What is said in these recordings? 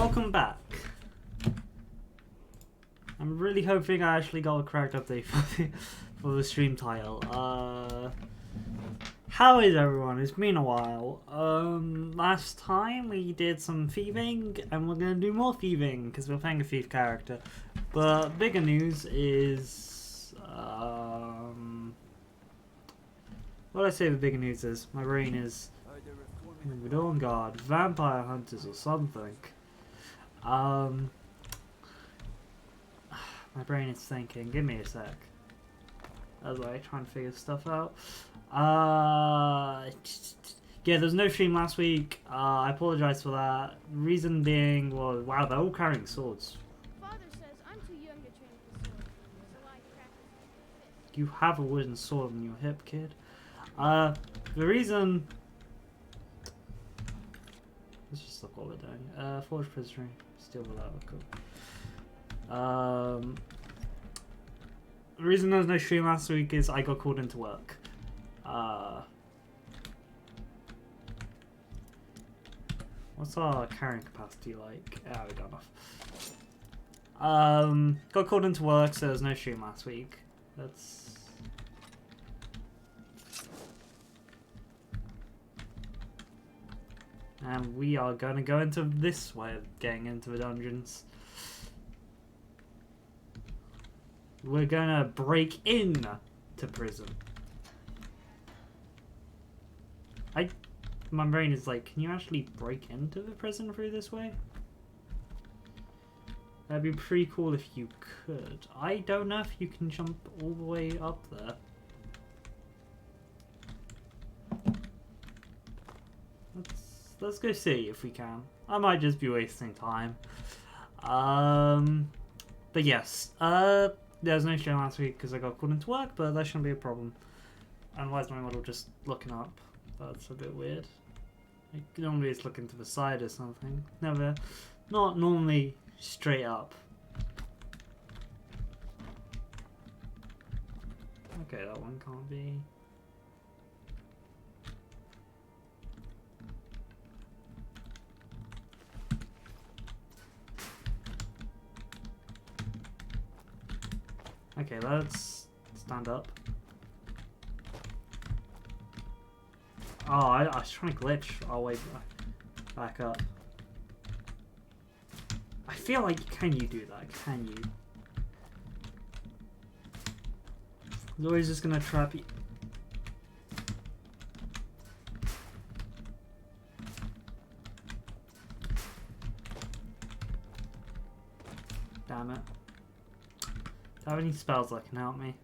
welcome back. I'm really hoping I actually got a correct update for the stream title. How is everyone? It's been a while. Last time we did some thieving, and we're gonna do more thieving because we're playing a thief character. But bigger news is, what I say the bigger news is, my brain is, oh god, vampire hunters or something. My brain is thinking, give me a sec. As I try and figure stuff out. Yeah, there's no stream last week. I apologize for that. Reason being was, wow, they're all carrying swords. Father says I'm too young to train with the sword, so I practice with the You have a wooden sword on your hip, kid. The reason... Let's just look what we're doing. Forge prisoner, steal the lava, cool. The reason there was no stream last week is I got called into work. What's our carrying capacity like? Yeah, we got enough. Got called into work, so there was no stream last week. That's... And we are gonna go into this way of getting into the dungeons. We're gonna break in to prison. My brain is like, can you actually break into the prison through this way? That'd be pretty cool if you could. I don't know if you can jump all the way up there. Let's go see if we can. I might just be wasting time. But yes, there was no stream last week because I got called into work, but that shouldn't be a problem. And why is my model just looking up? That's a bit weird. Like, normally it's looking to the side or something. Never, not normally straight up. Okay, that one can't be. Okay, let's stand up. Oh, I was trying to glitch our way back up. I feel like, can you do that? Can you? He's always just gonna trap you. Damn it. Do I have any spells that can help me?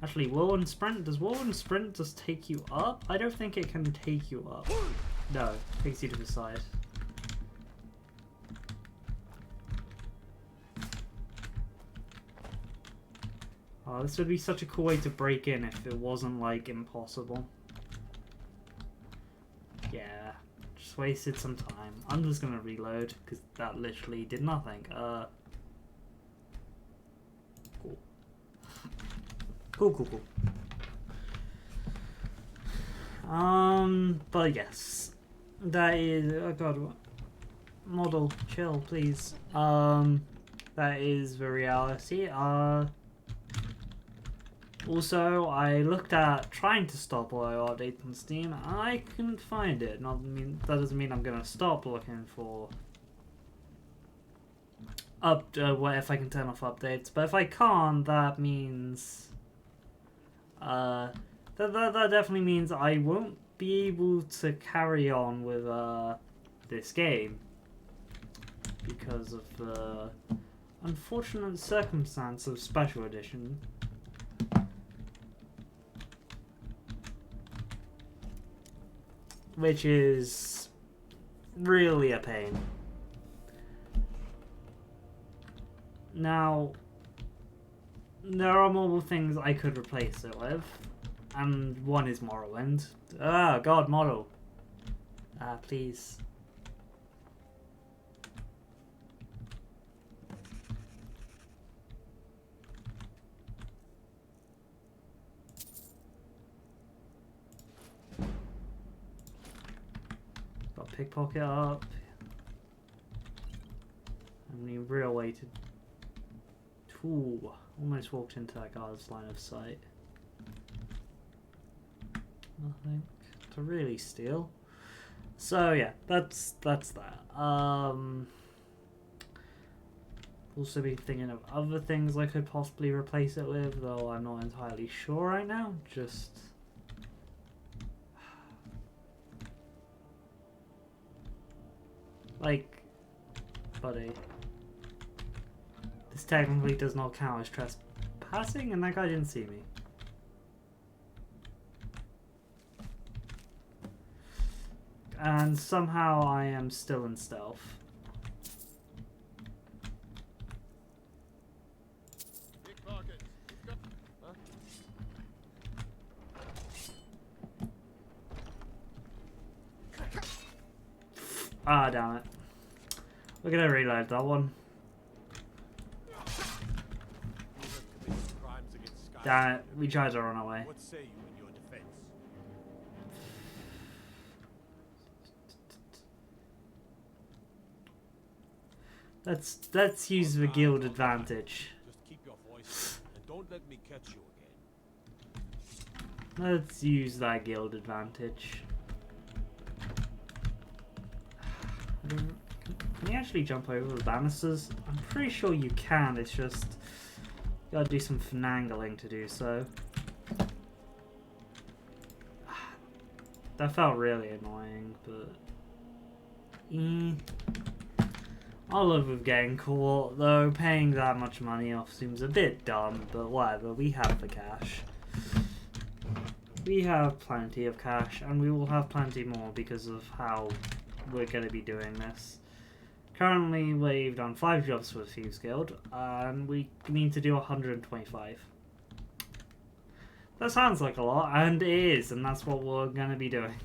Actually, whirlwind sprint? Does whirlwind sprint just take you up? I don't think it can take you up. No, it takes you to the side. Oh, this would be such a cool way to break in if it wasn't, like, impossible. Yeah, just wasted some time. I'm just gonna reload, because that literally did nothing. Cool. But yes, that is, oh god, model, chill, please. That is the reality. Also, I looked at trying to stop auto update on Steam, and I couldn't find it. That doesn't mean I'm gonna stop looking for if I can turn off updates, but if I can't, that means that definitely means I won't be able to carry on with this game because of the unfortunate circumstance of Special Edition. Which is really a pain. Now, there are multiple things I could replace it with, and one is Morrowind. Ah, god, model. Please. Got pickpocket up. waited. Ooh, almost walked into that guard's line of sight. Nothing to really steal. So yeah, that's that. Also been thinking of other things I could possibly replace it with, though I'm not entirely sure right now. Just like, buddy, this technically does not count as trespassing, and that guy didn't see me. And somehow I am still in stealth. Ah, damn it. We're gonna reload that one. Damn it, we tried to run away. What say you in your defense? Let's use the guild advantage. Just keep your voice and don't let me catch you again. Let's use that guild advantage. Can you actually jump over the banisters? I'm pretty sure you can, it's just you gotta do some finagling to do so. That felt really annoying, but I live with getting caught, though paying that much money off seems a bit dumb, but whatever, we have the cash. We have plenty of cash, and we will have plenty more because of how we're going to be doing this. Currently, we've done 5 jobs for the Thieves Guild, and we need to do 125. That sounds like a lot, and it is, and that's what we're going to be doing.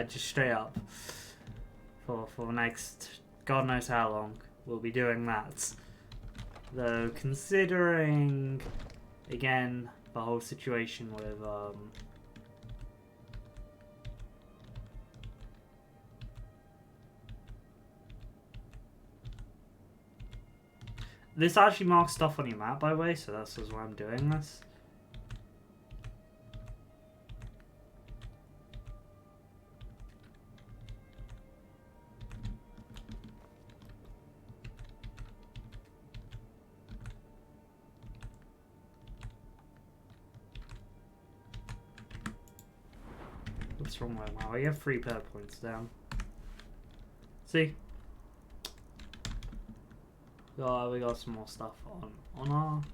Just straight up. For the next, God knows how long, we'll be doing that. Though, considering, again, the whole situation with, this actually marks stuff on your map, by the way, so that's why I'm doing this. What's wrong with that? We have 3 per points down. See? We got some more stuff on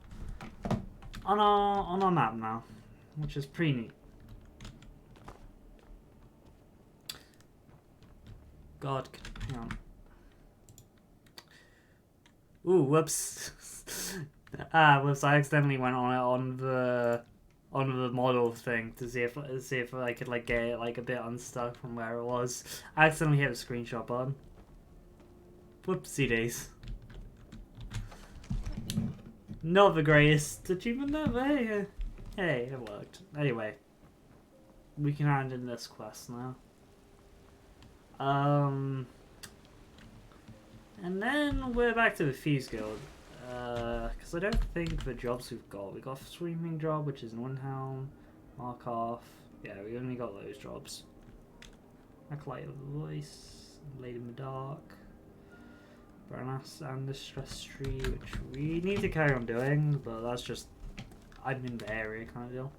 our map now, which is pretty neat. God, hang on. Ooh, whoops. Whoops! I accidentally went on the model thing to see if I could like get it like a bit unstuck from where it was. I accidentally hit the screenshot button. Whoopsie days. Not the greatest achievement there, but hey, it worked. Anyway, we can hand in this quest now. And then we're back to the Thieves Guild. Because I don't think the jobs we got a sweeping job, which is Windhelm, mark off. Yeah, we only got those jobs. Acolyte of the Voice, Lady in the Dark, Baroness and Distress Tree, which we need to carry on doing, but that's just I'm in the area kind of deal.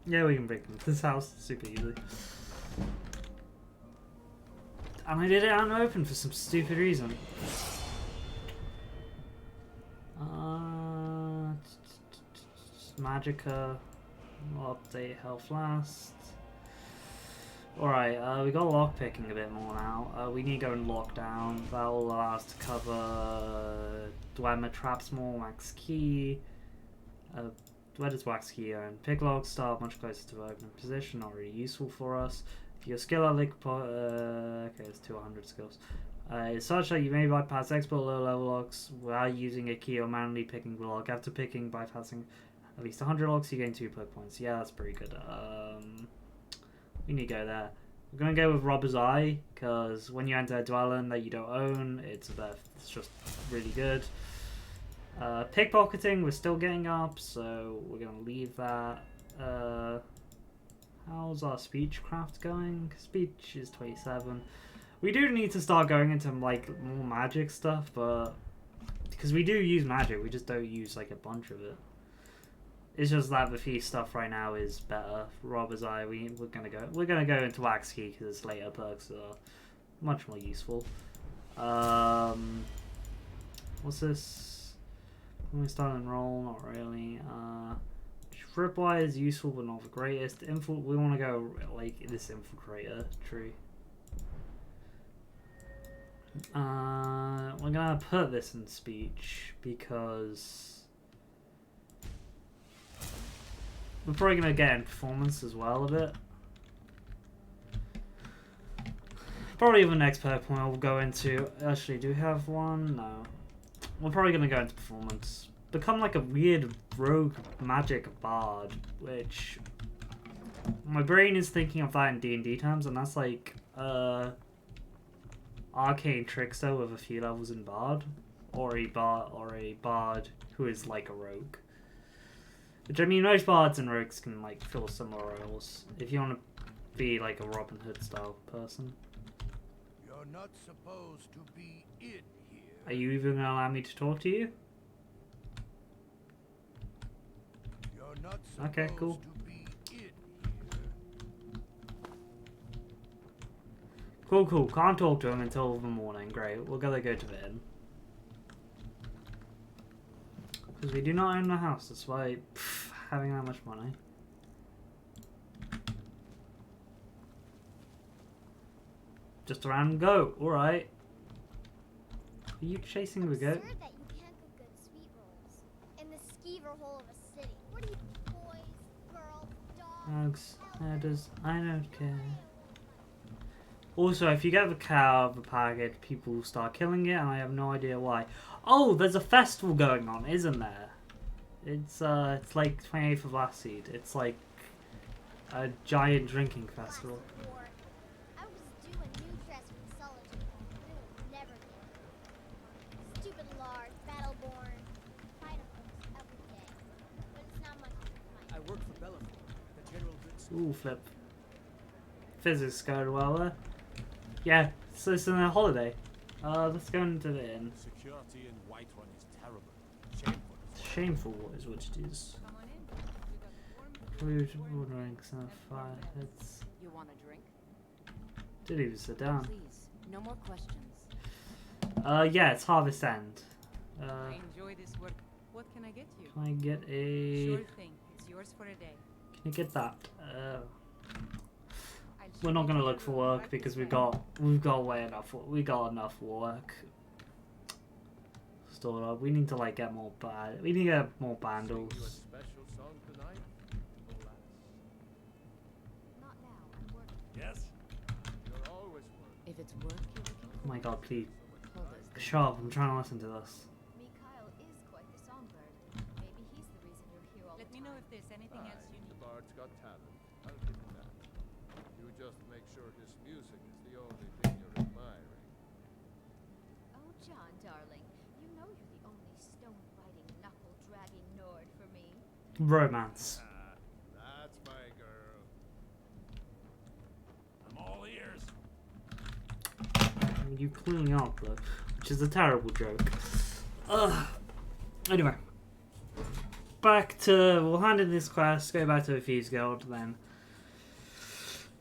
Yeah, we can break into this house super easily. And I did it out in the open for some stupid reason. Magica, we'll update health last. Alright, we got lockpicking a bit more now. We need to go in lockdown. That will allow us to cover Dwemer traps more, wax key. Where does wax key and picklock start much closer to the opening position, not really useful for us. Your skill at lick okay, it's 200 skills. It's such that you may bypass expert low level locks without using a key or manually picking the lock. After picking, bypassing at least 100 locks, you gain 2 perk points. Yeah, that's pretty good. We need to go there. We're gonna go with Robber's Eye, because when you enter a dwelling that you don't own, it's just really good. Pickpocketing, we're still getting up, so we're gonna leave that. How's our speechcraft going? Speech is 27. We do need to start going into like more magic stuff, but because we do use magic, we just don't use like a bunch of it. It's just that the feast stuff right now is better. Robber's Eye, we're gonna go into Wax Key because its later perks are much more useful. What's this? When we start and roll, not really. Tripwire is useful but not the greatest. We want to go like this infiltrator tree. We're gonna put this in speech because we're probably gonna get in performance as well a bit. Probably the next perk we'll go into. Actually, do we have one? No. We're probably gonna go into performance. Become like a weird rogue magic bard, which my brain is thinking of that in D&D terms, and that's like arcane trickster with a few levels in bard, or a bard who is like a rogue. Which I mean, most bards and rogues can like fill similar roles. If you want to be like a Robin Hood style person. You're not supposed to be in here. Are you even gonna allow me to talk to you? You're not Okay, cool. supposed to be in here. Cool. Can't talk to him until the morning. Great. We're gonna go to the inn. Because we do not own the house, that's why having that much money. Just a random goat, alright. Are you chasing the goat? Absurd that you can't cook good sweet rolls in the skeever hole of a city. What are you, boys, girls, dogs? Dogs, headers, I don't care. Also, if you get the cow of the packet, people will start killing it, and I have no idea why. Oh, there's a festival going on, isn't there? It's like 28th of last seed. It's like a giant drinking festival. I was due a new dress for the solitude. It will never get. Stupid lard, battleborn, pineapples every day. But it's not much to find. I work for Bella, the general goods. Ooh, flip. Physics going well there. Yeah, so it's a holiday. Let's go into the inn. Security in Whiterun is terrible. Shameful. Shameful is what it is. Come on in. We got Food, water, drinks, and fire. It's... You want a drink? Didn't even sit down. Please, no more questions. Yeah, it's Harvest End. I enjoy this work. What can I get you? Can I get a... Sure thing. It's yours for a day. Can I get that? I'll We're show not you gonna to look your for room work right because this we way. got enough work stored up. We need to like get more we need to get more Sing you a bundles. special song tonight? Not now, I'm working. Yes. You're always working. If it's work you're looking Oh for, my god, please. hold us. Shut up, I'm trying to listen to this. Mikhail is quite the songbird. Maybe he's the reason you're here all Let the me time. know if there's anything else you The need. bard's got talent. I'll give him that. You just make sure his music is the only thing you're admiring. Oh, John, darling, you know you're the only stone-fighting, knuckle-dragging Nord for me. Romance. That's my girl. I'm all ears. You clearly aren't though, which is a terrible joke. Anyway. Back to... We'll hand in this quest, go back to the Thieves Guild, then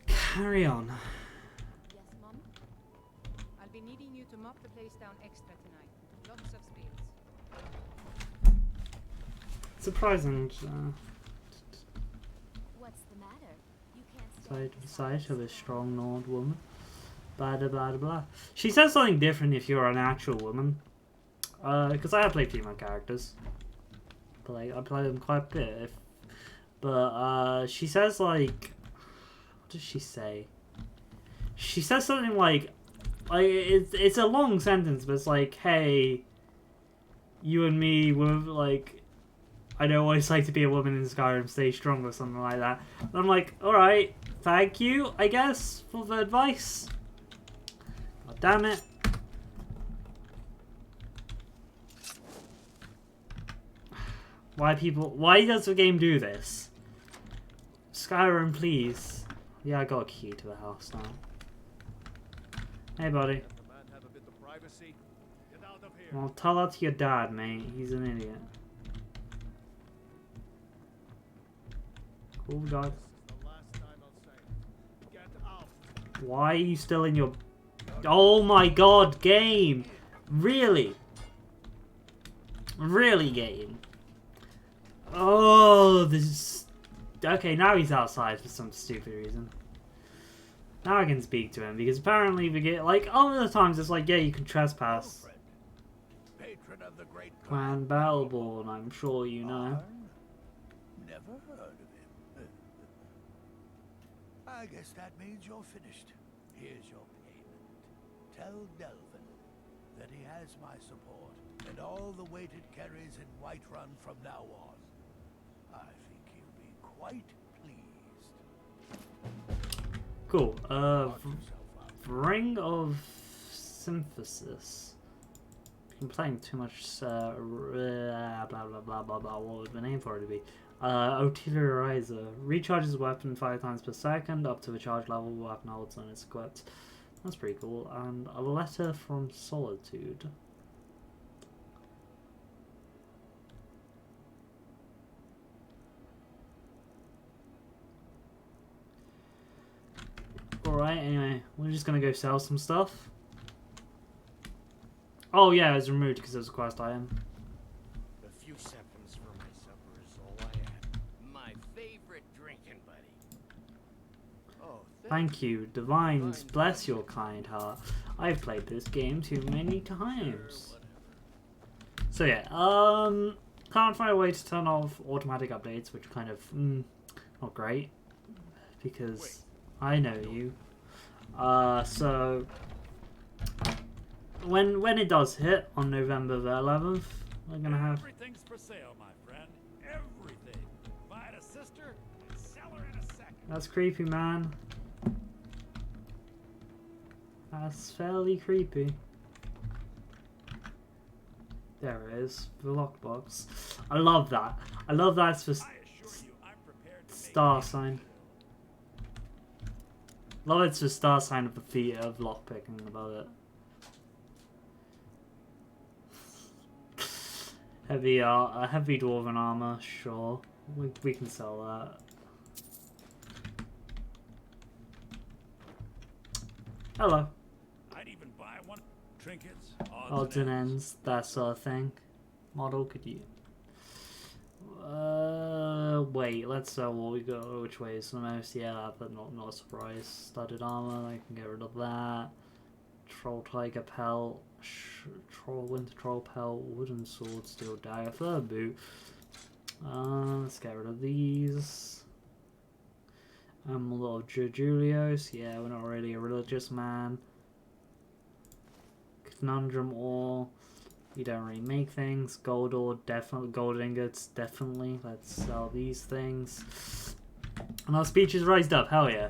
carry on. Yes, Mom? I'll be needing you to mop the place down extra tonight. Lots of spills. Surprising What's the matter? You can't stay sight of a strong Nord woman. Blah blah blah blah. She says something different if you're an actual woman. Because I have played female characters. I play them quite a bit. But she says like, what does she say? She says something like it's a long sentence, but it's like, hey, you and me were like, I know what it's like to be a woman in Skyrim, stay strong or something like that. And I'm like, alright, thank you, I guess, for the advice. God damn it. Why does the game do this? Skyrim, please. Yeah, I got a key to the house now. Hey, buddy. Let the man have a bit of privacy. Get out of here. Well, tell that to your dad, mate. He's an idiot. Cool guy. This is the last time I'll say it. Get out. Why are you still in your... Oh my god, game! Really? Really, game? Oh, this is... Okay, now he's outside for some stupid reason. Now I can speak to him, because apparently we get... Like, other times it's like, yeah, you can trespass. Patron of the great Clan Battleborn, I'm sure you know. Never heard of him. I guess that means you're finished. Here's your payment. Tell Delvin that he has my support and all the weight it carries in Whiterun from now on. I think he'll be quite pleased. Cool. Knock yourself out. Ring of Synthesis. I'm playing too much, blah blah blah blah blah, what would the name for it to be? Artillerizer. Recharges the weapon 5 times per second, up to the charge level the weapon holds when it's equipped. That's pretty cool. And a letter from Solitude. Alright, anyway, we're just gonna go sell some stuff. Oh yeah, it was removed because it was a quest item. A few seconds for my supper is all I have. My favorite drinking buddy. Oh, Thank you, Divines, bless your kind heart. I've played this game too many times. So yeah, can't find a way to turn off automatic updates, which kind of, not great. Because I know you. So when it does hit on November the 11th, we're gonna have... Everything's for sale, my friend. Everything. Buy a sister and sell her in a second. That's creepy, man. That's fairly creepy. There it is, the lockbox. I love that. I love that it's for I assure you, I'm prepared to make star sign. Love it's the star sign of the feet of lockpicking above it. Heavy heavy dwarven armor, sure. We can sell that. Hello. I'd even buy one. Trinkets, Odds and ends, that sort of thing. Model, could you... wait, let's sell what we got, which way is the most, yeah, but not a surprise. Studded armor, I can get rid of that. Troll tiger pelt, winter troll pelt, wooden sword, steel dagger, fur boot. Let's get rid of these. Amulet of Julios, yeah, we're not really a religious man. Conundrum ore. We don't really make things. Gold ore, definitely. Gold ingots, definitely. Let's sell these things. And our speech is raised up, hell yeah.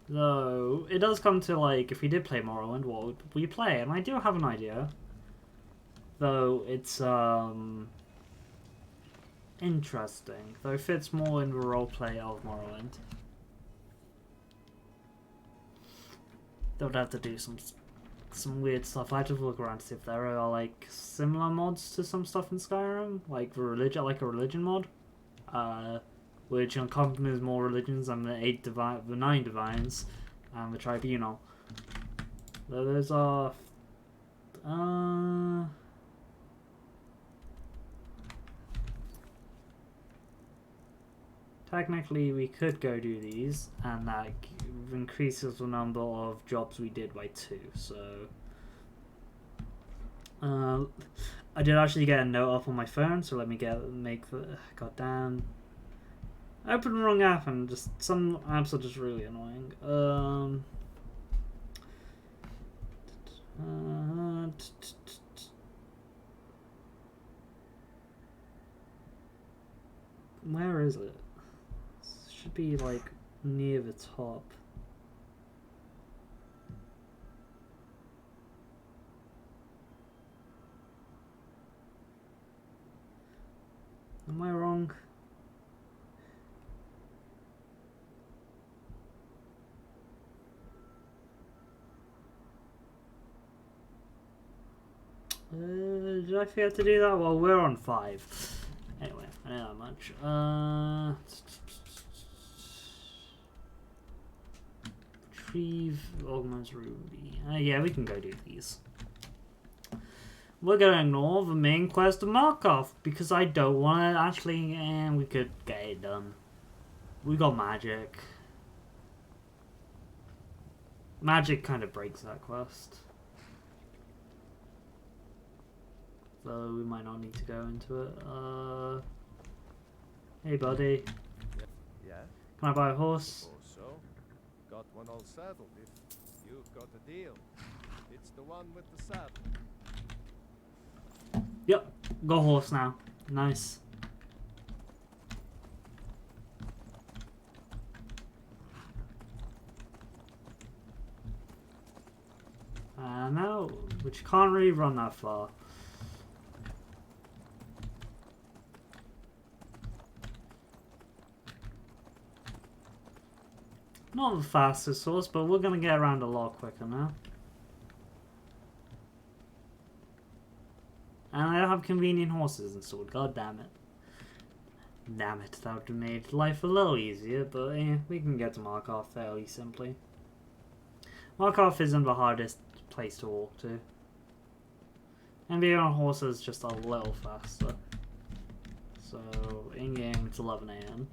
Though, it does come to, like, if we did play Morrowind, what would we play? And I do have an idea. Though, it's, interesting. Though it fits more in the roleplay of Morrowind. They would have to do some weird stuff. I had to look around to see if there are like similar mods to some stuff in Skyrim, like a religion mod, which encompasses more religions than the 9 divines, and the tribunal. Though those are, technically we could go do these, and that increases the number of jobs we did by 2, so... I did actually get a note up on my phone, so let me make the... Goddamn. I opened the wrong app, and just some apps are just really annoying. Where is it? Should be like near the top. Am I wrong? Did I forget to do that? Well, we're on 5. Anyway, I know that much. Retrieve Ogman's Ruby. Yeah, we can go do these. We're gonna ignore the main quest of Markov because I don't want to actually, and we could get it done. We got magic. Magic kind of breaks that quest. So we might not need to go into it. Hey buddy. Yeah? Can I buy a horse? Oh, so? Got one all saddled if you've got a deal. It's the one with the saddle. Yep, got a horse now. Nice. Now, which can't really run that far. Not the fastest horse, but we're gonna get around a lot quicker now. And I have convenient horses installed, god damn it. Damn it, that would have made life a little easier, but yeah, we can get to Markov fairly simply. Markov isn't the hardest place to walk to. And being on a horse is just a little faster. So, in game it's 11 AM.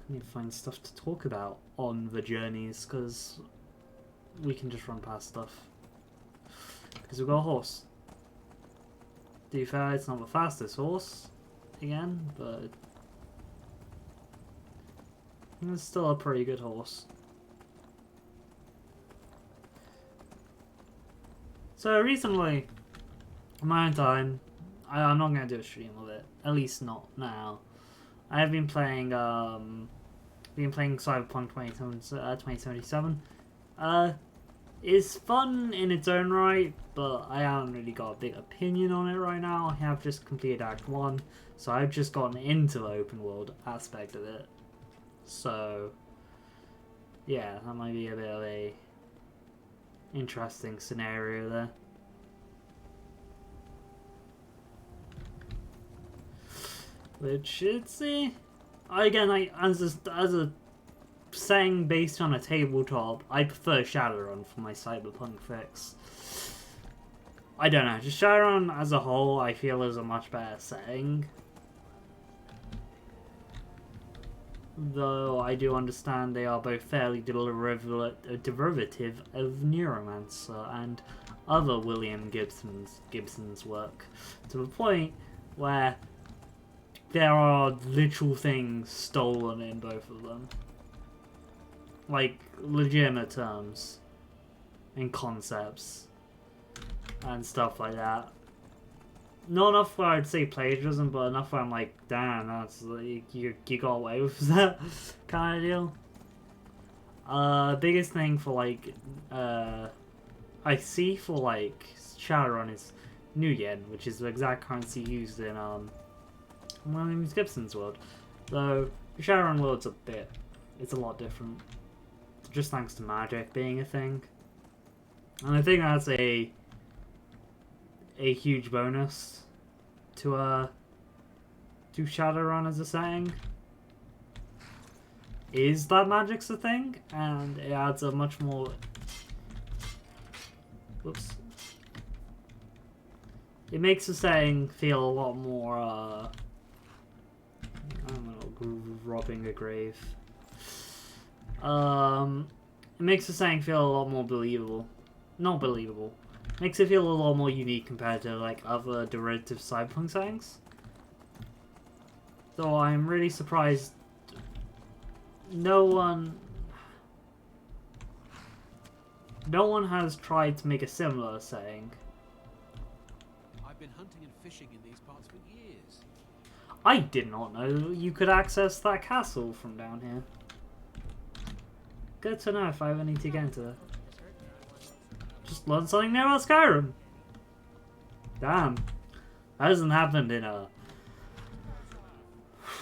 Need to find stuff to talk about on the journeys, because we can just run past stuff. Because we've got a horse. To be fair, it's not the fastest horse, again, but it's still a pretty good horse. So recently, in my own time, I'm not going to do a stream of it, at least not now. I have been playing Cyberpunk 2077. It's fun in its own right, but I haven't really got a big opinion on it right now. I have just completed Act 1, so I've just gotten into the open world aspect of it. So, yeah, that might be a bit of a interesting scenario there. Which it's again, as a setting based on a tabletop, I prefer Shadowrun for my Cyberpunk fix. I don't know, just Shadowrun as a whole I feel is a much better setting. Though I do understand they are both fairly derivative of Neuromancer and other William Gibson's work, to the point where there are literal things stolen in both of them. Like, legitimate terms. And concepts. And stuff like that. Not enough where I'd say plagiarism, but enough where I'm like, damn, that's like, you got away with that kind of deal. Biggest thing for like, I see for like Shadowrun is Nuyen, which is the exact currency used in William Gibson's world. Though the Shadowrun world's it's a lot different. Just thanks to magic being a thing. And I think that's a huge bonus to Shadowrun as a setting. Is that magic's a thing, and it adds a much more it makes the setting feel a lot more I don't know, robbing a grave. It makes the setting feel a lot more believable. Not believable. Makes it feel a lot more unique compared to like other derivative cyberpunk settings. Though I'm really surprised no one no one has tried to make a similar saying. I've been hunting and fishing in these parts for years. I did not know you could access that castle from down here. Good to know if I ever need to get into it. Just learn something new about Skyrim. Damn. That hasn't happened in a...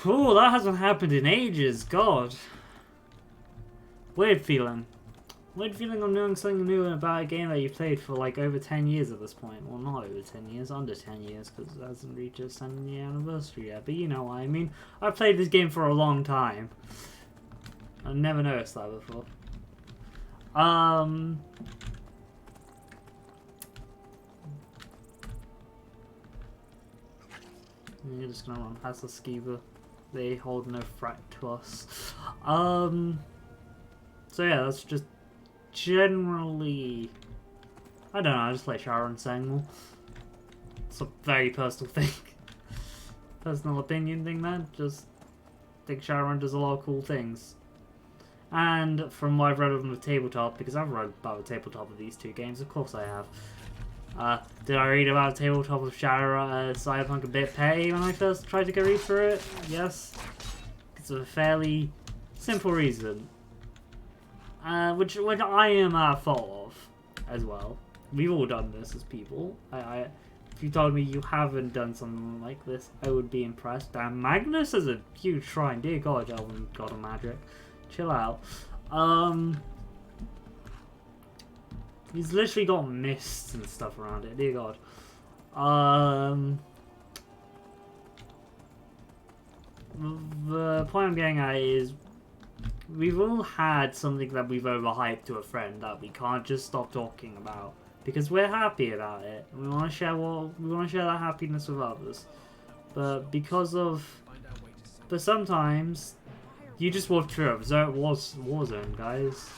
Oh, that hasn't happened in ages. God. Weird feeling. Weird feeling of knowing something new about a game that you've played for like over 10 years at this point. Well, not over 10 years, under 10 years, because it hasn't reached its 10-year anniversary yet. But you know what I mean. I've played this game for a long time. I've never noticed that before. You're just gonna run past the skeever. They hold no threat to us. So yeah, that's just generally... I don't know, I just like Sharon saying more. It's a very personal thing. Personal opinion thing, man. Just think Sharon does a lot of cool things. And from what I've read on the tabletop, because I've read about the tabletop of these two games, of course I have. Did I read about the tabletop of Cyberpunk a bit petty when I first tried to go read through it? Yes. It's a fairly simple reason. Which I am at fault of, as well. We've all done this as people. If you told me you haven't done something like this, I would be impressed. Damn, Magnus is a huge shrine. Dear God, Elven God of Magic. Chill out. He's literally got mists and stuff around it. Dear God. The point I'm getting at is we've all had something that we've overhyped to a friend that we can't just stop talking about because we're happy about it and we want to share that happiness with others. But sometimes you just walk through it. Warzone, guys.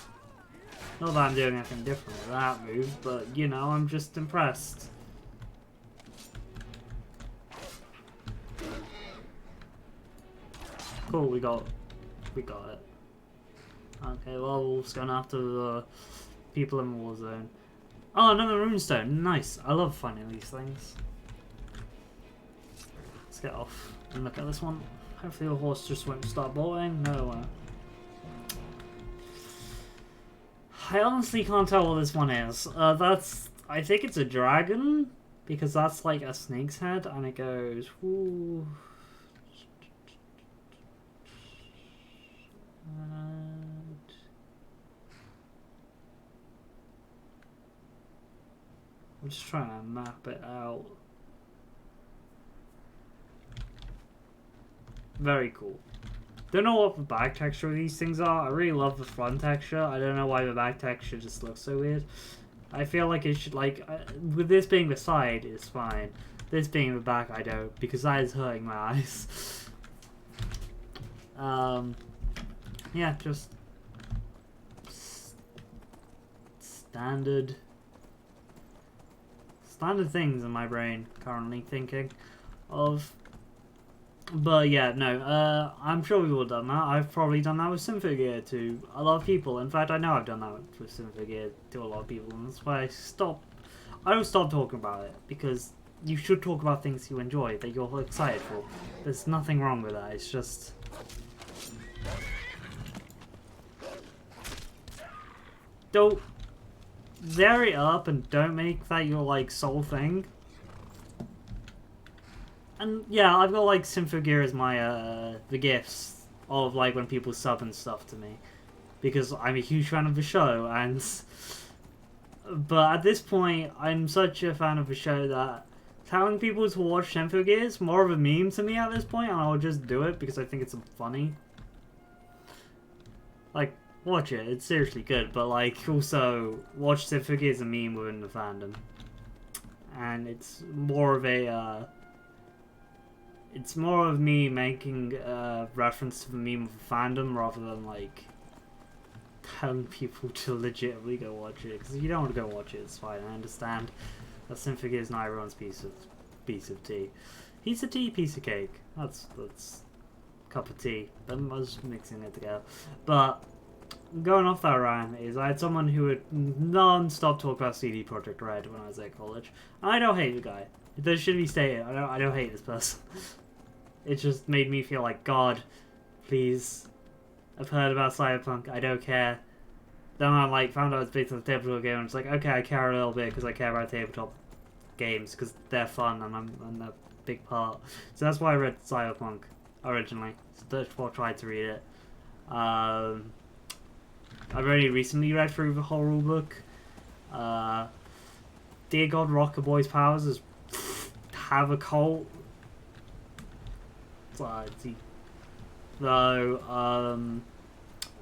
Not that I'm doing anything different with that move, but you know, I'm just impressed. Cool, we got it. Okay, well, we're just going after the people in Warzone. Oh, another runestone. Nice. I love finding these things. Let's get off and look at this one. Hopefully the horse just won't start bolting. No, it won't. I honestly can't tell what this one is. I think it's a dragon, because that's like a snake's head, and it goes... Ooh. I'm just trying to map it out. Very cool. Don't know what the back texture of these things are. I really love the front texture. I don't know why the back texture just looks so weird. I feel like it should, like, with this being the side, it's fine. This being the back, I don't, because that is hurting my eyes. Yeah, just standard things in my brain currently thinking of. But yeah, no, I'm sure we've all done that. I've probably done that with Symphogear to a lot of people. In fact, I know I've done that with Symphogear to a lot of people, and that's why I will stop talking about it, because you should talk about things you enjoy, that you're excited for. There's nothing wrong with that, it's just... Don't vary it up and don't make that your, like, sole thing. And yeah, I've got like Symphogear as my the gifts of like when people sub and stuff to me, because I'm a huge fan of the show. And but at this point, I'm such a fan of the show that telling people to watch Symphogear is more of a meme to me at this point, and I'll just do it because I think it's funny. Like, watch it; it's seriously good. But like, also watch Symphogear as a meme within the fandom, and it's more of a. It's more of me making reference to the meme of the fandom rather than like telling people to legitimately go watch it. Because if you don't want to go watch it, it's fine. I understand that Symphogear is not everyone's piece of tea. Piece of tea, piece of cake. That's cup of tea. I was mixing it together. But going off that rant is I had someone who would non-stop talk about CD Projekt Red when I was at college. I don't hate the guy. This should be stated. I don't hate this person. It just made me feel like, God, please. I've heard about Cyberpunk. I don't care. Then I like found out it's based on a tabletop game, and it's like, okay, I care a little bit because I care about tabletop games because they're fun and I'm a big part. So that's why I read Cyberpunk originally. So that's why I tried to read it. I've only recently read through the whole rule book. Dear God, Rocker Boy's powers is have a cult. So,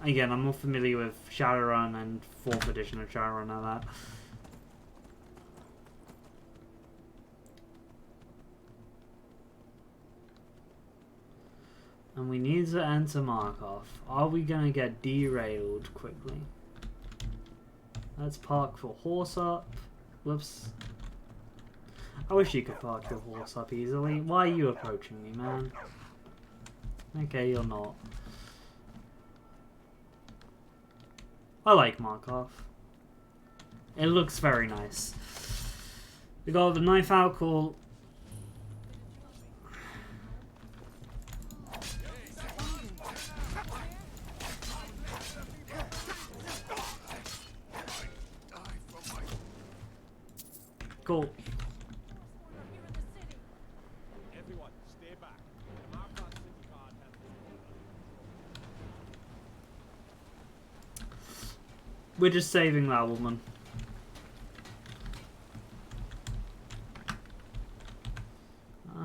again, I'm more familiar with Shadowrun and 4th edition of Shadowrun and that. And we need to enter Markov. Are we gonna get derailed quickly? Let's park the horse up. Whoops. I wish you could park your horse up easily. Why are you approaching me, man? Okay, you're not. I like Markov. It looks very nice. We got the knife out, cool. Cool. Everyone, stay back. The Markov City Guard has We're just saving that woman.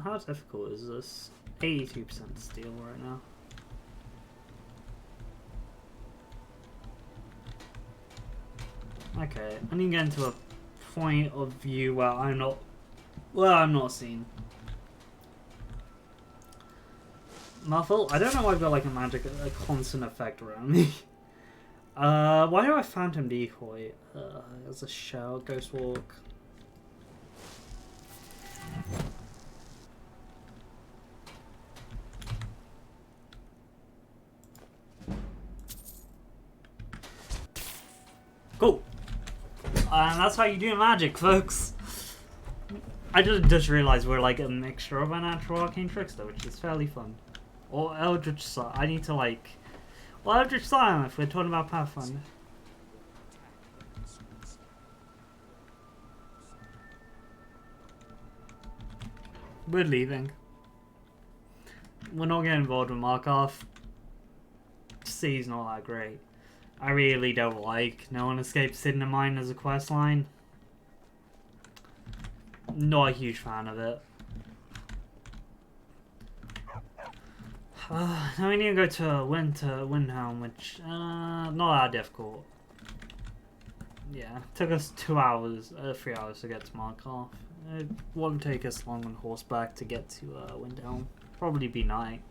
How difficult is this? 82% steel right now. Okay, I need to get into a point of view where I'm not seen. Muffle? I don't know why I've got like a constant effect around me. Why do I Phantom Decoy? As a shell, Ghost Walk. Cool. And that's how you do magic, folks. I just realized we're like a mixture of a natural arcane trickster, which is fairly fun. Or Eldritch Silence. I need to like... Well, Eldritch Silence if we're talking about Pathfinder. We're leaving. We're not getting involved with Markov. C's not that great. I really don't like No One Escapes Hidden in Mine as a quest line. Not a huge fan of it. Now we need to go to Windhelm, which not that difficult. Yeah, took us 3 hours to get to Markov. It won't take us long on horseback to get to Windhelm. Probably be night.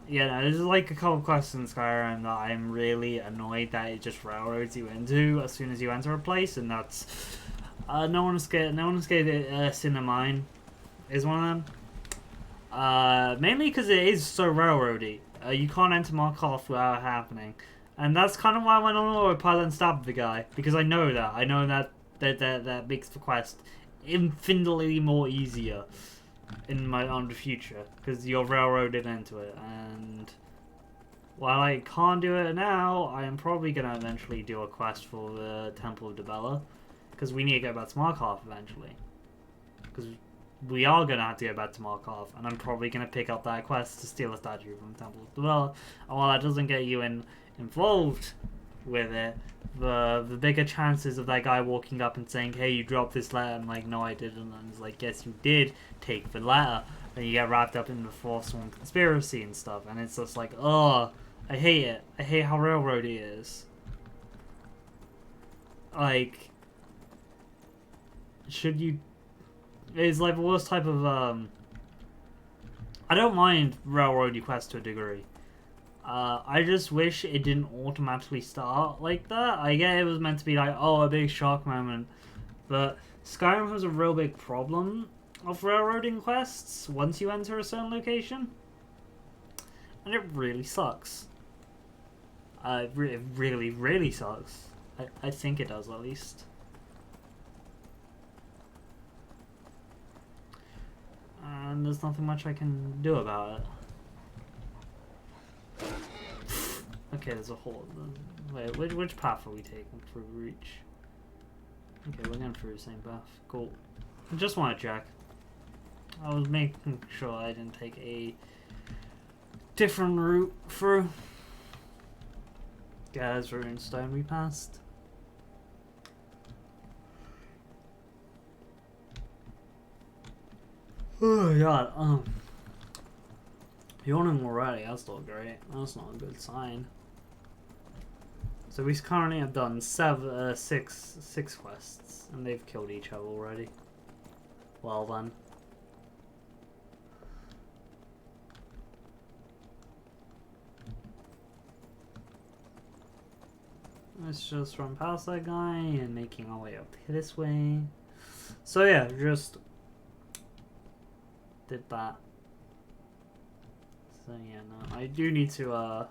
Yeah, no, there's like a couple quests in Skyrim that I'm really annoyed that it just railroads you into as soon as you enter a place, and that's No One Escaped Sin of Mine is one of them. Mainly because it is so railroady. You can't enter Markov without it happening, and that's kind of why I went on autopilot and stabbed the guy, because I know that makes the quest infinitely more easier in the future, because you're railroaded into it. And while I can't do it now, I am probably gonna eventually do a quest for the Temple of Dibella, because we need to go back to Markov eventually, because we are gonna have to go back to Markov, and I'm probably gonna pick up that quest to steal a statue from the Temple of Dibella. And while that doesn't get you involved with it, the bigger chances of that guy walking up and saying, hey, you dropped this letter, and like, no I didn't, and it's like, yes you did take the letter, then you get wrapped up in the Forsworn conspiracy and stuff, and it's just like, oh, I hate it. I hate how railroady it is. Like, it's like the worst type of I don't mind railroady quests to a degree. I just wish it didn't automatically start like that. I get it was meant to be like, oh, a big shock moment, but Skyrim has a real big problem of railroading quests once you enter a certain location, and it really sucks. It really, really sucks. I think it does, at least. And there's nothing much I can do about it. Okay, there's a hole. Wait, which path are we taking through Reach? Okay, we're going through the same path. Cool. I just want to check. I was making sure I didn't take a different route through. Yeah, there's ruined stone we passed. Oh god, yawning already, that's not great. That's not a good sign. So we currently have done six quests, and they've killed each other already. Well then. Let's just run past that guy and making our way up this way. So yeah, just did that. So yeah, no, I do need to,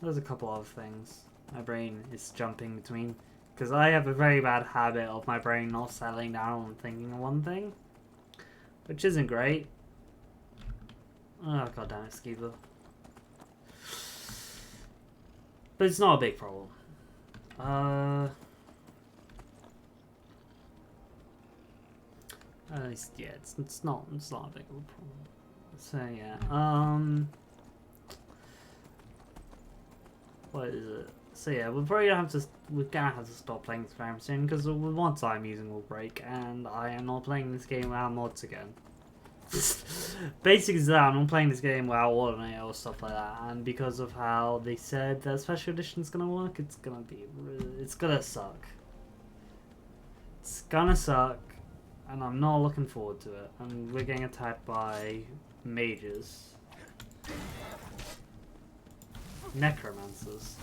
there's a couple other things. My brain is jumping between, because I have a very bad habit of my brain not settling down and thinking of one thing, which isn't great. Oh god damn it, Skeever. But it's not a big problem. At least, yeah, it's not a big of a problem. So yeah, what is it? So yeah, we're gonna have to stop playing Skyrim soon because once I'm using will break, and I am not playing this game without mods again. Basically, I'm not playing this game without Alternate or stuff like that, and because of how they said that Special Edition's gonna work, it's gonna suck. It's gonna suck, and I'm not looking forward to it. And we're getting attacked by mages, necromancers.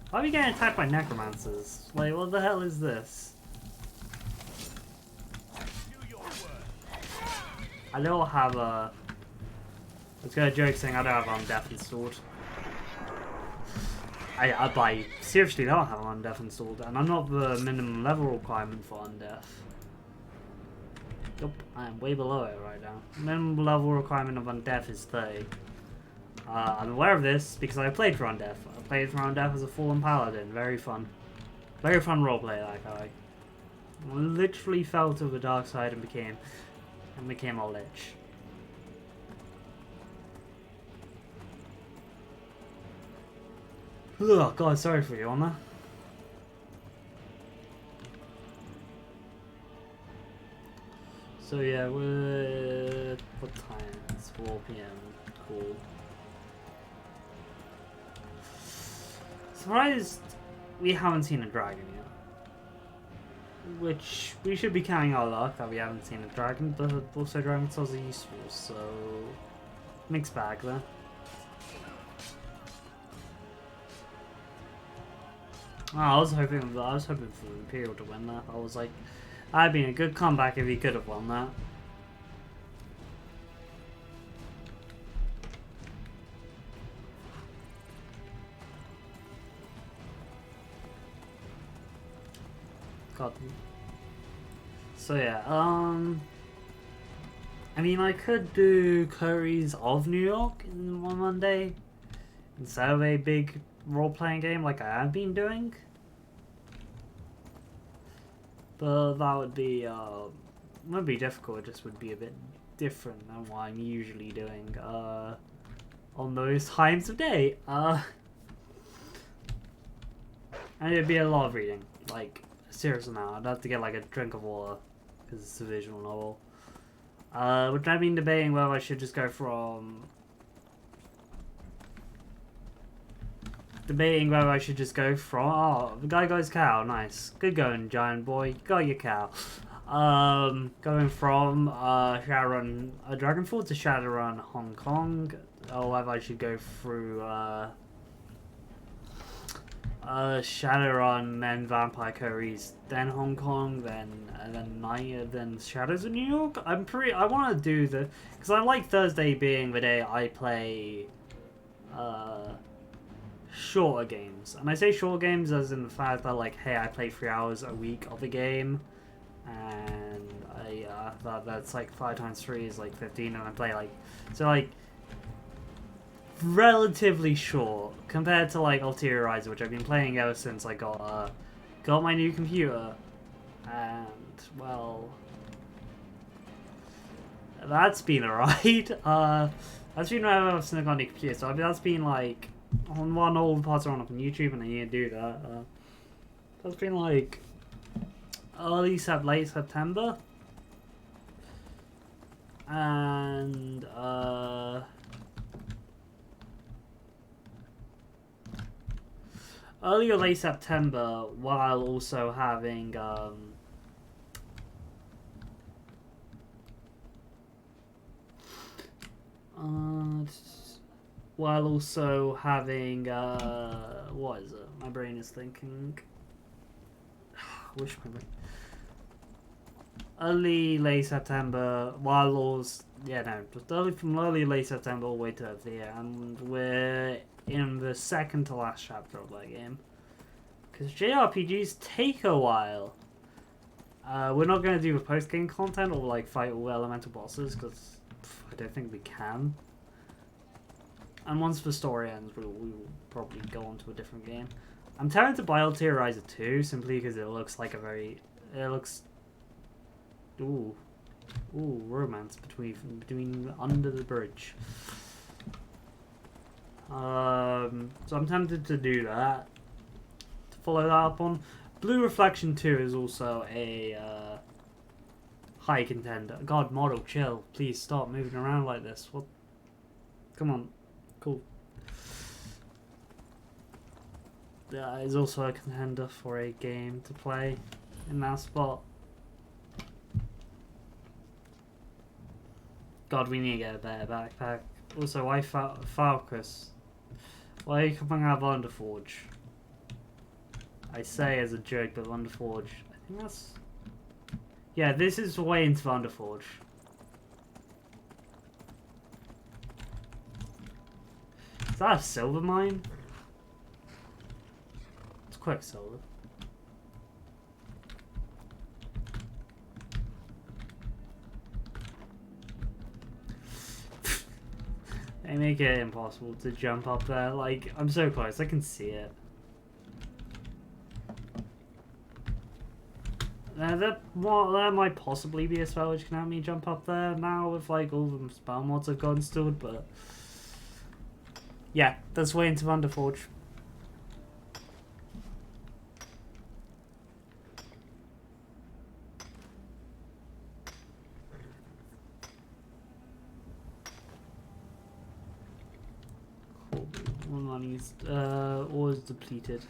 Why are we getting attacked by necromancers? Like, what the hell is this? I don't have a... I was gonna joke saying I don't have Undeath installed. I seriously don't have Undeath installed, and I'm not the minimum level requirement for Undeath. Nope, I am way below it right now. Minimum level requirement of Undeath is 30. I'm aware of this because I played for Undeath. I played for Undeath as a Fallen Paladin. Very fun. Very fun roleplay, that guy. I literally fell to the dark side and became a lich. Oh god, sorry for you on that. So yeah, we're... what time? It's 4 PM. Cool. Surprised we haven't seen a dragon yet. Which, we should be counting our luck that we haven't seen a dragon, but also dragon souls are useful, so... mixed bag there. Oh, I was hoping for Imperial to win that. I was like, that'd been a good comeback if he could have won that. God. So yeah, I mean, I could do Curries of New York in one Monday instead of a big role-playing game like I have been doing, but that would be wouldn't be difficult. It just would be a bit different than what I'm usually doing on those times of day. And it'd be a lot of reading, like a serious amount. I'd have to get like a drink of water because it's a visual novel. Which I've been debating whether I should just go from. Oh, the guy got his cow. Nice. Good going, giant boy. You got your cow. Going from Shadowrun Dragonfall to Shadowrun Hong Kong. Or whether I should go through Shadowrun, then Vampire Curries, then Hong Kong, then Shadows of New York. I want to do because I like Thursday being the day I play shorter games. And I say short games as in the fact that, like, hey, I play 3 hours a week of a game, and that's like 5 times 3 is like 15, and I play like, so like relatively short compared to like Ulterior Rise, which I've been playing ever since I got my new computer, and well, that's been alright. That's been ever since I got a new computer, so I mean, that's been like on one old parts on up on YouTube, and I need to do that. That's been like late September, and early or late September, while also having what is it? My brain is thinking. Wish my brain. Late September, from early late September all the way to the year, and we're in the second to last chapter of that game. Because JRPGs take a while. We're not going to do the post-game content or like fight all elemental bosses, because I don't think we can. And once the story ends, we will probably go on to a different game. I'm tempted to buy Ulterior Rise 2 simply because it looks like ooh, romance between Under the Bridge. So I'm tempted to do that. To follow that up on Blue Reflection 2 is also a high contender. God, model, chill. Please stop moving around like this. What? Come on. Cool. That is also a contender for a game to play in that spot. God, we need to get a better backpack. Also, why Falcus? Why are you coming out of Underforge? I say as a joke, but Underforge. I think that's... Yeah, this is the way into Underforge. Is that a silver mine? It's Quicksilver. They make it impossible to jump up there. Like, I'm so close, I can see it. That might possibly be a spell which can help me jump up there now with like all the spell mods I've got installed, but yeah, that's way into Underforge. Cool. All money's always depleted.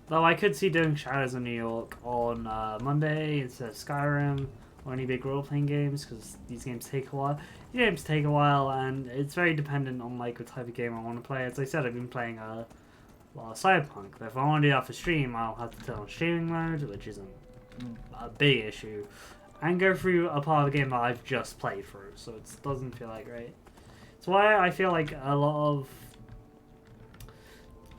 Though I could see doing Shadows of New York on Monday instead of Skyrim or any big role-playing games, because these games take a while. These games take a while, and it's very dependent on like what type of game I want to play. As I said, I've been playing Cyberpunk, but if I want to do that for stream, I'll have to turn on streaming mode, which is a big issue, and go through a part of the game that I've just played through, so it doesn't feel like great. That's why I feel like a lot of...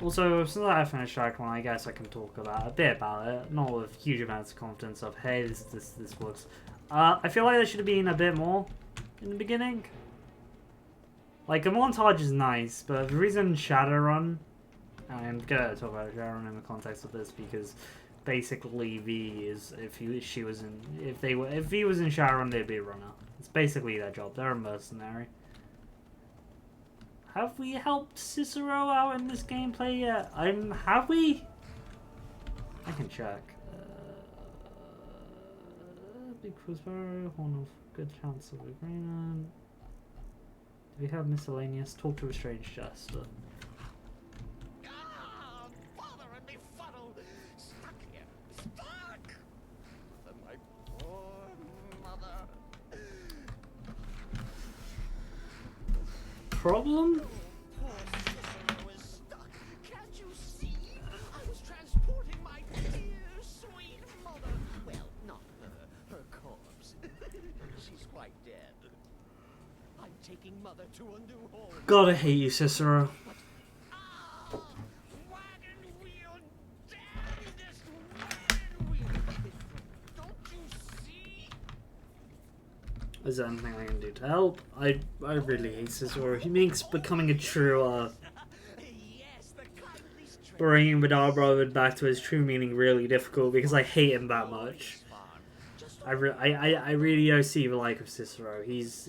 Also, since I have finished track one, I guess I can talk a bit about it, not with huge amounts of confidence of, hey, this works. I feel like there should have been a bit more in the beginning. Like, a montage is nice, but the reason Shadowrun, and I'm gonna talk about Shadowrun in the context of this because basically V is, if he was in Shadowrun, they'd be a runner. It's basically their job. They're a mercenary. Have we helped Cicero out in this gameplay yet? Have we? I can check. Big crossbow, horn of good chance of agreement. Do we have miscellaneous? Talk to a strange jester. Ah, bother and befuddle! Stuck here! Stuck! And my poor mother. Problem? Poor Cicero is stuck. Can't you see? I was transporting my dear, sweet mother. Well, not her corpse. She's quite dead. I'm taking mother to a new home. God, I hate you, Cicero. Ah! Wagon wheel! Damn this wagon wheel! Don't you see? Is there anything I can do to help? I really hate Cicero. He makes becoming a true, Yes, the kindly stranger. bringing Vtuber back to his true meaning really difficult because I hate him that much. I really don't see the like of Cicero. He's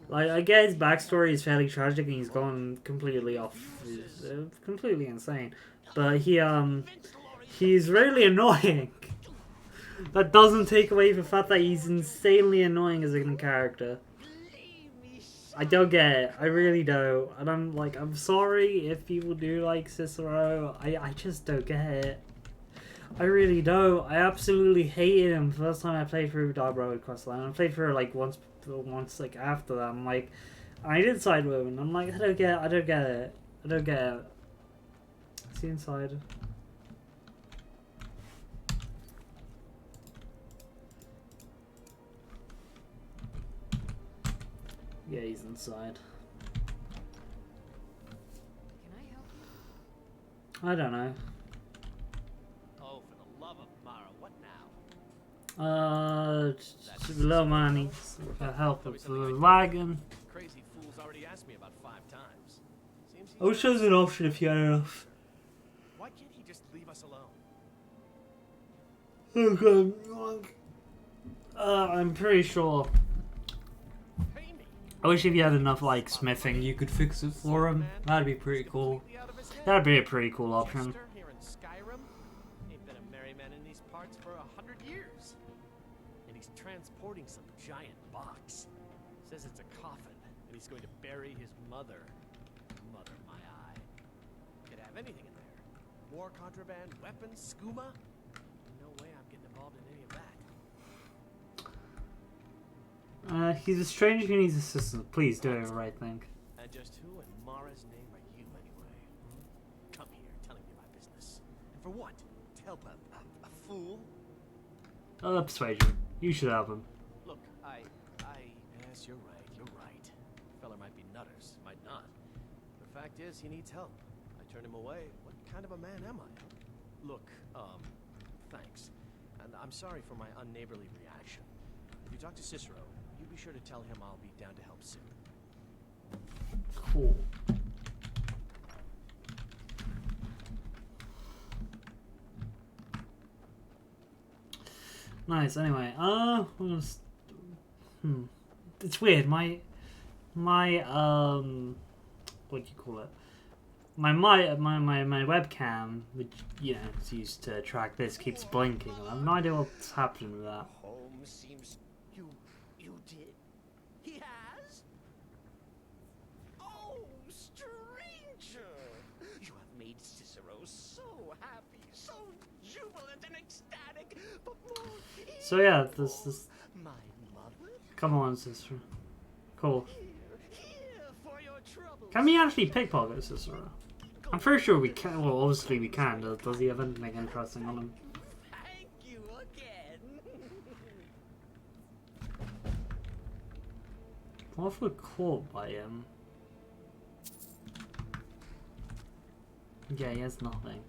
like, I get his backstory is fairly tragic and he's gone completely off. He's completely insane, but he's really annoying. That doesn't take away the fact that he's insanely annoying as a character. I don't get it. I really don't. And I'm sorry if people do like Cicero. I just don't get it. I really don't. I absolutely hated him the first time I played through Dark Road Questline. I played through it like once like after that. I'm like, I did side with him. And I'm like, I don't get it. I don't get it. See inside. Yeah, he's inside. Can I help you? I don't know. Oh, for the love of Mara, what now? The little man needs help with the wagon. Crazy fool's already asked me about 5 times. Seems he's Oh, it shows an option if you had enough. Why can't he just leave us alone? Okay. I'm pretty sure. Pay me. I wish if you had enough, like, smithing, you could fix it for him. That'd be pretty cool. Completely out of his head. That'd be a pretty cool option. Chester here in Skyrim ain't been a merry man in these parts for 100 years. And he's transporting some giant box. Says it's a coffin, and he's going to bury his mother. Mother, my eye. Could have anything in there. War contraband, weapons, skooma. No way I'm getting involved in any of that. He's a stranger who needs assistance. Please do the right thing. And just who in Mara's name are you, anyway? Come here, telling me my business. And for what? To help a fool? Persuasion. You should help him. Look, yes, you're right. Feller might be nutters, might not. The fact is, he needs help. I turn him away. What kind of a man am I? Look, thanks. And I'm sorry for my unneighborly reaction. If you talk to Cicero, you be sure to tell him I'll be down to help soon. Cool. Nice. Anyway, we're gonna it's weird. My what do you call it? My webcam, which is used to track this, keeps blinking. I have no idea what's happening with that. Home seems you did. He has? Oh, stranger! You have made Cicero so happy, so jubilant and ecstatic, but more So yeah, this. my mother? Come on, sister. Cool. Here for your trouble. Can we actually pickpocket Cicero? I'm pretty sure we can. Well, obviously we can. Does he have anything interesting on him? Thank you again. What if we're caught by him? Yeah, he has nothing.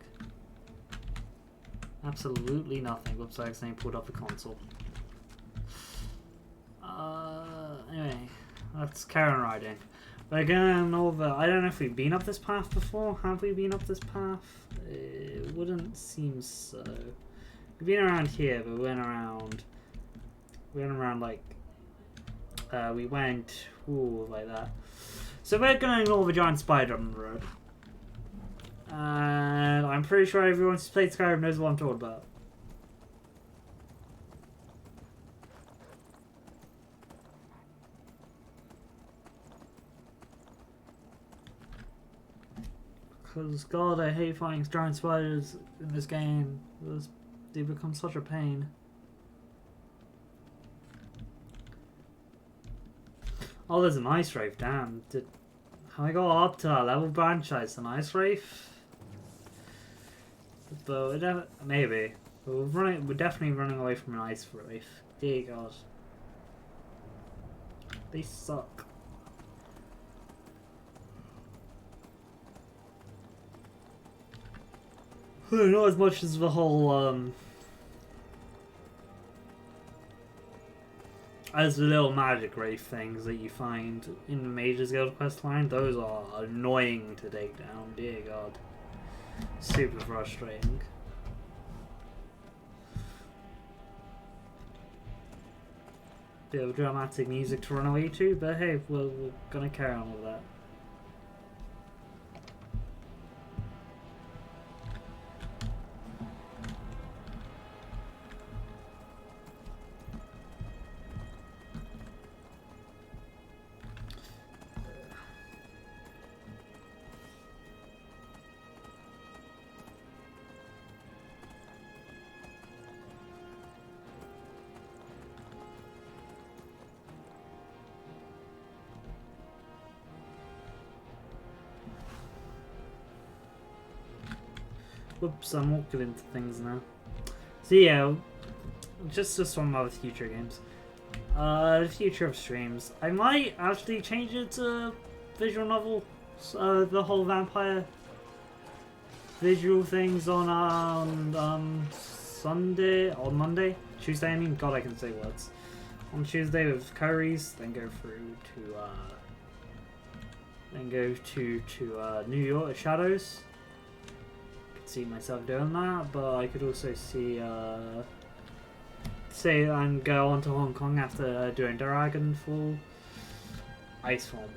Absolutely nothing. Whoops, I accidentally pulled up the console. Anyway, that's Karen riding. We're going over. I don't know if we've been up this path before. Have we been up this path? It wouldn't seem so. We've been around here, but we went around. We went around like. We went like that. So we're going over giant spider on the road. And I'm pretty sure everyone who's played Skyrim knows what I'm talking about. Because, God, I hate fighting giant spiders in this game. They become such a pain. Oh, there's an ice wraith. Damn. How I got up to that level franchise? An ice wraith? But maybe. But we're definitely running away from an ice wraith. Dear God. They suck. Not as much as the whole, as the little magic wraith things that you find in the Mage's Guild quest line. Those are annoying to take down, dear god. Super frustrating. Bit of dramatic music to run away to, but hey, we're gonna carry on with that. Whoops, I'm walking into things now. So yeah, just some other future games. The future of streams. I might actually change it to visual novel. The whole vampire visual things on Sunday, on Monday, Tuesday. I mean, God, I can say words. On Tuesday with curries, then go through to New York Shadows. See myself doing that, but I could also see say and go on to Hong Kong after doing Dragonfall, Iceform,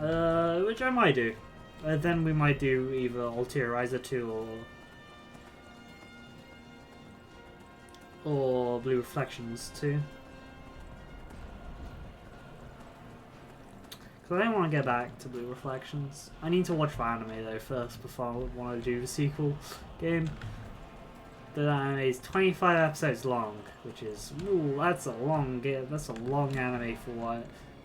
alright. Which I might do. Then we might do either Ulterior Riser 2 or Blue Reflections 2. Because I don't want to get back to Blue Reflections. I need to watch the anime though first before I want to do the sequel game. The anime is 25 episodes long, which is, ooh, that's a long game. That's a long anime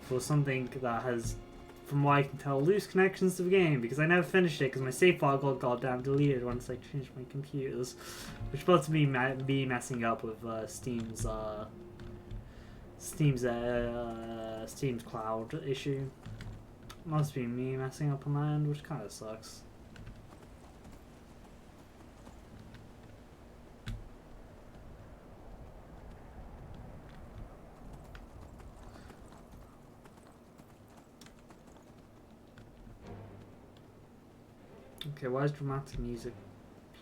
for something that has, from what I can tell, loose connections to the game. Because I never finished it because my save file got goddamn deleted once I changed my computers, which about to be messing up with Steam's cloud issue. Must be me messing up on my end, which kind of sucks. Okay, why is dramatic music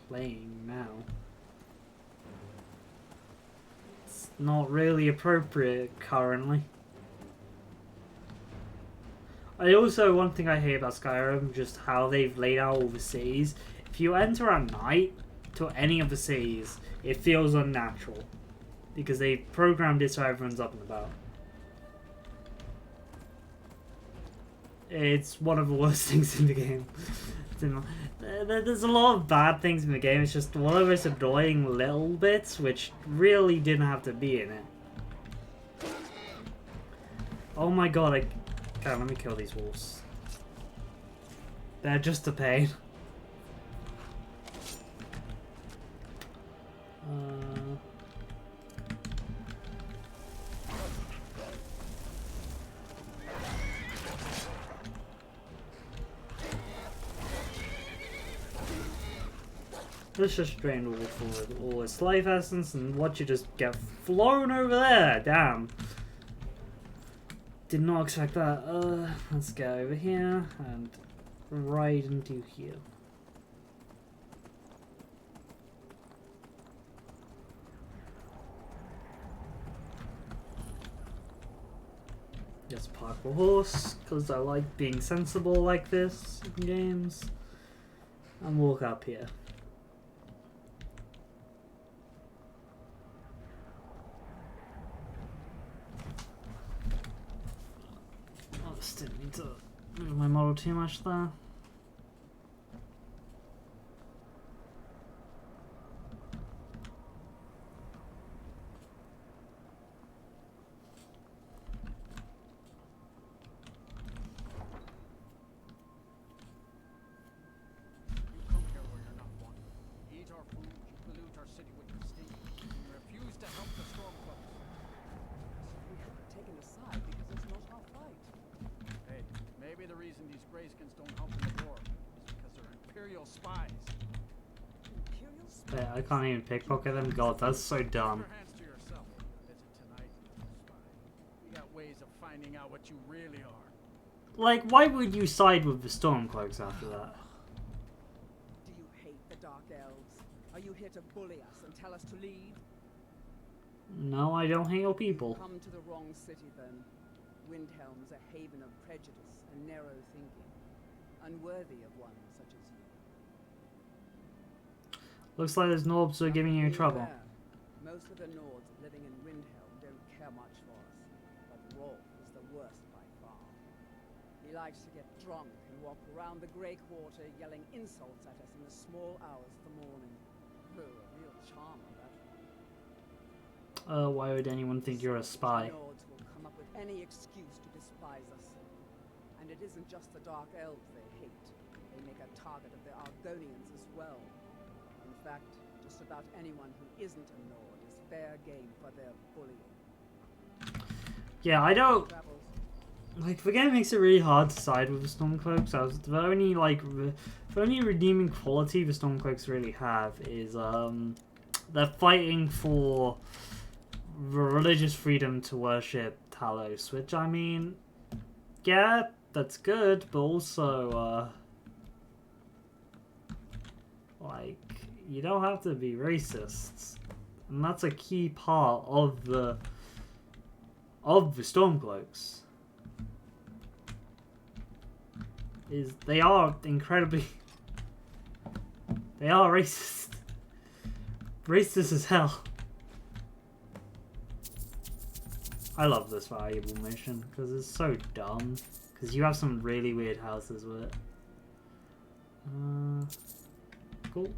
playing now? It's not really appropriate currently. One thing I hate about Skyrim, just how they've laid out all the cities. If you enter at night to any of the cities, it feels unnatural. Because they programmed it so everyone's up and about. It's one of the worst things in the game. There's a lot of bad things in the game, it's just one of those annoying little bits which really didn't have to be in it. Oh my god, okay, let me kill these wolves. They're just a pain. Let's just drain the wolf with all its life essence and watch you just get flown over there. Damn. Did not expect that. Let's go over here and right into here. Just park the horse, because I like being sensible like this in games. And walk up here. Didn't need to move my model too much there. Yeah, I can't even pickpocket them. God, that's so dumb. Your hands to yourself. Is it tonight? It's fine. We got ways of finding out what you really are. Like, why would you side with the Stormcloaks after that? Do you hate the Dark Elves? Are you here to bully us and tell us to leave? No, I don't hate your people. Come to the wrong city then. Windhelm's a haven of prejudice and narrow thinking, unworthy of one such as you. Looks like those Norbs are giving you trouble. Beware. Most of the Nords living in Windhelm don't care much for us, but Rolf is the worst by far. He likes to get drunk and walk around the Grey Quarter yelling insults at us in the small hours of the morning. Oh, a real charmer, that one. Why would anyone think you're a spy? Nords will come up with any excuse to despise us. And it isn't just the Dark Elves they hate. They make a target of the Argonians as well. In fact, just about anyone who isn't a Nord is fair game for their bullying. Yeah, I don't... Travels. Like, the game makes it really hard to side with the Stormcloaks. The only, like, the only redeeming quality the Stormcloaks really have is, they're fighting for the religious freedom to worship Talos, which, I mean, yeah, that's good, but also, like, you don't have to be racist. And that's a key part of the Stormcloaks. Is they are incredibly... They are racist. Racist as hell. I love this valuable mission because it's so dumb. Because you have some really weird houses with it. Cool.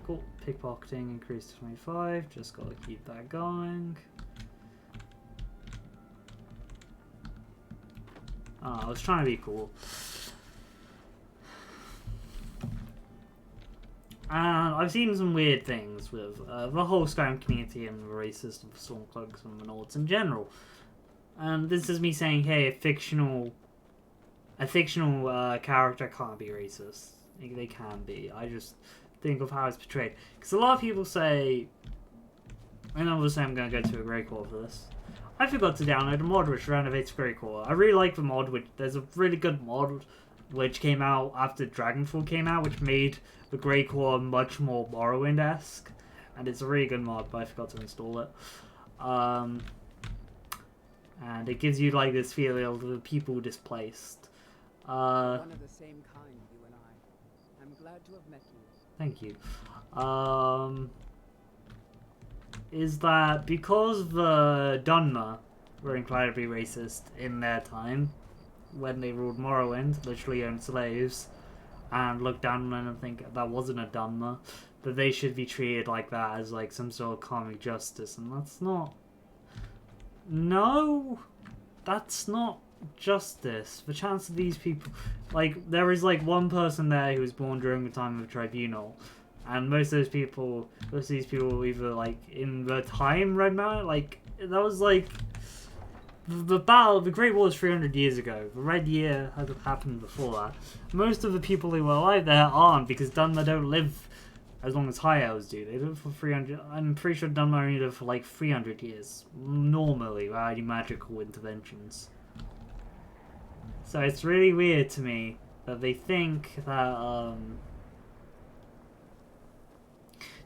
Cool. Pickpocketing increased to 25. Just gotta keep that going. I was trying to be cool. And I've seen some weird things with the whole Skyrim community and the racist of Stormcloaks and the Nords in general. And this is me saying, hey, a fictional character can't be racist. They can be. I just think of how it's portrayed. Because a lot of people say, and obviously I'm going to go to a Grey Core for this. I forgot to download a mod which renovates Grey Core. I really like the mod, which there's a really good mod which came out after Dragonfall came out, which made the Grey Core much more Morrowind-esque. And it's a really good mod, but I forgot to install it. And it gives you like this feeling of the people displaced. One of the same kind, you and I. I'm glad to have met you. Thank you. Is that because the Dunmer were incredibly racist in their time, when they ruled Morrowind, literally owned slaves, and looked down on them and think that wasn't a Dunmer, that they should be treated like that as like some sort of karmic justice, and that's not... No! That's not justice. The chance of these people... Like, there is like one person there who was born during the time of the Tribunal, and most of these people were either like in the time Red Mountain, like that was like the Great War was 300 years ago. The Red Year had happened before that. Most of the people who were alive there aren't, because Dunmer don't live as long as High Elves do. They live for 300. I'm pretty sure Dunmer only live for like 300 years normally without any magical interventions. So it's really weird to me that they think that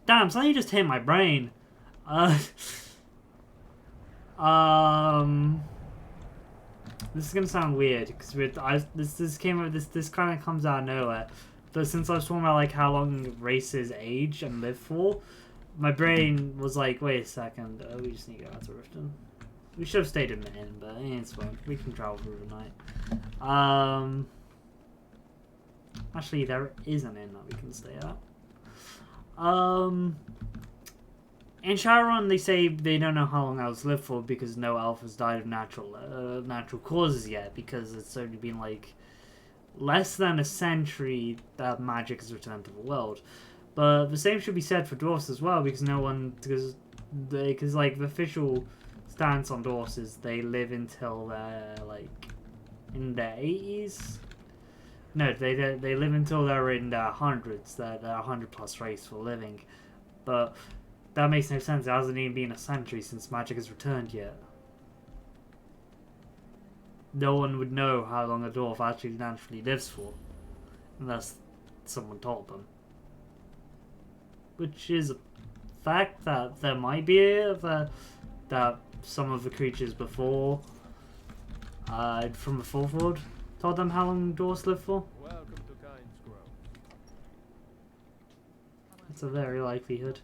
damn, something just hit my brain. This is gonna sound weird because this kind of comes out of nowhere. But since I was talking about like how long races age and live for, my brain was like, wait a second, we just need to go out to Riften. We should have stayed in the inn, but it's fine. We can travel through the night. Actually, there is an inn that we can stay at. In Shadowrun, they say they don't know how long elves live for because no elf has died of natural causes yet, because it's only been like less than a century that magic has returned to the world. But the same should be said for dwarfs as well, because because like the official stance on dwarfs is they live until they're like in their 80s. No, they live until they're in their hundreds. They're 100+ race for living. But that makes no sense. It hasn't even been a century since magic has returned yet. No one would know how long a dwarf actually naturally lives for, unless someone told them. Which is a fact that there might be that some of the creatures before, from the Fourth World, told them how long dwarves live for. Welcome to Kind's Grove. It's a very likelihood.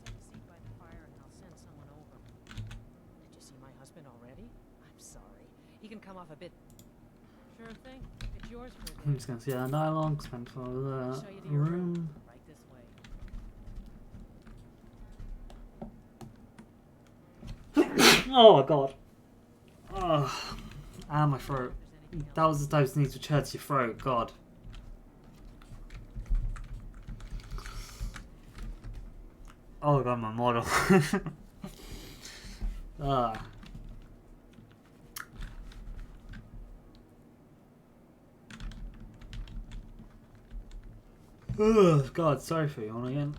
Take a seat by the fire and I'll send someone over. Did you see my husband already? I'm sorry. He can come off a bit. Sure thing. It's yours for a I'm day. just gonna see that dialogue, spend for the Show you to your room. Right this way. Oh my god. Oh, ah, my throat. If there's anything That was the type of sneeze which hurts your throat, god. Oh god, my model. Ah. Oh god, sorry for yawning again.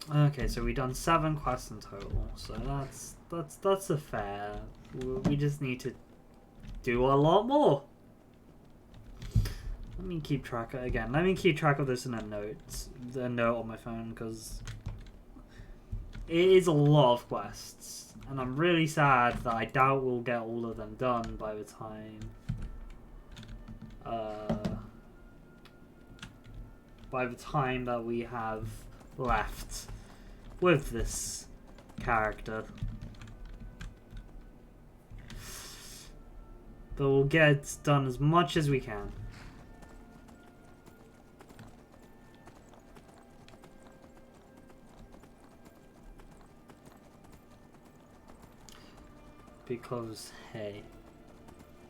Okay, so we've done 7 quests in total, so that's a fair. We just need to do a lot more. Let me keep track of again. Let me keep track of this in a note on my phone, because it is a lot of quests, and I'm really sad that I doubt we'll get all of them done by the time. By the time that we have left with this character. But we'll get done as much as we can. Because, hey,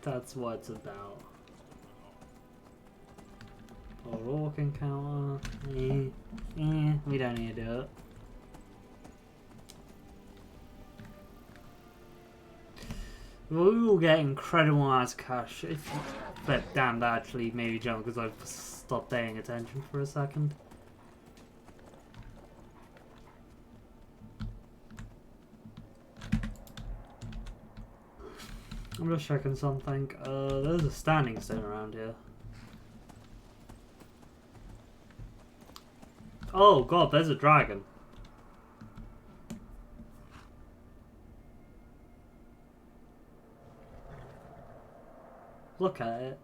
that's what it's about. Orc encounter. We don't need to do it. We will get incredible amounts of cash if you... But damn, that actually made me jump because I've stopped paying attention for a second. I'm just checking something. There's a standing stone around here. Oh god, there's a dragon. Look at it.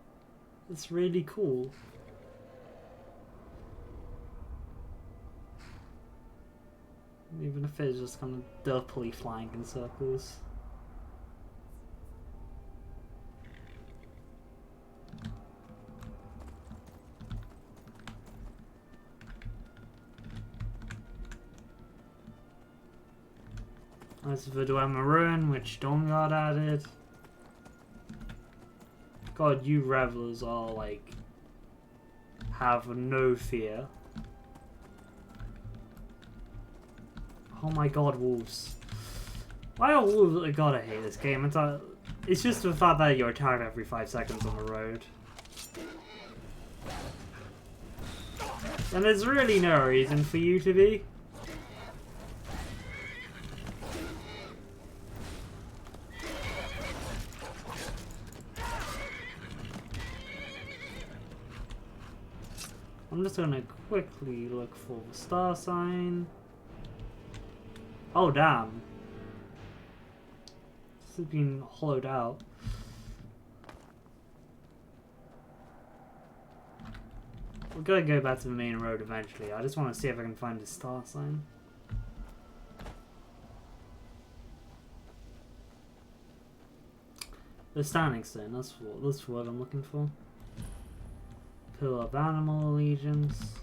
It's really cool. Even if it's just kind of derpily flying in circles. There's the Maroon, which Dawnguard added. God, you revelers are like... have no fear. Oh my god, wolves. Why are wolves... God, I hate this game. It's just the fact that you're attacked every 5 seconds on the road. And there's really no reason for you to be. I'm just gonna quickly look for the star sign. Oh damn. This has been hollowed out. We're gonna go back to the main road eventually. I just want to see if I can find the star sign. The standing stone, that's what I'm looking for. Pillar of Animal Allegiance.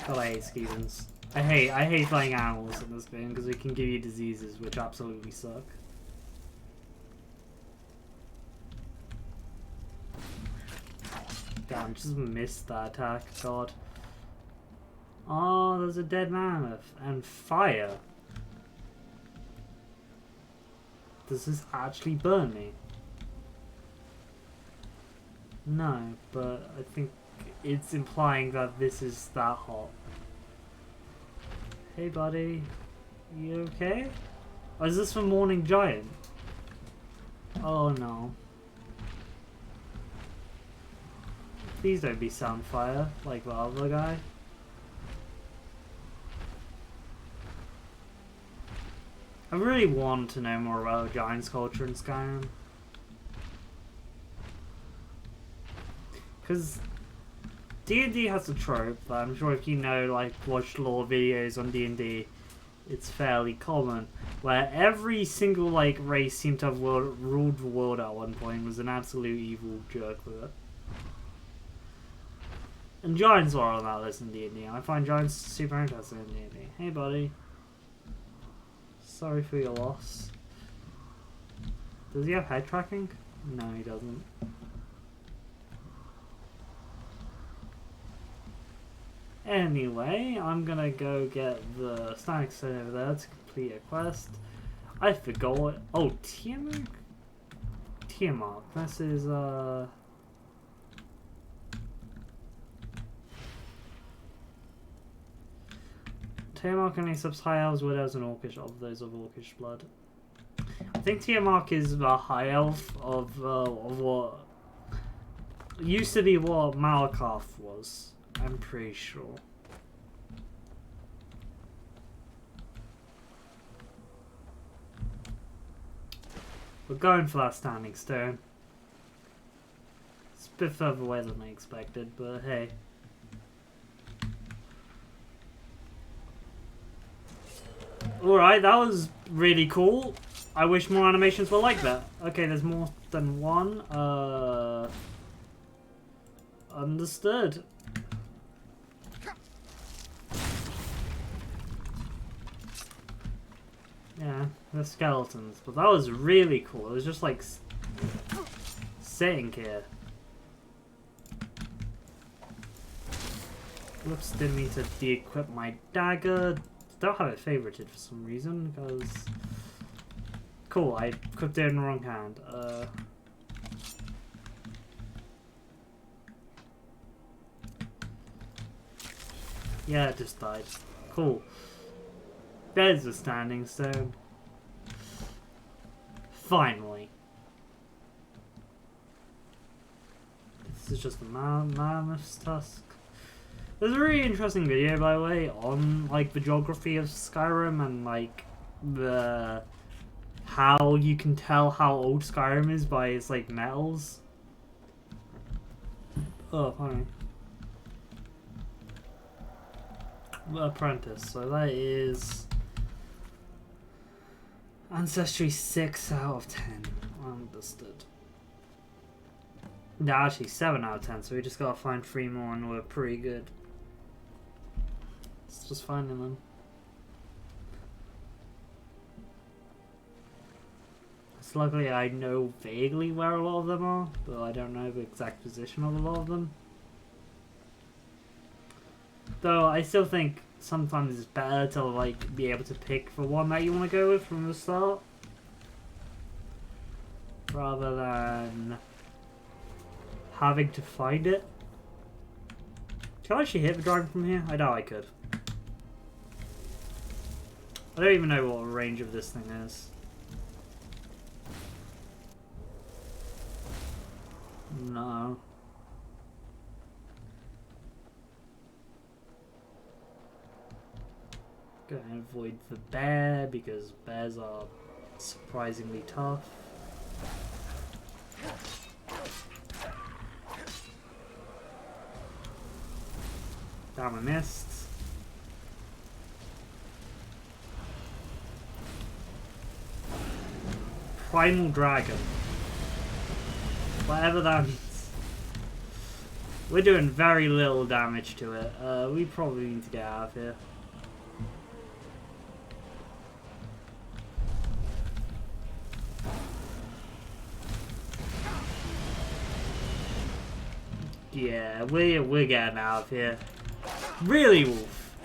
God, I hate skeevens. I hate flying animals in this game because they can give you diseases, which absolutely suck. Damn, just missed that attack. God. Oh, there's a dead mammoth. And fire. Does this actually burn me? No, but I think it's implying that this is that hot. Hey buddy, you okay? Oh, is this from Morning Giant? Oh no. Please don't be Soundfire, like the other guy. I really want to know more about Giant's culture in Skyrim. Because D&D has a trope that I'm sure if you know, like, watch lore videos on D&D, it's fairly common, where every single, like, race seemed to have ruled the world at one point, was an absolute evil jerk with it. And Giants are on that list in D&D, and I find Giants super interesting in D&D. Hey buddy. Sorry for your loss. Does he have head tracking? No, he doesn't. Anyway, I'm gonna go get the standing stone over there to complete a quest. I forgot what. Oh, Tiamat? Tiamat. This is, Tiamat only accepts high elves, wood elves, and orcish of those of orcish blood. I think Tiamat is the high elf of what used to be what Malakath was. I'm pretty sure. We're going for that standing stone. It's a bit further away than I expected, but hey. Alright, that was really cool. I wish more animations were like that. Okay, there's more than one. Understood. Yeah, they're skeletons. But that was really cool. It was just like sitting here. Whoops, didn't mean to de-equip my dagger. Don't have it favorited for some reason, because... Cool, I equipped it in the wrong hand. Yeah, it just died. Cool. There's the standing stone. Finally. This is just a mammoth's tusk. There's a really interesting video, by the way, on like the geography of Skyrim and like the how you can tell how old Skyrim is by its like metals. Oh, fine. Apprentice. So that is Ancestry 6 out of 10. Understood. No, actually 7 out of 10. So we just gotta find 3 more, and we're pretty good. It's just finding them. It's luckily I know vaguely where a lot of them are, but I don't know the exact position of a lot of them. Though I still think sometimes it's better to like be able to pick the one that you want to go with from the start, rather than having to find it. Can I actually hit the dragon from here? I doubt I could. I don't even know what the range of this thing is. No. Go ahead and avoid the bear because bears are surprisingly tough. Damn, I missed. Primal Dragon. Whatever that means. We're doing very little damage to it. We probably need to get out of here. Yeah, we're getting out of here. Really, Wolf?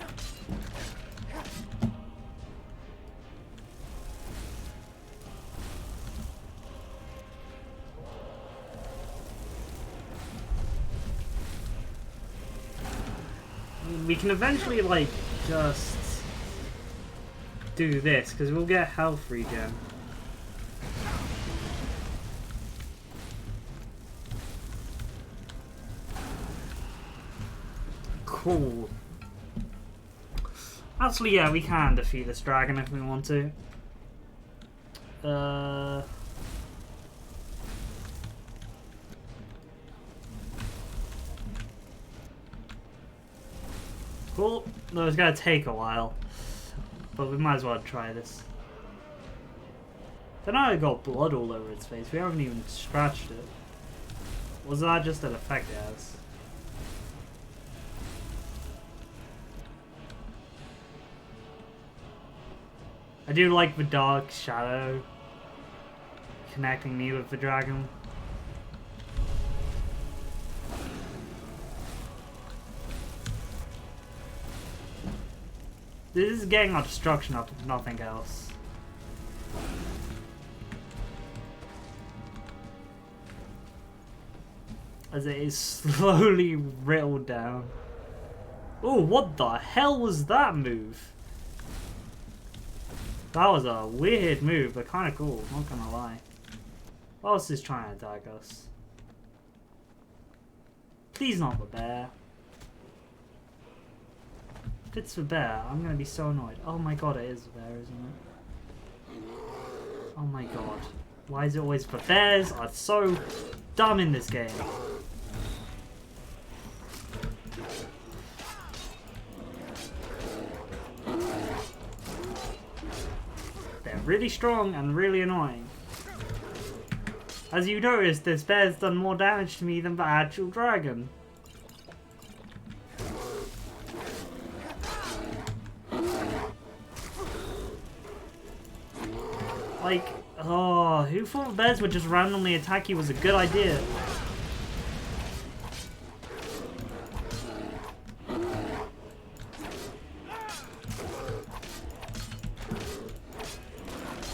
we can eventually, like, just do this, because we'll get health regen. Cool. Actually, yeah, we can defeat this dragon if we want to. Cool. No, it's gonna take a while. But we might as well try this. Then I got blood all over its face. We haven't even scratched it. Was that just an effect it has? I do like the dark shadow connecting me with the dragon. This is getting our destruction up, if nothing else. As it is slowly whittled down. Oh, what the hell was that move? That was a weird move, but kind of cool, not gonna lie. What else is trying to attack us? Please not the bear. If it's the bear, I'm gonna be so annoyed. Oh my god, it is the bear, isn't it? Oh my god. Why is it always the bears are so dumb in this game? They're really strong and really annoying. As you notice, this bear's done more damage to me than the actual dragon. Like, oh, who thought bears would just randomly attack you was a good idea?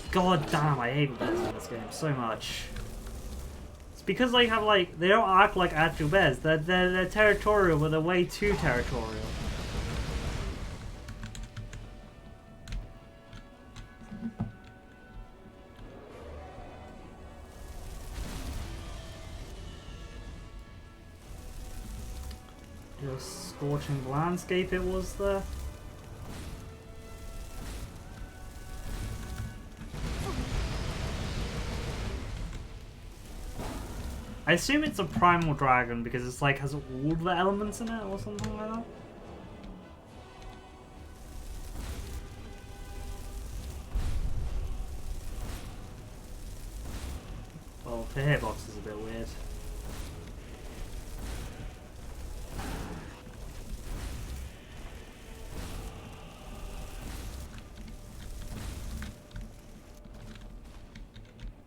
God damn, I hate bears in this game so much. It's because they have like, they don't act like actual bears. They're territorial, but they're way too territorial. Just scorching landscape it was there. I assume it's a primal dragon because it's like has all the elements in it or something like that. Well, the hitbox is a bit weird.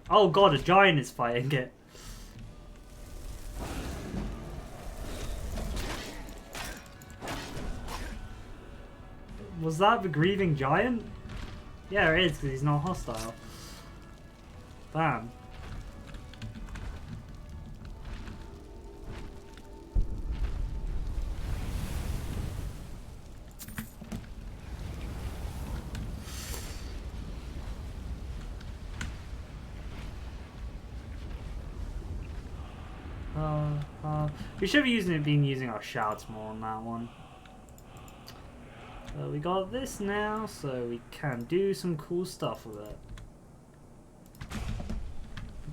Oh god, a giant is fighting it. Was that the grieving giant? Yeah, it is, because he's not hostile. Bam. We should have been using our shouts more on that one. We got this now, so we can do some cool stuff with it.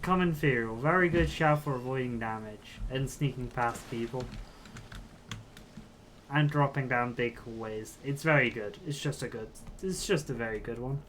Become inferior. Very good shout for avoiding damage and sneaking past people. And dropping down big hallways. It's very good. It's just a very good one.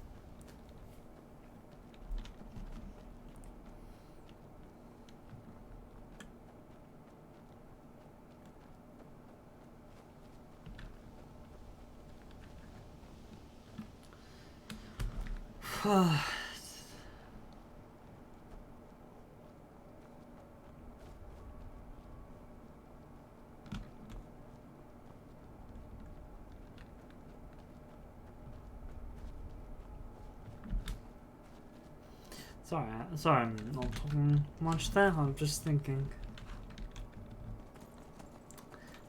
Sorry, I'm not talking much there. I'm just thinking.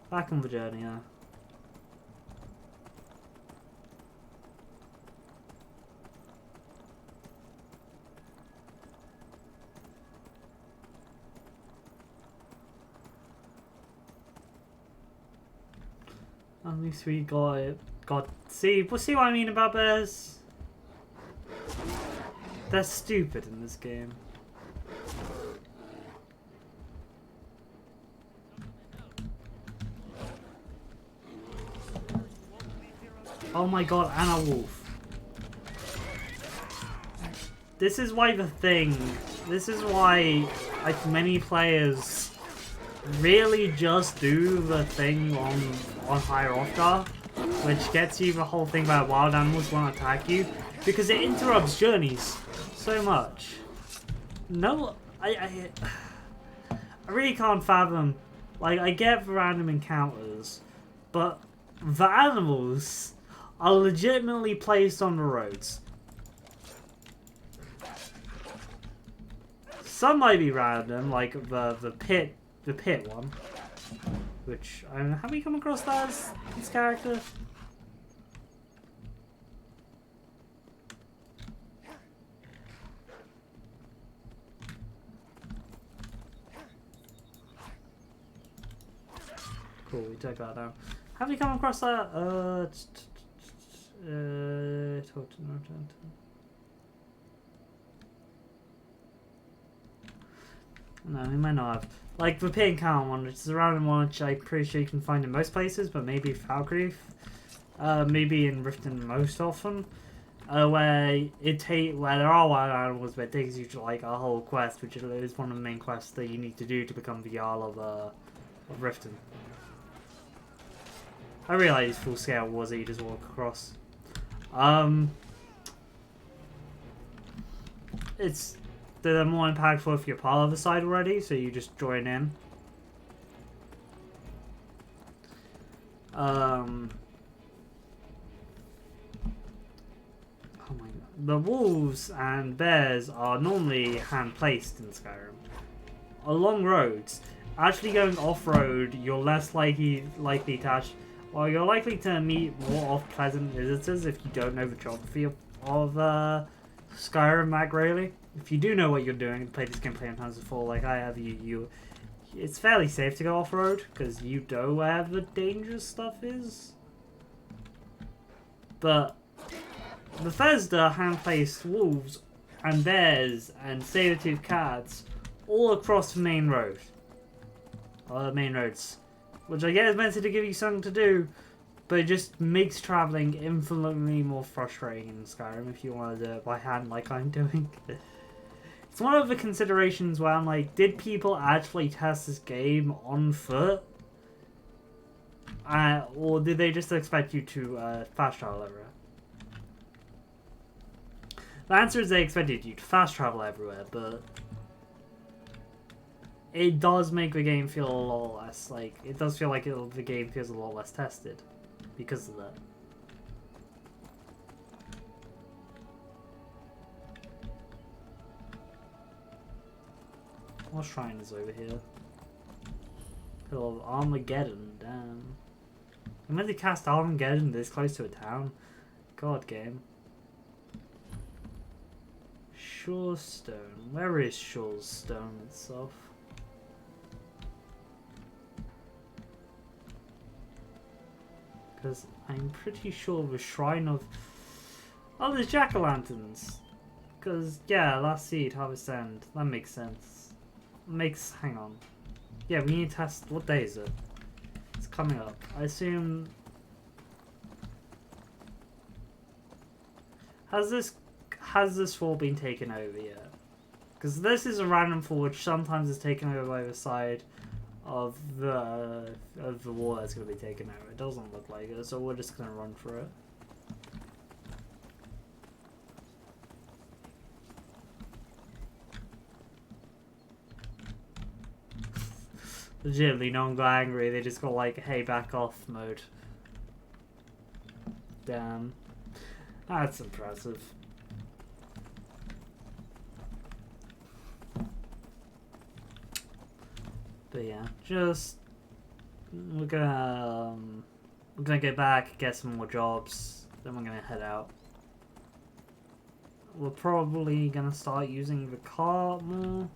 Back on the journey, yeah. At least we got it. See what I mean about bears? They're stupid in this game. Oh my god, and a wolf. This is why this is why like many players really just do the thing on higher Oftar, which gets you the whole thing about wild animals won't attack you, because it interrupts journeys so much. No, I really can't fathom. Like, I get the random encounters, but the animals are legitimately placed on the roads. Some might be random, like the pit one, which have we come across that as this character? Cool, we took that down. Have we come across that? No, we might not have. Like the pit encounter one, which is a random one, which I'm pretty sure you can find in most places, but maybe Valkyrie, maybe in Riften most often, where there are wild animals, but it takes you to like a whole quest, which is one of the main quests that you need to do to become the Jarl of Riften. I realize full scale wars that you just walk across. They're more impactful if you're part of the side already, so you just join in. Oh my god. The wolves and bears are normally hand-placed in Skyrim. Along roads. Actually going off-road, you're less likely to well, you're likely to meet more off-pleasant visitors if you don't know the geography of Skyrim that greatly. If you do know what you're doing and play this game plenty of times before, like I have, it's fairly safe to go off-road because you know where the dangerous stuff is. But Bethesda hand-placed wolves and bears and saber-toothed cats all across the main road. Main roads. Which I guess is meant to give you something to do, but it just makes travelling infinitely more frustrating in Skyrim if you want to do it by hand like I'm doing. It's one of the considerations where I'm like, did people actually test this game on foot? Or did they just expect you to fast travel everywhere? The answer is they expected you to fast travel everywhere, but it does make the game feel a lot less, like, it does feel like the game feels a lot less tested because of that. What shrine is over here? Pillar of Armageddon, damn. I'm meant to cast Armageddon this close to a town? God, game. Shorestone. Where is Shorestone itself? Because I'm pretty sure the shrine of... Oh, there's jack-o'-lanterns. Because, yeah, last seed, harvest end. That makes sense. Hang on. Yeah, we need to test... What day is it? It's coming up. I assume... Has this fall been taken over yet? Because this is a random fall which sometimes is taken over by the side of the wall that's going to be taken out. It doesn't look like it, so we're just going to run for it. Legitimately, no one got angry, they just got like, hey, back off mode. Damn. That's impressive. But yeah, just we're gonna get back, get some more jobs, then we're gonna head out. We're probably gonna start using the cart more.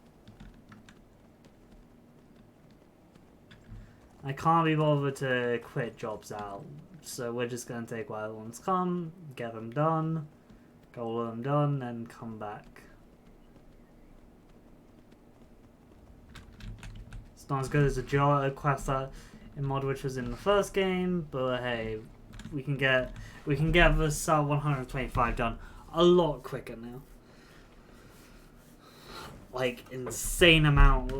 I can't be bothered to quit jobs out, so we're just going to take whatever ones come, get them done, get all of them done, and come back. It's not as good as a quest that in mod which was in the first game, but hey, we can get this 125 done a lot quicker now. Like insane amount,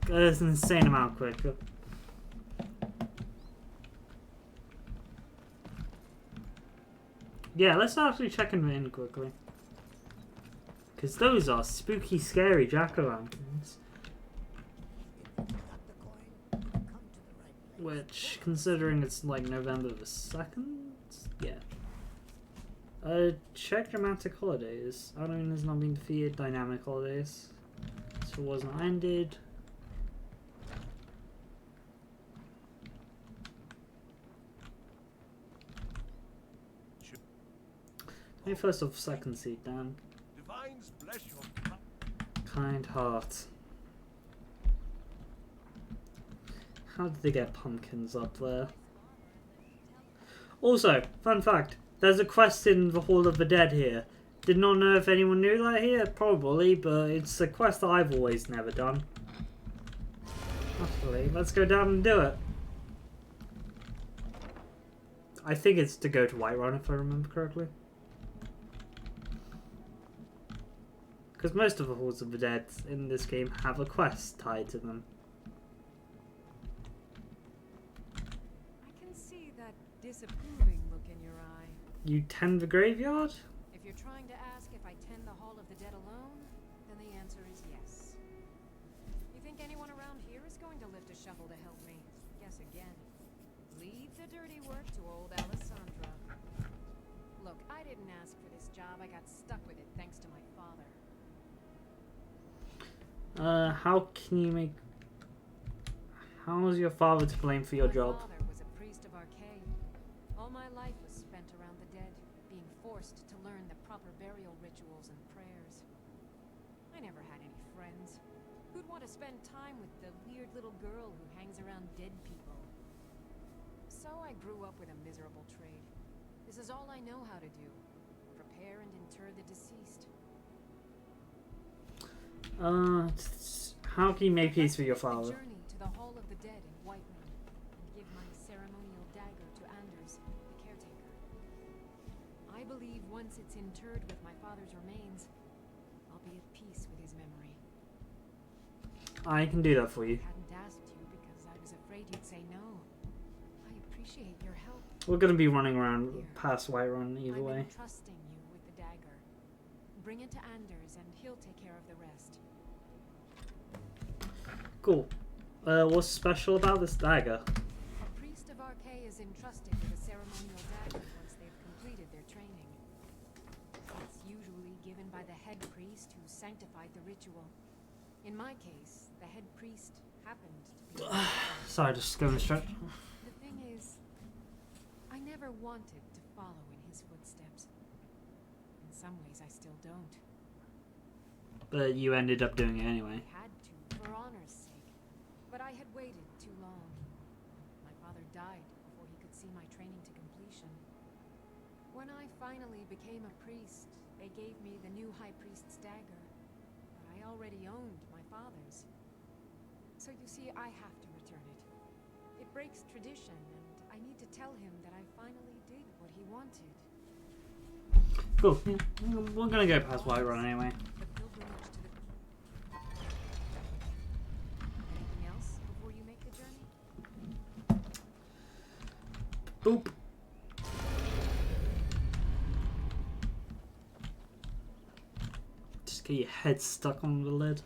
it's an insane amount quicker. Yeah, let's actually check them in quickly. Because those are spooky, scary jack-o'-lanterns. Which, considering it's like November the 2nd? Yeah. Check dramatic holidays. Avalon has not been defeated. Dynamic holidays. So it wasn't ended. 21st of 2nd seed down. Kind heart. How did they get pumpkins up there? Also, fun fact, there's a quest in the Hall of the Dead here. Did not know if anyone knew that here, probably, but it's a quest that I've always never done. Actually, let's go down and do it. I think it's to go to Whiterun, if I remember correctly. Because most of the Halls of the Dead in this game have a quest tied to them. I can see that disapproving look in your eye. You tend the graveyard? If you're trying to ask if I tend the Hall of the Dead alone, then the answer is yes. You think anyone around here is going to lift a shovel to help me? Guess again. Leave the dirty work to old Alessandra. Look, I didn't ask for this job. I got stuck with it thanks to my father. How can you make... How is your father to blame for your job? My father was a priest of Arcane. All my life was spent around the dead, being forced to learn the proper burial rituals and prayers. I never had any friends. Who'd want to spend time with the weird little girl who hangs around dead people? So I grew up with a miserable trade. This is all I know how to do. Prepare and inter the deceased. How can you make peace with your father? Journey to the Hall of the Dead in Whiterun and give my ceremonial dagger to Anders, the caretaker. I believe once it's interred with my father's remains, I'll be at peace with his memory. I can do that for you. I hadn't asked you because I was afraid you'd say no. I appreciate your help. We're gonna be running around past Whiterun either way. I'm trusting you with the dagger. Bring it to Anders and he'll take care of the rest. Cool. What's special about this dagger? A priest of Arcane is entrusted with a ceremonial dagger once they've completed their training. It's usually given by the head priest who sanctified the ritual. In my case, the head priest happened to be... Sorry, just going straight. The thing is, I never wanted to follow in his footsteps. In some ways, I still don't. But you ended up doing it anyway. I had to, for honor's sake. But I had waited too long. My father died before he could see my training to completion. When I finally became a priest, they gave me the new high priest's dagger. But I already owned my father's. So you see, I have to return it. It breaks tradition, and I need to tell him that I finally did what he wanted. Cool. Yeah. We're gonna go past Whiterun anyway. The pilgrimage to the... Anything else before you make the journey? Boop. Just get your head stuck on the lid.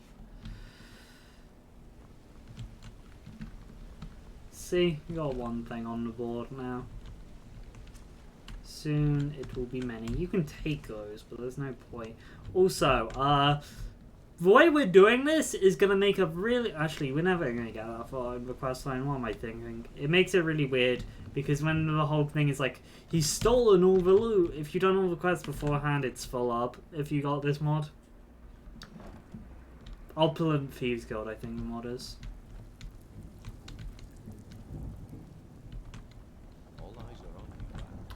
See, we got one thing on the board now. Soon it will be many. You can take those, but there's no point. Also, the way we're doing this is going to make a really... Actually, we're never going to get that far in the quest line. What am I thinking? It makes it really weird, because when the whole thing is like, he's stolen all the loot. If you've done all the quests beforehand, it's full up if you got this mod. Opulent Thieves Guild, I think the mod is.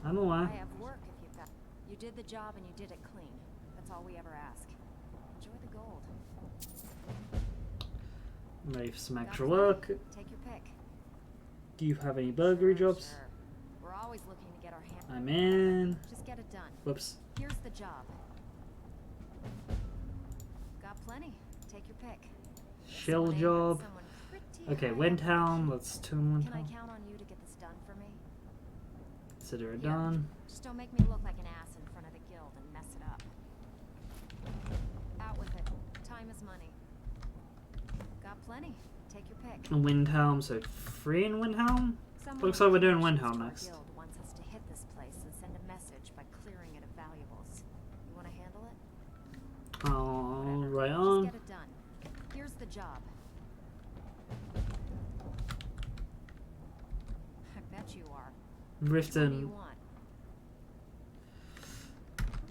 I'm aware. I have work if you've got. You did the job and you did it clean. That's all we ever ask. Enjoy the gold. I'm ready for some Got extra plenty? work. Take your pick. Do you have any burglary Sure, jobs? sure. We're always looking to get our hands. I'm in. Just get it done. Whoops. Here's the job. Got plenty. Take your pick. Shield Someone job. someone pretty Okay, high up. Windhelm. Let's turn Can I Windhelm. count on you to get this done for me? Consider it Here. done. Just don't make me look like an ass in front of the guild and mess it up. Out with it. Time is money. Got plenty. Take your pick. Windhelm, so 3 in Windhelm? Someone Looks with like we're doing connections Windhelm to our next. guild wants us to hit this place and send a message by clearing it of valuables. You want to handle it? Oh, Whatever. right Just on. get it done. Here's the job. I bet you are. What do you Riften. want?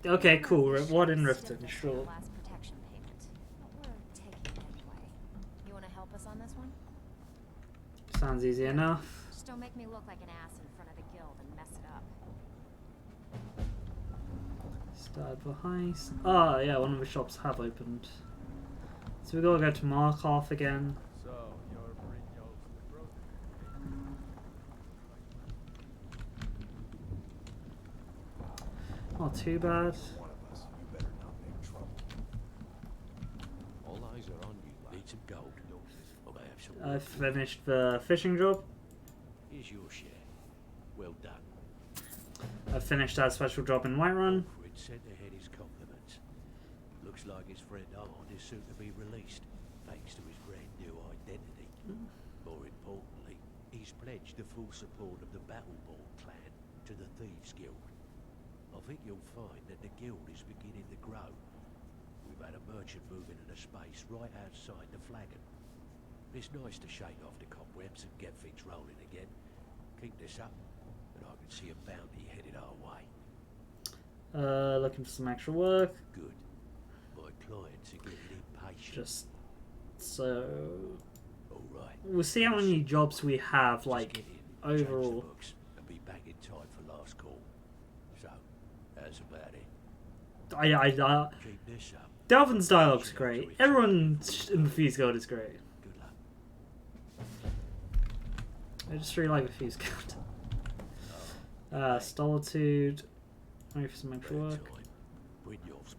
Okay, cool. What in Still Riften? missing Sure. the last protection payment. But we're taking it anyway. You want to help us on this one? Sounds easy enough. Just don't make me look like an ass in front of the guild and mess it up. Start for heist. Oh, yeah, one of the shops have opened. So we gotta go to Markov again. So, you're Brynjolf's brother. Not too bad. One of us, you better not make trouble. All eyes are on you. Need some gold. Or I have some. I finished the fishing job. Here's your share. Well done. I finished that special job in Whiterun. Fred sent ahead his compliments. Looks like his friend Arn is soon to be released, thanks to his brand new identity. More importantly, he's pledged the full support of the Battleborn clan to the Thieves Guild. I think you'll find that the guild is beginning to grow. We've had a merchant move into the space right outside the flagon. It's nice to shake off the cobwebs and get things rolling again. Keep this up, and I can see a bounty headed our way. Looking for some extra work. Good. My clients are getting impatient. Just so All right. we'll see how many jobs we have, Just like get in, change the overall. books, and be back in time for last call. So, how's about it? I Keep this up. Delvin's dialogue's great. Everyone in the Fuse Guild is great. Good luck. I just really like the Fuse Guild. Solitude. Wait for some extra Bad work. time. Brynjolf's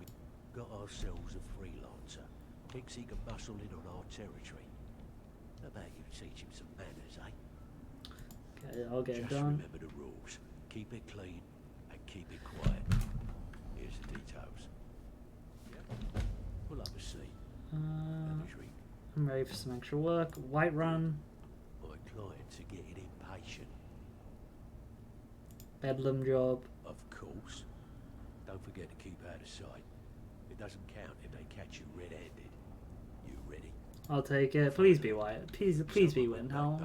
got ourselves a freelancer. Thinks he can muscle in on our territory. How about you teach him some manners, eh? Okay, I'll get it Just done. remember the rules. Keep it clean and keep it quiet. Here's the details. Pull up a seat. Have a drink. I'm ready for some extra work. Whiterun. My clients are getting impatient. Bedlam job. Of course. Don't forget to keep out of sight. It doesn't count if they catch you red-handed. You ready? I'll take it. Please be Wyatt. Please be Windhelm.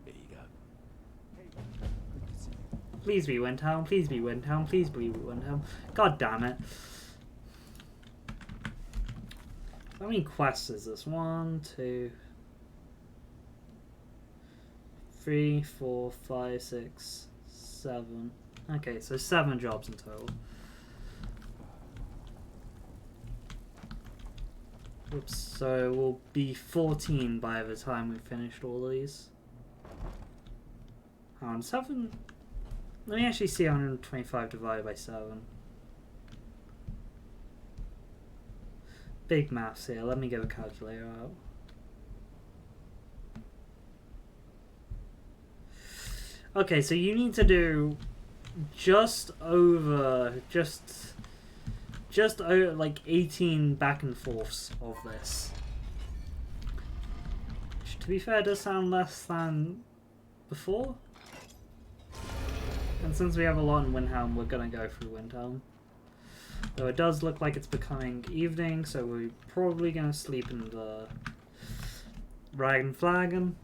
Here you go. Please be Windhelm. Please be Windhelm. Please be Windhelm. God damn it. How many quests is this? 1, 2, 3, 4, 5, 6, 7. Okay, so 7 jobs in total. Oops, so we'll be 14 by the time we've finished all of these. Hang on, 7. Let me actually see 125 divided by 7. Big maths here. Let me get a calculator out. Okay, so you need to do just over like 18 back and forths of this. Which, to be fair, does sound less than before. And since we have a lot in Windhelm, we're gonna go through Windhelm. Though it does look like it's becoming evening, so we're probably gonna sleep in the Rag and Flagon.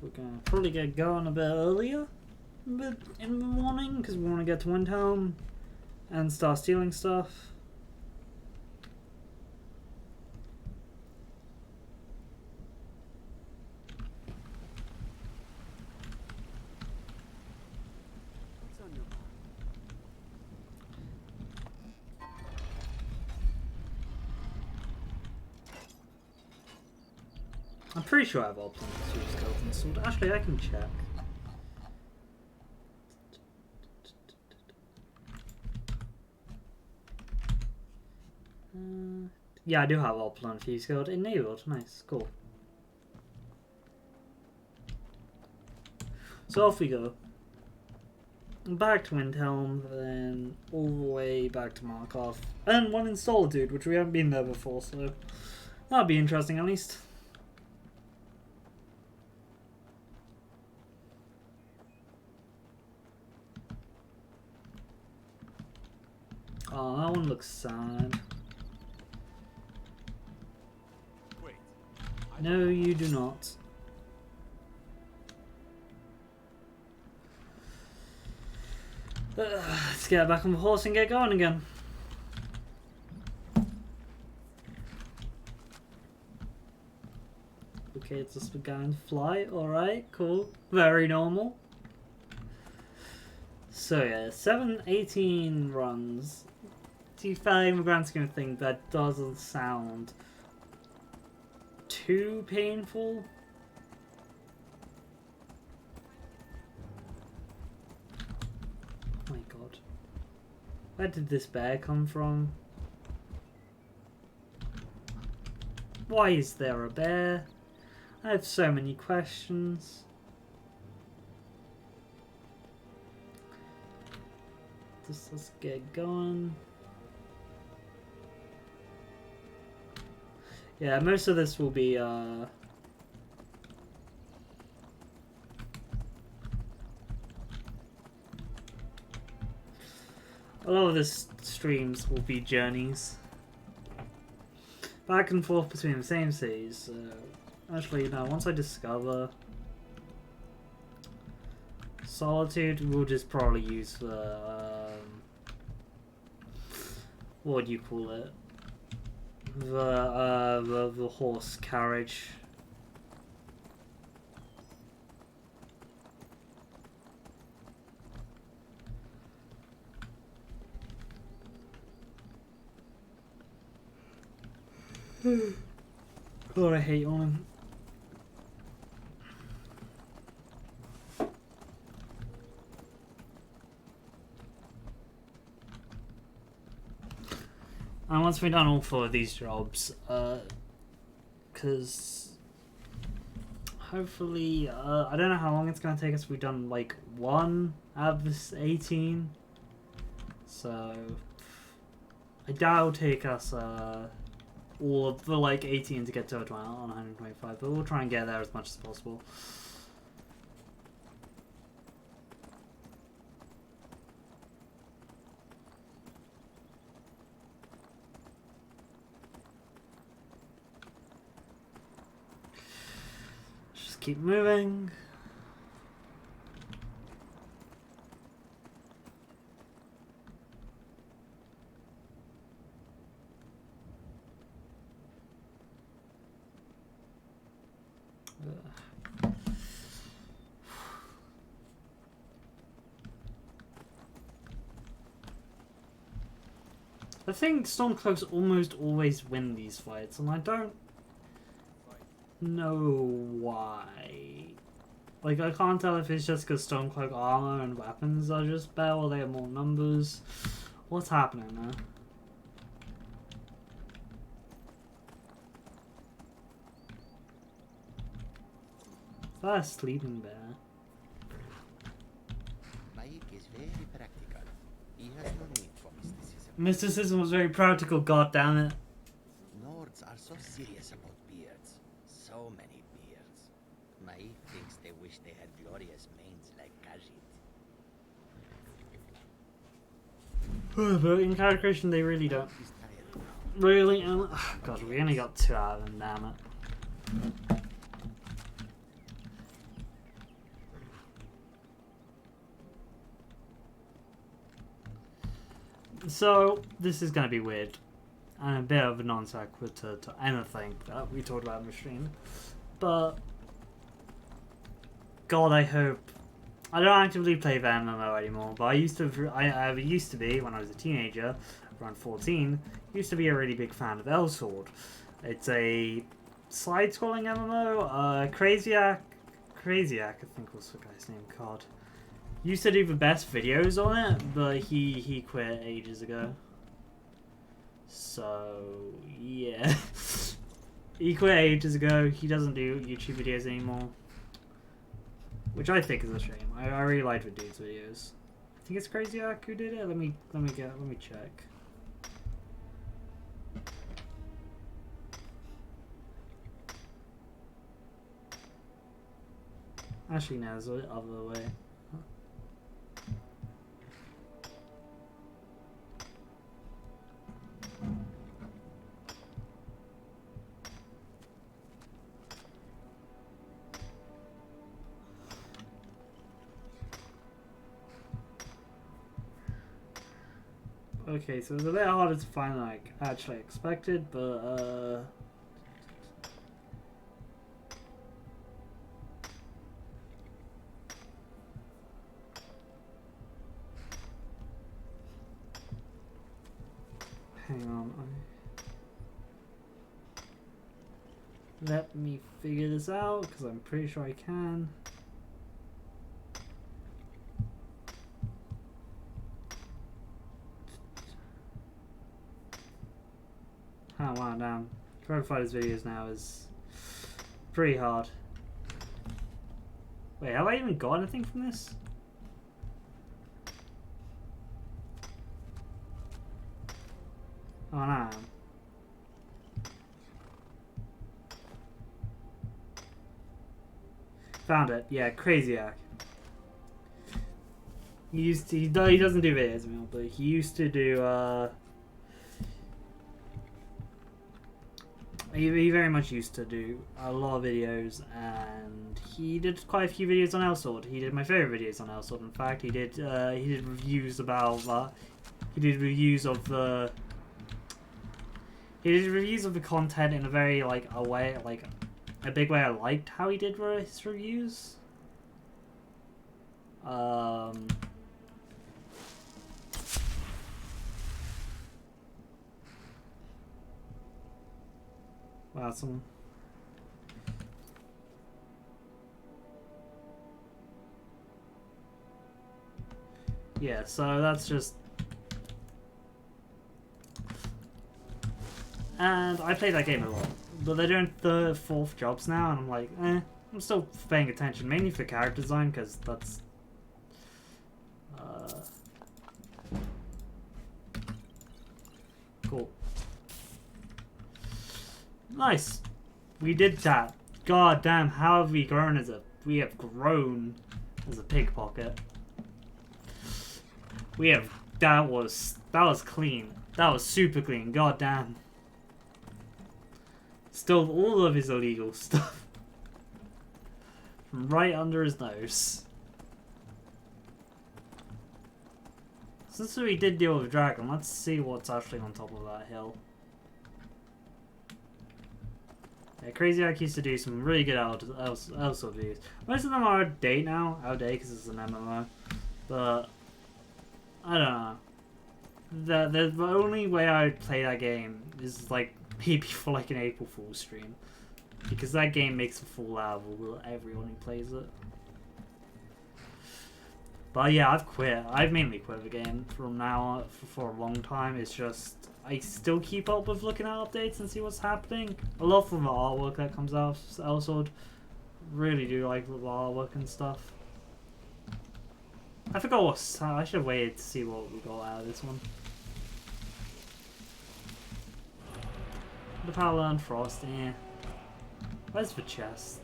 We're gonna probably get going a bit earlier, in the morning, because we want to get to Windhelm and start stealing stuff. I'm pretty sure I have all plans to use skeleton sword. Actually, I can check. Yeah, I do have all plan for use gold enabled. Nice, cool. So off we go. Back to Windhelm, then all the way back to Markov, and one in Solitude, which we haven't been there before, so that'll be interesting at least. Oh, that one looks sad. Wait. No, you do not. Let's get back on the horse and get going again. Okay, it's just a guy and fly. Alright, cool. Very normal. So yeah, 718 runs. To be fair, in the grand scheme of things, that doesn't sound too painful. Oh my god. Where did this bear come from? Why is there a bear? I have so many questions. Let's get going. Yeah, most of this will be a lot of this streams will be journeys back and forth between the same cities. Actually, no, once I discover Solitude, we'll just probably use the what do you call it? The horse carriage. God, I hate on. And once we've done all 4 of these jobs, because hopefully, I don't know how long it's going to take us. We've done like 1 out of this 18, so I doubt it'll take us all of the like 18 to get to a 125, but we'll try and get there as much as possible. Just keep moving. I think Stormcloaks almost always win these fights, and I don't know why. Like, I can't tell if it's just because Stormcloak armor and weapons are just better, or they have more numbers. What's happening there? Is that a sleeping bear? Mike is very practical. He has no need for mysticism. Mysticism was very practical, goddammit. Nords are so serious about beards. So many beards. Mike thinks they wish they had glorious manes like Khajiit. But in character creation, they really don't. Really? God, we only got 2 out of them, damn it. So, this is going to be weird, and a bit of a non sequitur to anything that we talked about in the stream, but God, I hope. I don't actively play the MMO anymore, but I used to. I used to be when I was a teenager, around 14. Used to be a really big fan of Elsword. It's a side-scrolling MMO. Craziac, I think was the guy's name. God, used to do the best videos on it, but he quit ages ago. So yeah, he quit ages ago. He doesn't do YouTube videos anymore, which I think is a shame. I really liked the dude's videos. I think it's Craziac who did it. Let me check. Actually, no, there's the other way. Okay, so it's a bit harder to find than I actually expected, but hang on. Let me figure this out, because I'm pretty sure I can. Oh wow, damn. Trying to find his videos now is pretty hard. Wait, have I even got anything from this? Oh no. Found it. Yeah, Craziac. He doesn't do videos anymore, but he used to do he very much used to do a lot of videos, and he did quite a few videos on Elsword. He did my favorite videos on Elsword. In fact, he did reviews about he did reviews of the content in a very a big way. I liked how he did his reviews. Wow, some. Yeah, so that's just. And I played that game a lot, but they're doing the 4th jobs now, and I'm like, I'm still paying attention, mainly for character design, because that's. Cool. Nice. We did that. God damn, how have we grown we have grown as a pickpocket. That was clean. That was super clean. God damn. Stole all of his illegal stuff from right under his nose. Since we did deal with a dragon, let's see what's actually on top of that hill. Yeah, Craziac used to do some really good Elsword videos. Most of them are outdated now, because it's an MMO. But I don't know. The only way I would play that game is maybe for an April Fool's stream, because that game makes a fool out of everyone who plays it. But yeah, I've quit. I've mainly quit the game from now on for a long time. It's just I still keep up with looking at updates and see what's happening. I love from the artwork that comes out of Elsword. Really do like the artwork and stuff. I forgot what I should have waited to see what we got out of this one. The Avalon and Frost, yeah. Where's the chest?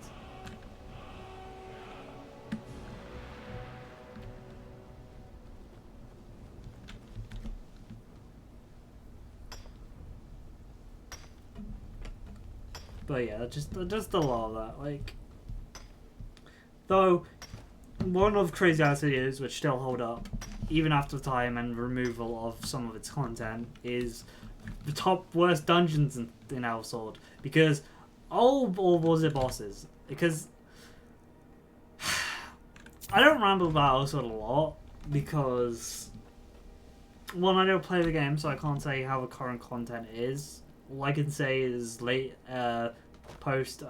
But yeah, just a lot of that. Though one of Craziac's videos, which still hold up, even after time and removal of some of its content, is the top worst dungeons in Elsword. Because or was it bosses? Because I don't ramble about Elsword a lot, because one, I don't play the game, so I can't say how the current content is. All I can say is post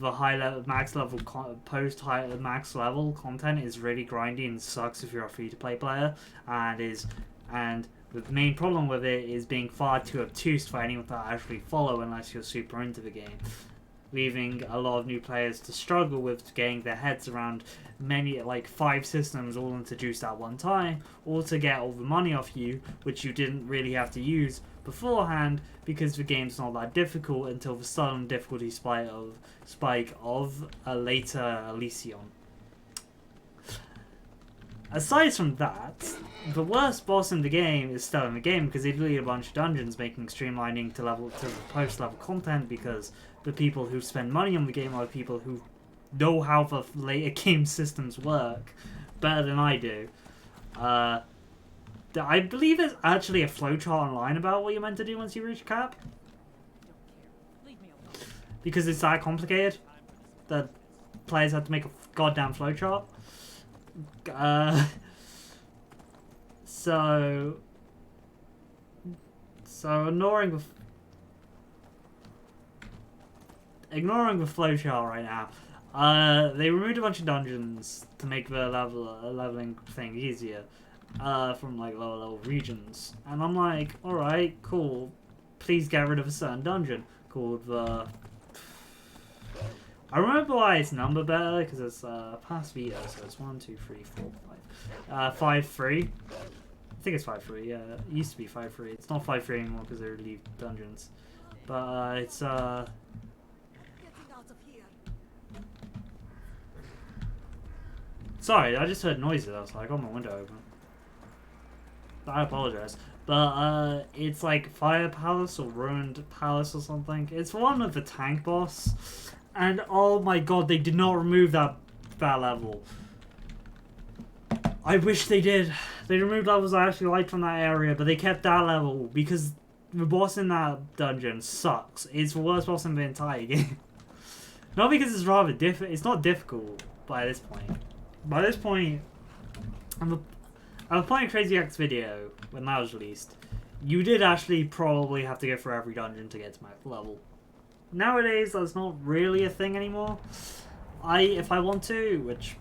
the high level max level post high max level content is really grindy and sucks if you're a free to play player, and the main problem with it is being far too obtuse for anyone to actually follow unless you're super into the game, leaving a lot of new players to struggle with getting their heads around many, like 5 systems all introduced at one time, or to get all the money off you, which you didn't really have to use beforehand because the game's not that difficult until the sudden difficulty spike of a later Elysion. Aside from that, the worst boss in the game is still in the game because they deleted a bunch of dungeons, making streamlining to post-level content because the people who spend money on the game are the people who know how the later game systems work better than I do. I believe there's actually a flowchart online about what you're meant to do once you reach cap. Because it's that complicated that players have to make a goddamn flowchart. So ignoring the flowchart right now. They removed a bunch of dungeons to make the leveling thing easier from like lower level regions, and I'm like, all right, cool. Please get rid of a certain dungeon called the. I remember why it's numbered better because it's past Vita, so it's 1, 2, 3, 4, 5, 5, 3. I think it's 5, 3. Yeah, it used to be 5, 3. It's not 5, 3 anymore because they relieved dungeons, but it's Sorry, I just heard noises outside. I got my window open. I apologize. But, it's like Fire Palace or Ruined Palace or something. It's one of the tank boss. And oh my god, they did not remove that level. I wish they did. They removed levels I actually liked from that area, but they kept that level because the boss in that dungeon sucks. It's the worst boss in the entire game. Not because it's rather it's not difficult by this point. By this point, I was playing Crazy X video when that was released. You did actually probably have to go through every dungeon to get to max level. Nowadays, that's not really a thing anymore. If I want to, which,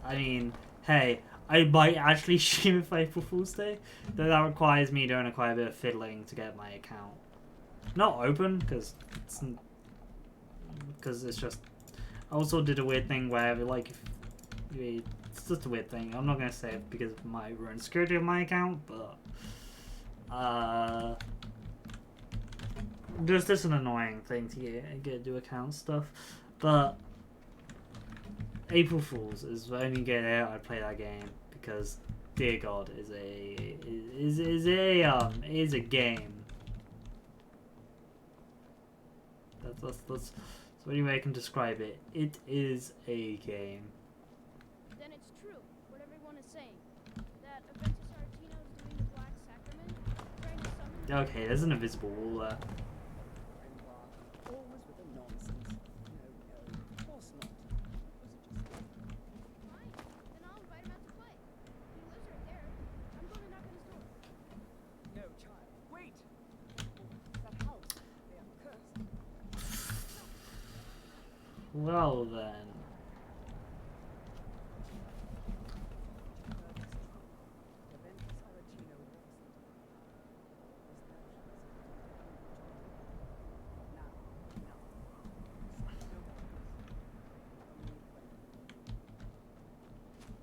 I mean, hey, I might actually stream if April Fool's Day, though that requires me doing quite a bit of fiddling to get my account not open, because it's just. I also did a weird thing where, like, it's just a weird thing. I'm not gonna say it because of my ruin security of my account, but there's just an annoying thing to get do account stuff. But April Fools is the only game I play that game because, dear God, is a game. That's the only way I can describe it. It is a game. Then it's true, what everyone is saying. That Aventus Aretino is doing the Black Sacrament, trying to summon... Okay, there's an invisible wall there. Always with the nonsense. No, of course not. Fine, then I'll invite him out to play. He lives right there. I'm going to knock on his door. No, child. Wait! That house, they are cursed. Well then.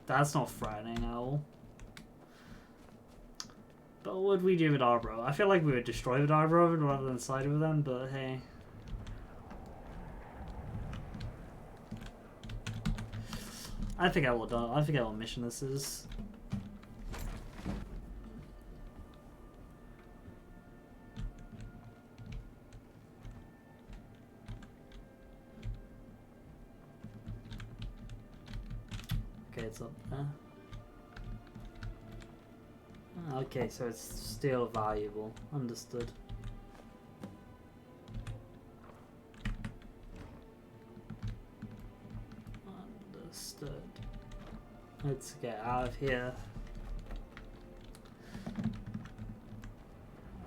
That's not threatening at all. But what would we do with Arbro? I feel like we would destroy with Arbro rather than side with them, but hey. I forget what mission this is. Okay, it's up there. Okay, so it's still valuable. Understood. Understood. Let's get out of here.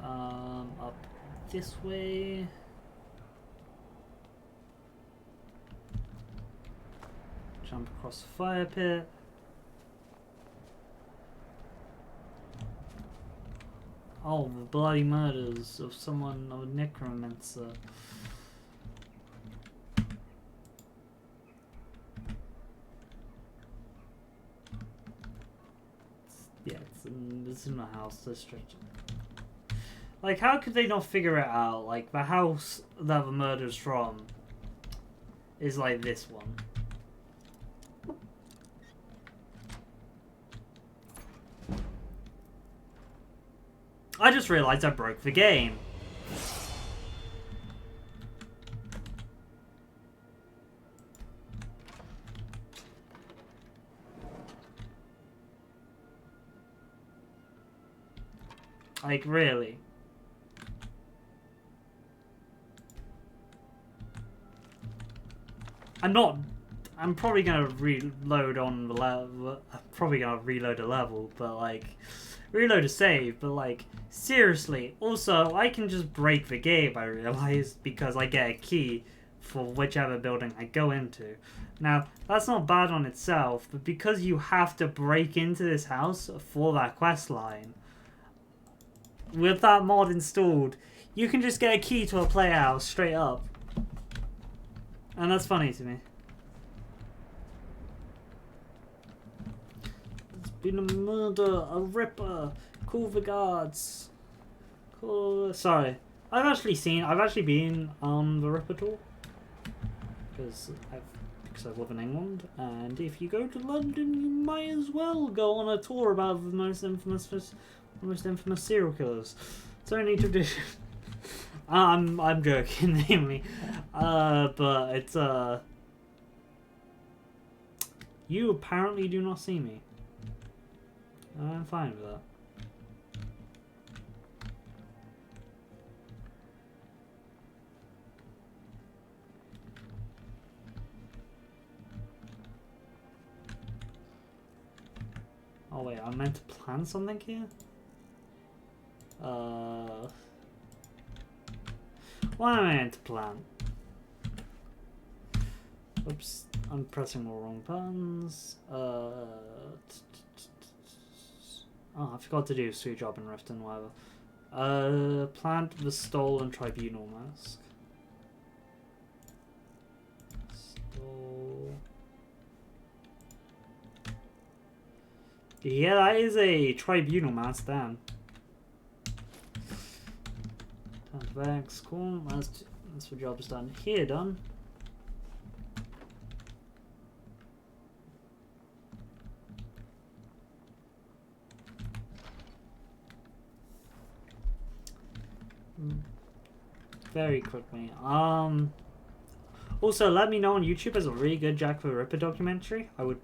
Up this way. Jump across the fire pit. Oh, the bloody murders of someone, of a necromancer. Yeah, it's in the house district. Like, how could they not figure it out? Like, the house that the murder's from is like this one. I just realized I broke the game. Like, really? I'm probably gonna reload on the level. I'm probably gonna reload a level, but like, reload a save. But like, seriously. Also, I can just break the game. I realized because I get a key for whichever building I go into. Now, that's not bad on itself, but because you have to break into this house for that quest line, with that mod installed, you can just get a key to a playhouse straight up. And that's funny to me. There's been a murder, a ripper, call the guards. Call... Sorry. I've actually been on the Ripper tour. Because I live in England. And if you go to London, you might as well go on a tour about the most infamous serial killers. It's only tradition. I'm joking, namely. But it's, you apparently do not see me. I'm fine with that. Oh wait, I meant to plan something here? What am I meant to plan? Oops, I'm pressing the wrong buttons. Oh, I forgot to do a sweet job in Riften, whatever. Plant the stolen tribunal mask. Yeah, that is a tribunal mask, damn. Turn to bags, cool. That's the job's done. Here, done. Very quickly. Also, let me know on YouTube. There's a really good Jack the Ripper documentary. I would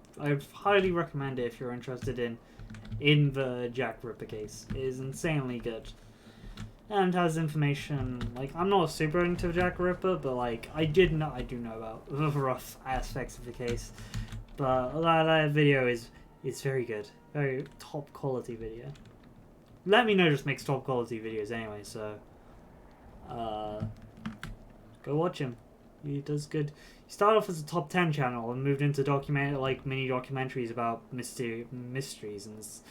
highly recommend it if you're interested in the Jack Ripper case. It is insanely good. And has information, like, I'm not super into Jack Ripper, but like, I do know about the rough aspects of the case. But that video is very good. Very top quality video. Let Me Know just makes top quality videos anyway, so go watch him. He does good. He started off as a top 10 channel and moved into mini documentaries about mysteries, and it's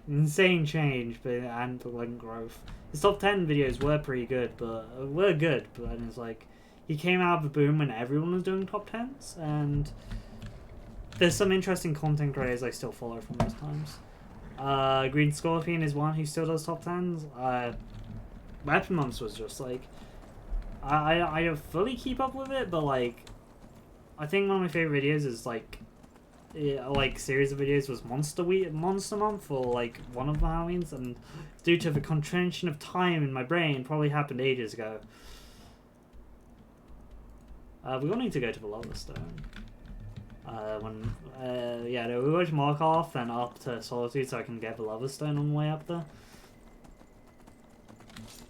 an insane change, and growth. His top 10 videos were pretty good, but then it's like he came out of the boom when everyone was doing top 10s, and there's some interesting content creators I still follow from those times. Green Scorpion is one who still does top 10s. Weapon Monster was just like, I don't fully keep up with it, but like, I think one of my favorite videos is series of videos was Monster Month, or like one of the Halloweens, and due to the contraction of time in my brain, probably happened ages ago. We all need to go to the Lava Stone. We go to Markarth and up to Solitude so I can get the Lava Stone on the way up there.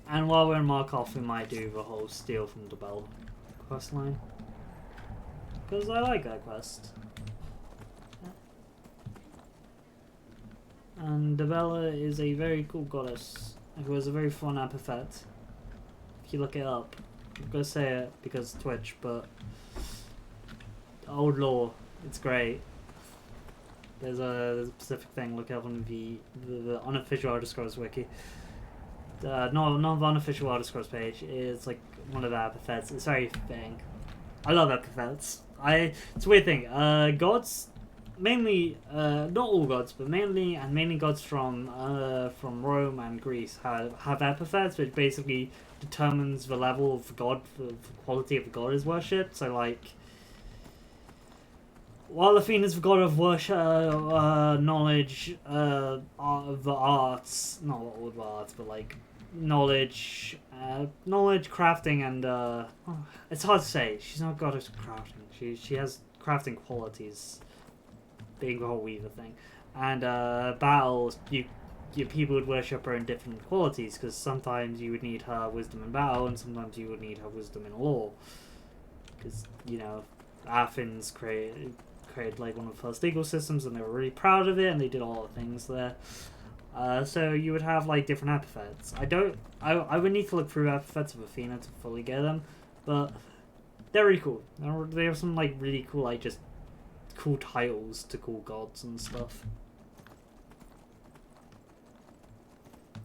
And while we're in Markarth, we might do the whole Steal from the Bell quest line. Because I like that quest. And Debella is a very cool goddess who has a very fun epithet. If you look it up, I'm gonna say it because Twitch, but old lore. It's great. There's a specific thing. Look up on the unofficial Elder Scrolls wiki. Not the unofficial Elder Scrolls page. It's like one of the epithets. It's very fitting. I love epithets. It's a weird thing. Gods, mainly not all gods, but mainly gods from Rome and Greece have epithets, which basically determines the level of god, the quality of the god is worshipped. So like, while Athena is the god of worship, knowledge, the arts, not all the arts, but like knowledge, crafting, and it's hard to say. She's not goddess of crafting. She has crafting qualities, being the whole weaver thing, and battles. Your people would worship her in different qualities, because sometimes you would need her wisdom in battle, and sometimes you would need her wisdom in law, because Athens created like one of the first legal systems, and they were really proud of it, and they did a lot of things there. So you would have like different epithets. I would need to look through epithets of Athena to fully get them, but they're really cool. They have some like really cool, like just cool titles to call gods and stuff.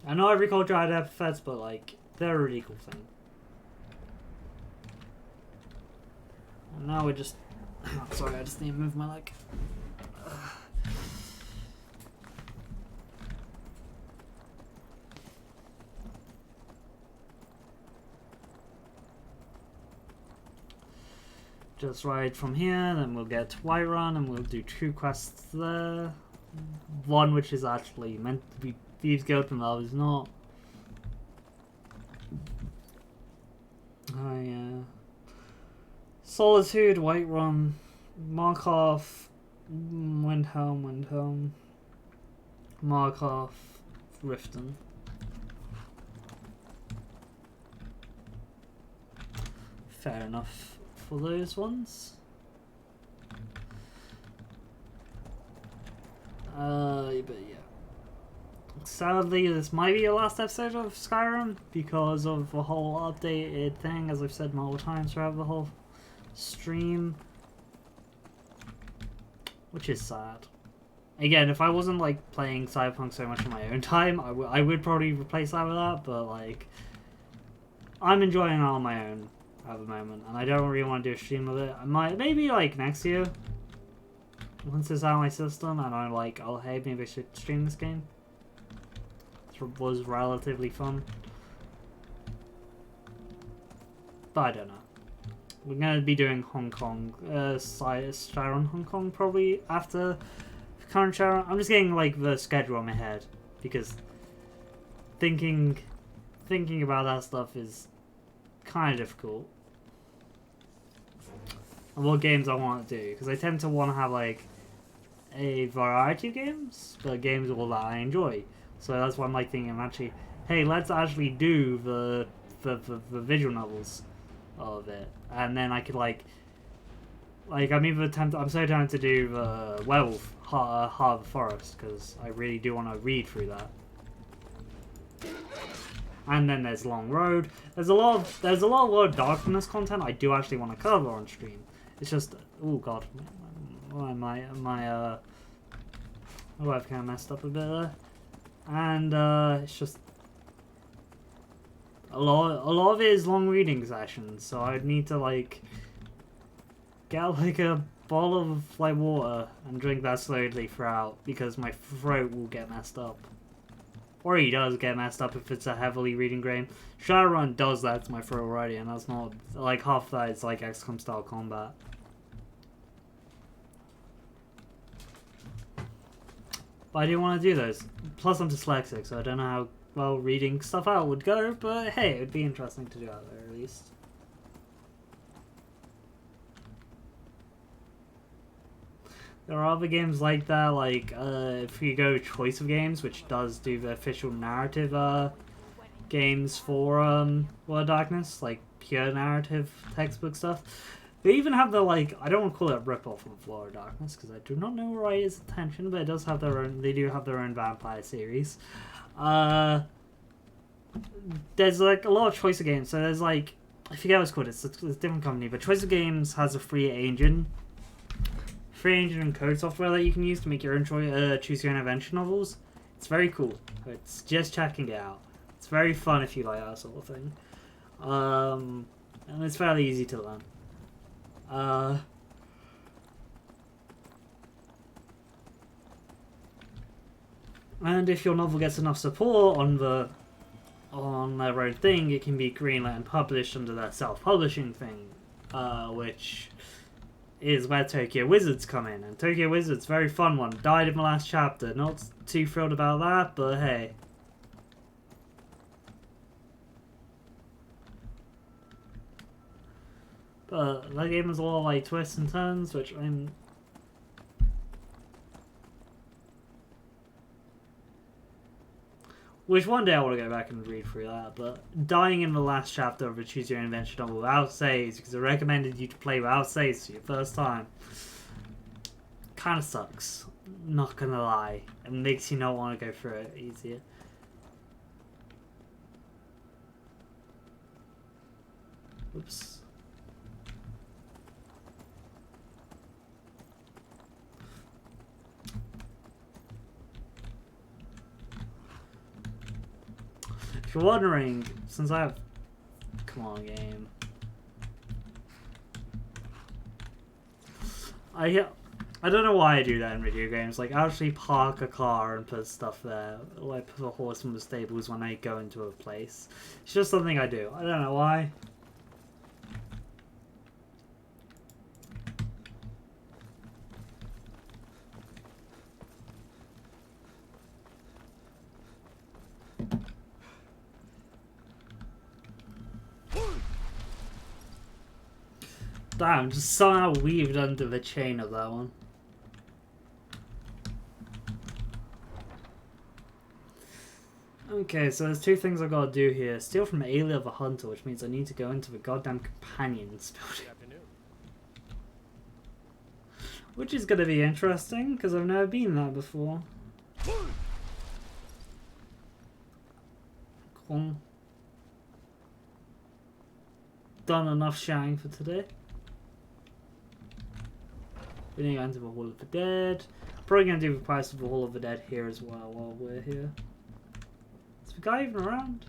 I know every culture had epithets, but like they're a really cool thing. And now we're just sorry, I just need to move my leg. Just right from here, then we'll get to Whiterun, and we'll do 2 quests there. One which is actually meant to be Thieves Guild, and the other is not. Oh yeah. Solitude, Whiterun, Markarth, Windhelm, Markarth, Riften. Fair enough for those ones. But yeah. Sadly, this might be the last episode of Skyrim because of the whole updated thing, as I've said multiple times throughout the whole stream. Which is sad. Again, if I wasn't like playing Cyberpunk so much on my own time, I would probably replace that with that, but like, I'm enjoying it on my own at the moment, and I don't really want to do a stream of it. I might, maybe like next year, once it's out of my system, and I'm like, oh hey, maybe I should stream this game. It was relatively fun. But I don't know. We're going to be doing Hong Kong, Skyrim Hong Kong probably after current Skyrim. I'm just getting like the schedule in my head, because thinking about that stuff is kind of difficult. And what games I want to do, because I tend to want to have like a variety of games, but games all that I enjoy. So that's why I'm like thinking, actually, hey, let's actually do the visual novels of it, and then I could like I'm so tempted to do the Werewolf Heart of the Forest, because I really do want to read through that. And then there's Long Road. There's a lot of World Darkness content I do actually want to cover on stream. It's just, oh god, my webcam messed up a bit there. And it's just a lot of it is long reading sessions, so I'd need to like get like a bottle of like water and drink that slowly throughout, because my throat will get messed up. Or he does get messed up if it's a heavily reading game. Shadowrun does that to my throat already, and that's not like half that is like XCOM style combat. But I do want to do those. Plus I'm dyslexic, so I don't know how well reading stuff out would go, but hey, it would be interesting to do at the very least. There are other games like that, like if you go Choice of Games, which does do the official narrative games for World of Darkness, like pure narrative textbook stuff. They even have the like, I don't want to call it a rip-off of World of Darkness, because I do not know where its attention, but it does have their own. They do have their own vampire series. There's like a lot of Choice of Games, so there's like, I forget what it's called. It's a different company, but Choice of Games has a free free engine and code software that you can use to make your own choose your own adventure novels. It's very cool. It's just checking it out. It's very fun if you like that sort of thing. And it's fairly easy to learn. And if your novel gets enough support on their own thing, it can be greenlit and published under their self-publishing thing, which is where Tokyo Wizards come in. And Tokyo Wizards, very fun one. Died in the last chapter. Not too thrilled about that, but hey. But that game has a lot of like twists and turns, which one day I want to go back and read through that, but dying in the last chapter of a Choose Your Own Adventure novel without saves, because I recommended you to play without saves for your first time, kind of sucks. Not gonna lie. It makes you not want to go through it easier. Oops. If you're wondering, since I have... Come on, game. I don't know why I do that in video games. Like, I actually park a car and put stuff there. Or I put a horse in the stables when I go into a place. It's just something I do. I don't know why. Damn, just somehow weaved under the chain of that one. Okay, so there's two things I've got to do here. Steal from Alia the Hunter, which means I need to go into the goddamn Companions building. Which is going to be interesting, because I've never been there before. Cool. Done enough shouting for today. We need to go into the Hall of the Dead. Probably going to do the Price of the Hall of the Dead here as well while we're here. Is the guy even around?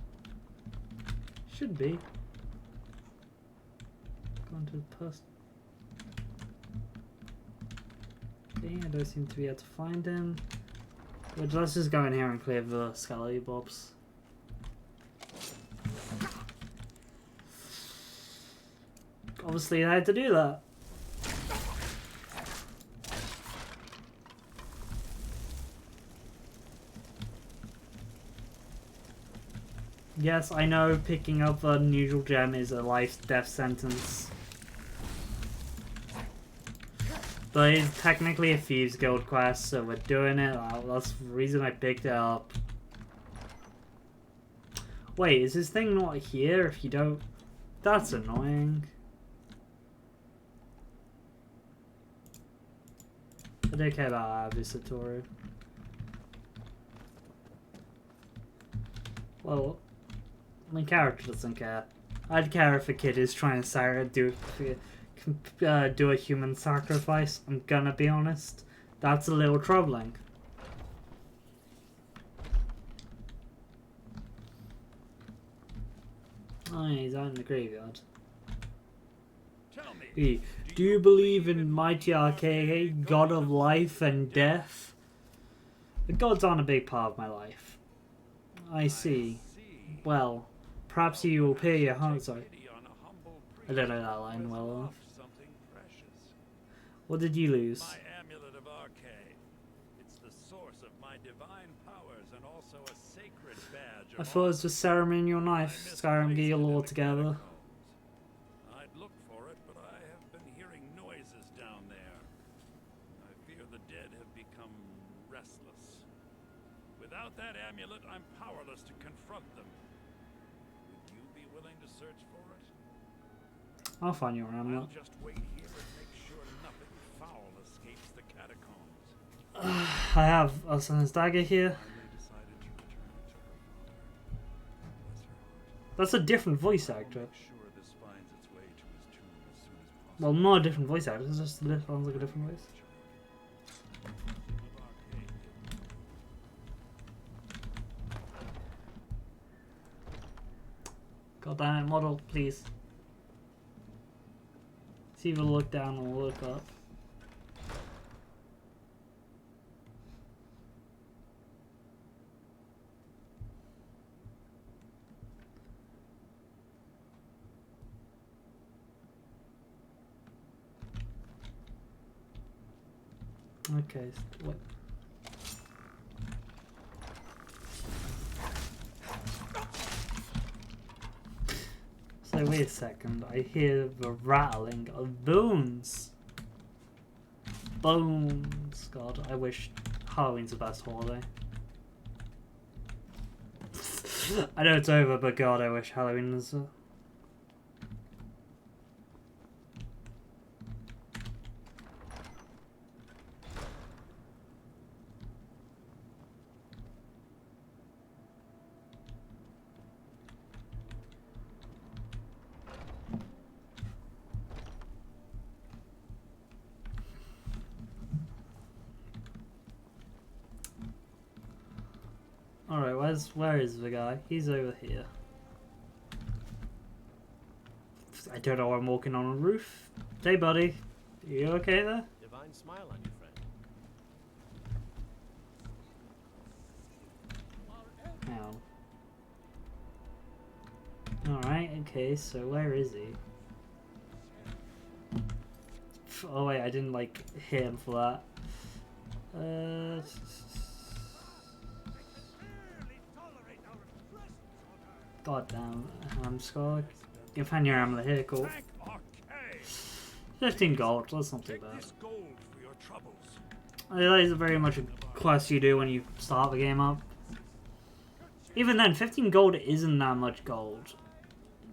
Should be. Go into the person. Okay, I don't seem to be able to find him. But let's just go in here and clear the Skelly Bobs. Obviously I had to do that. Yes, I know picking up an unusual gem is a life-death sentence. But it's technically a Thieves Guild quest, so we're doing it. That's the reason I picked it up. Wait, is this thing not here if you don't... That's annoying. I don't care about Avisatoru. Well, my character doesn't care. I'd care if a kid is trying to do a human sacrifice. I'm gonna be honest. That's a little troubling. Oh, yeah, he's out in the graveyard. Hey, do you believe in mighty RKA, god of life and death? The gods aren't a big part of my life. I see. Well, perhaps you will pay your heart. Sorry. I don't know that line well enough. What did you lose? My amulet of RK. It's the source of my divine powers and also a sacred badge. I thought it was just ceremonial knife. Skyrim, get your lore together. I'd look for it, but I have been hearing noises down there. I fear the dead have become restless. Without that amulet, I'm powerless to confront them. Would you be willing to search for it? I'll find your amulet. I'll just wait here and make sure nothing foul escapes the catacombs. I have Asana's dagger here. That's a different voice actor. Well, not a different voice actor, it's just sounds like a different voice. God damn it, model, please. It's either look down or look up. Okay, what? So wait a second, I hear the rattling of bones. Bones. God, I wish Halloween's the best holiday. I know it's over, but God, I wish Halloween was. Alright, where is the guy? He's over here. I don't know why I'm walking on a roof. Hey buddy, you okay there? Divine smile on you, friend. Ow. Alright, okay, so where is he? Oh wait, I didn't like hit him for that. God damn, I'm scared. You can find your amulet here, cool. 15 gold, that's not too bad. That is very much a quest you do when you start the game up. Even then, 15 gold isn't that much gold.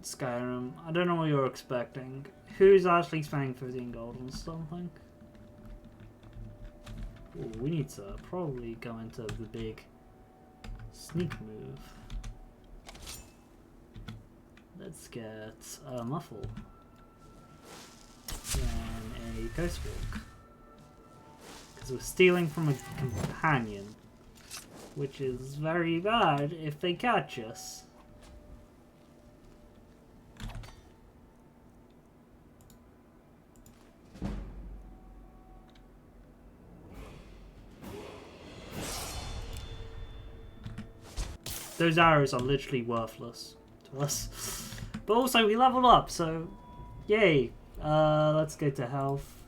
Skyrim, I don't know what you're expecting. Who's actually spending 15 gold on something? Ooh, we need to probably go into the big sneak move. Let's get a muffle. And a ghost walk. Because we're stealing from a companion. Which is very bad if they catch us. Those arrows are literally worthless to us. But also we leveled up, so yay. Let's go to health.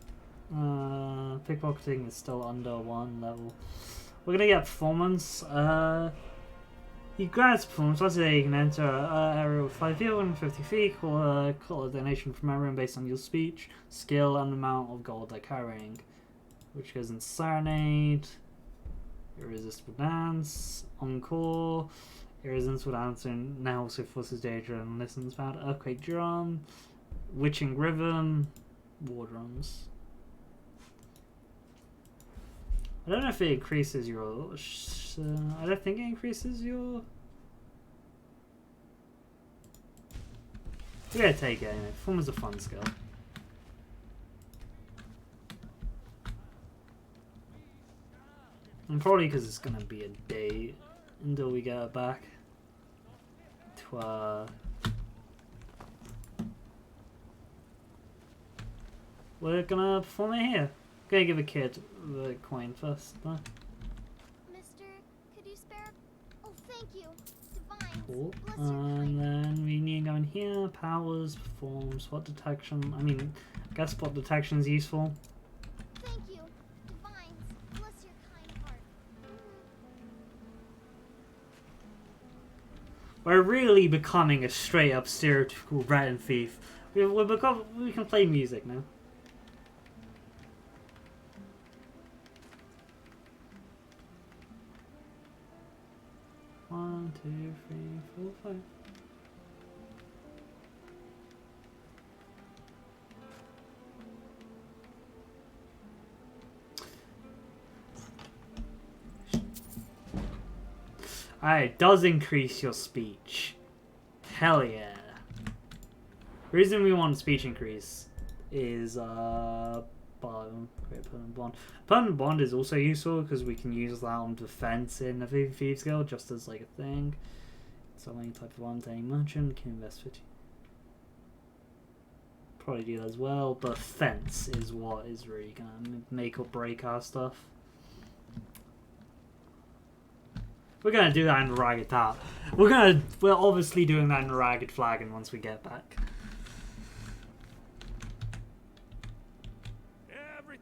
Pickpocketing is still under 1 level. We're gonna get performance. You grant performance. Let's say you can enter an area with 5 feet, 150 feet. Call a donation from everyone based on your speech, skill, and the amount of gold they're carrying. Which goes in Serenade, Irresistible Dance, Encore, Irresistible Dance, and now also forces danger and listens bad. Earthquake Drum, Witching Rhythm, War Drums. I don't know if it increases your... I don't think it increases your... We're gonna take it anyway. Perform is a fun skill. And probably because it's gonna be a day until we get it back. We're gonna perform it here. Gonna give a kid the coin first, though. Mister, could you spare? Oh, thank you. Divine. Cool. And then we need to go in here. Powers, perform, spot detection. I mean, I guess spot detection is useful. Thank you. Divines, bless your kind heart. We're really becoming a straight up stereotypical rat and thief. We can play music now. One, 2, 3, 4, 5. Alright, it does increase your speech. Hell yeah. The reason we want speech increase is permanent bond. Permanent bond is also useful because we can use that on defense in the Thief skill just as like a thing. Sell any type of arms, any merchant can invest 50. Probably do that as well, but fence is what is really gonna make or break our stuff. We're gonna do that in Ragged Tower. We're obviously doing that in Ragged Flagon once we get back.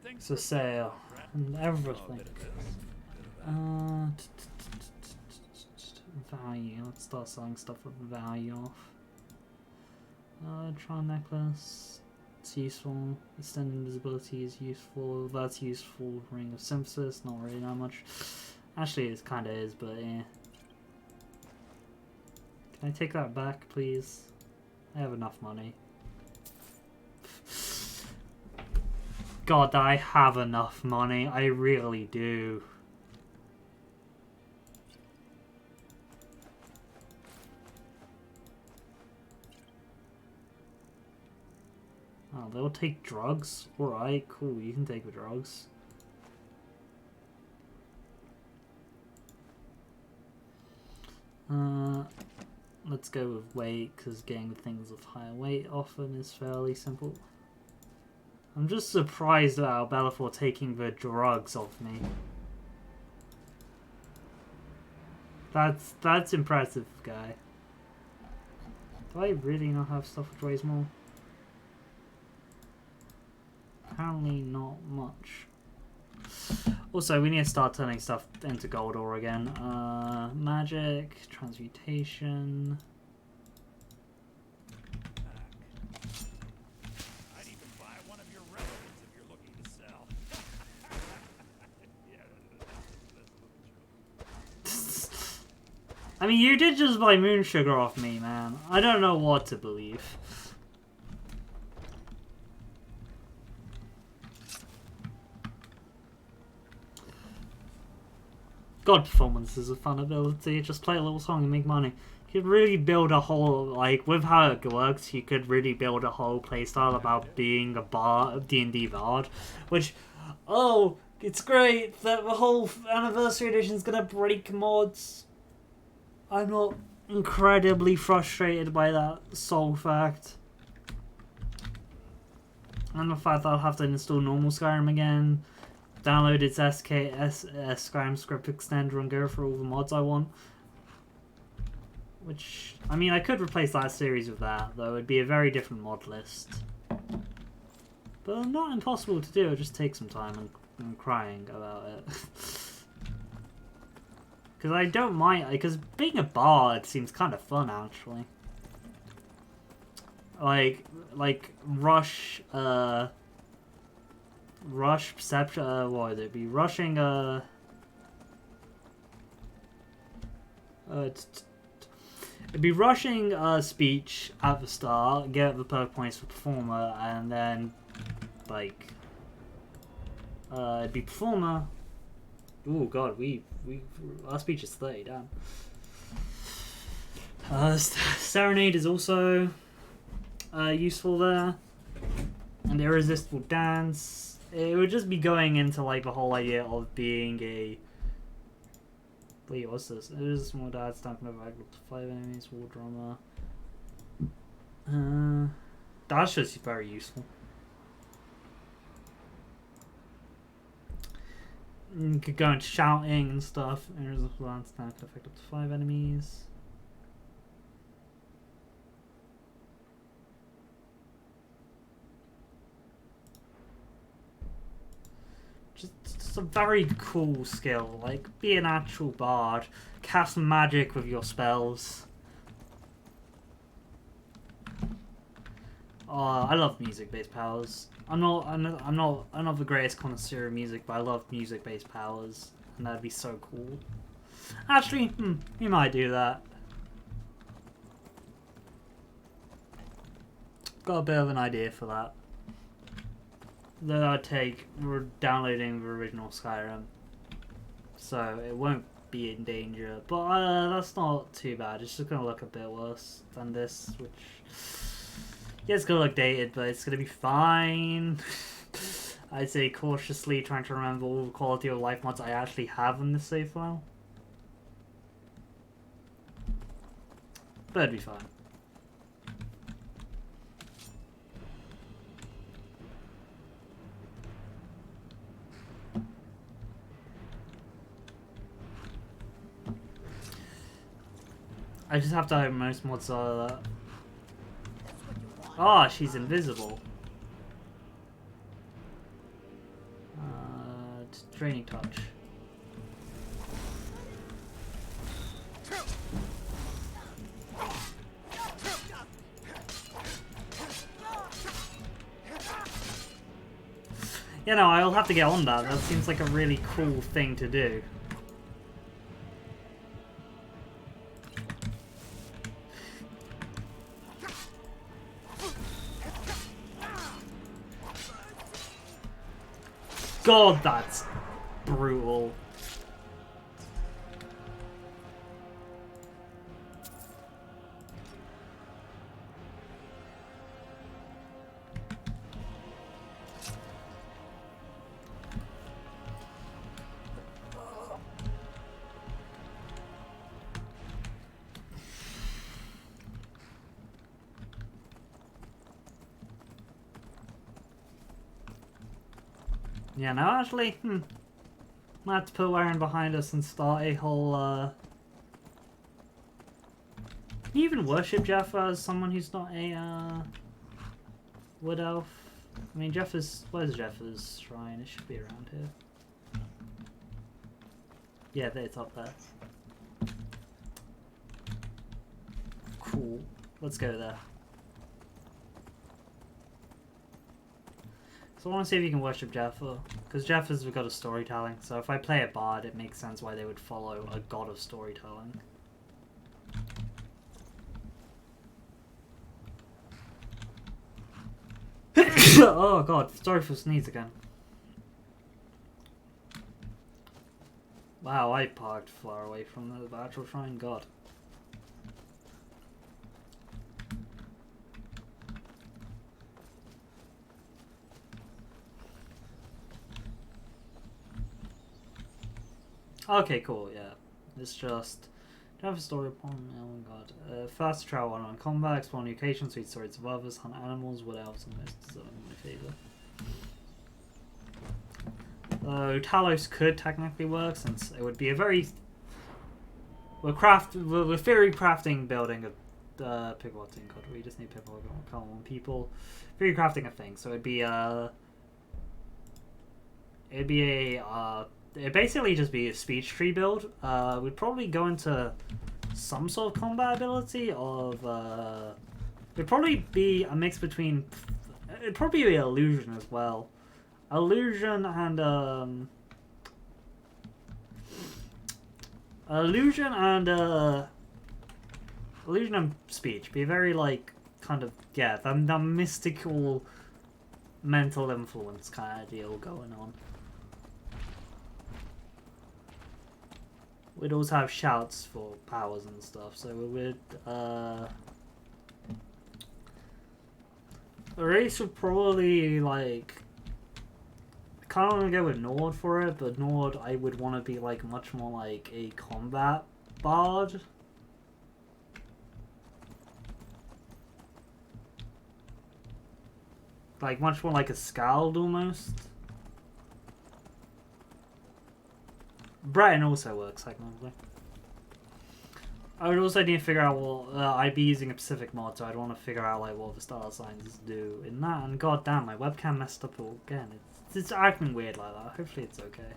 It's a sale and everything. Value. Let's start selling stuff with value off. Trial necklace. It's useful. Extended invisibility is useful. That's useful. Ring of synthesis. Not really that much. Actually, it kind of is, but yeah. Can I take that back, please? I have enough money. God, I have enough money. I really do. Oh, they'll take drugs? Alright, cool. You can take the drugs. Let's go with weight, because getting things with higher weight often is fairly simple. I'm just surprised about Bellafor taking the drugs off me. That's impressive, guy. Do I really not have stuff which weighs more? Apparently not much. Also, we need to start turning stuff into gold ore again. Magic, transmutation. I'd even buy one of your replicas if you're looking to sell. I mean, you did just buy moon sugar off me, man. I don't know what to believe. God, performance is a fun ability. Just play a little song and make money. You could really build a whole, like, with how it works, you could really build a whole playstyle about being a D&D bard. Which, oh, it's great that the whole Anniversary Edition is going to break mods. I'm not incredibly frustrated by that sole fact. And the fact that I'll have to install normal Skyrim again. Download its Skyrim script extender and go through all the mods I want. Which, I mean, I could replace that series with that, though it'd be a very different mod list. But not impossible to do, it just takes some time and crying about it. Because I don't mind, because being a bard seems kind of fun, actually. Like Rush perception, what would it be? Rushing, it'd be rushing speech at the start, get the perk points for performer, and then, like, it'd be performer. Oh god, our speech is 30, damn. Serenade is also useful there, and irresistible dance. It would just be going into, like, the whole idea of being a... Wait, what's this? It is a small dad stamping over up to 5 enemies, war drama. That's just very useful. You could go into shouting and stuff. Irresistible dance stamp can affect up to 5 enemies. Just a very cool skill. Like, be an actual bard, cast magic with your spells. Oh, I love music-based powers. I'm not the greatest connoisseur of music, but I love music-based powers, and that'd be so cool. Actually, we might do that. Got a bit of an idea for that. That I'd take downloading the original Skyrim, so it won't be in danger. But that's not too bad. It's just gonna look a bit worse than this, which yeah, it's gonna look dated, but it's gonna be fine. I'd say cautiously trying to remember all the quality of life mods I actually have in this save file. But it'd be fine. I just have to hope most mods are that. Oh, she's invisible. Draining touch. You know, I'll have to get on that. That seems like a really cool thing to do. God, that's brutal. Yeah, no, actually, might have to put Warren behind us and start a whole, Can you even worship Jeff as someone who's not a, wood elf? I mean, where's Jeff's shrine? It should be around here. Yeah, it's up there. Cool. Let's go there. So I want to see if you can worship Jaffa, because Jaffa's got a storytelling, so if I play a bard, it makes sense why they would follow a god of storytelling. Oh god, sorry for sneeze again. Wow, I parked far away from the actual shrine, god. Okay, cool, yeah. It's just... Do you have a story upon? Oh my god. Fast travel on combat, explore new locations, read stories of others, hunt animals, what else? And most deserve my favour. Talos could technically work, since it would be a very... We're theory crafting building a... pick what thing called? We just need people on people. Theory crafting a thing, so it'd be it'd basically just be a speech tree build. We'd probably go into some sort of combat ability of... it'd probably be a mix between... It'd probably be illusion as well. Illusion and... Illusion and speech. Be very, like, kind of... Yeah, the mystical mental influence kind of deal going on. We'd also have shouts for powers and stuff, so we would, the race would probably, like, I kind of want to go with Nord for it, but Nord I would want to be, like, much more like a combat bard. Like, much more like a Skald, almost. Breton also works, technically. I would also need to figure out what... I'd be using a Pacific mod, so I'd want to figure out like what the star signs do in that. And goddamn, my webcam messed up again. It's acting weird like that. Hopefully it's okay.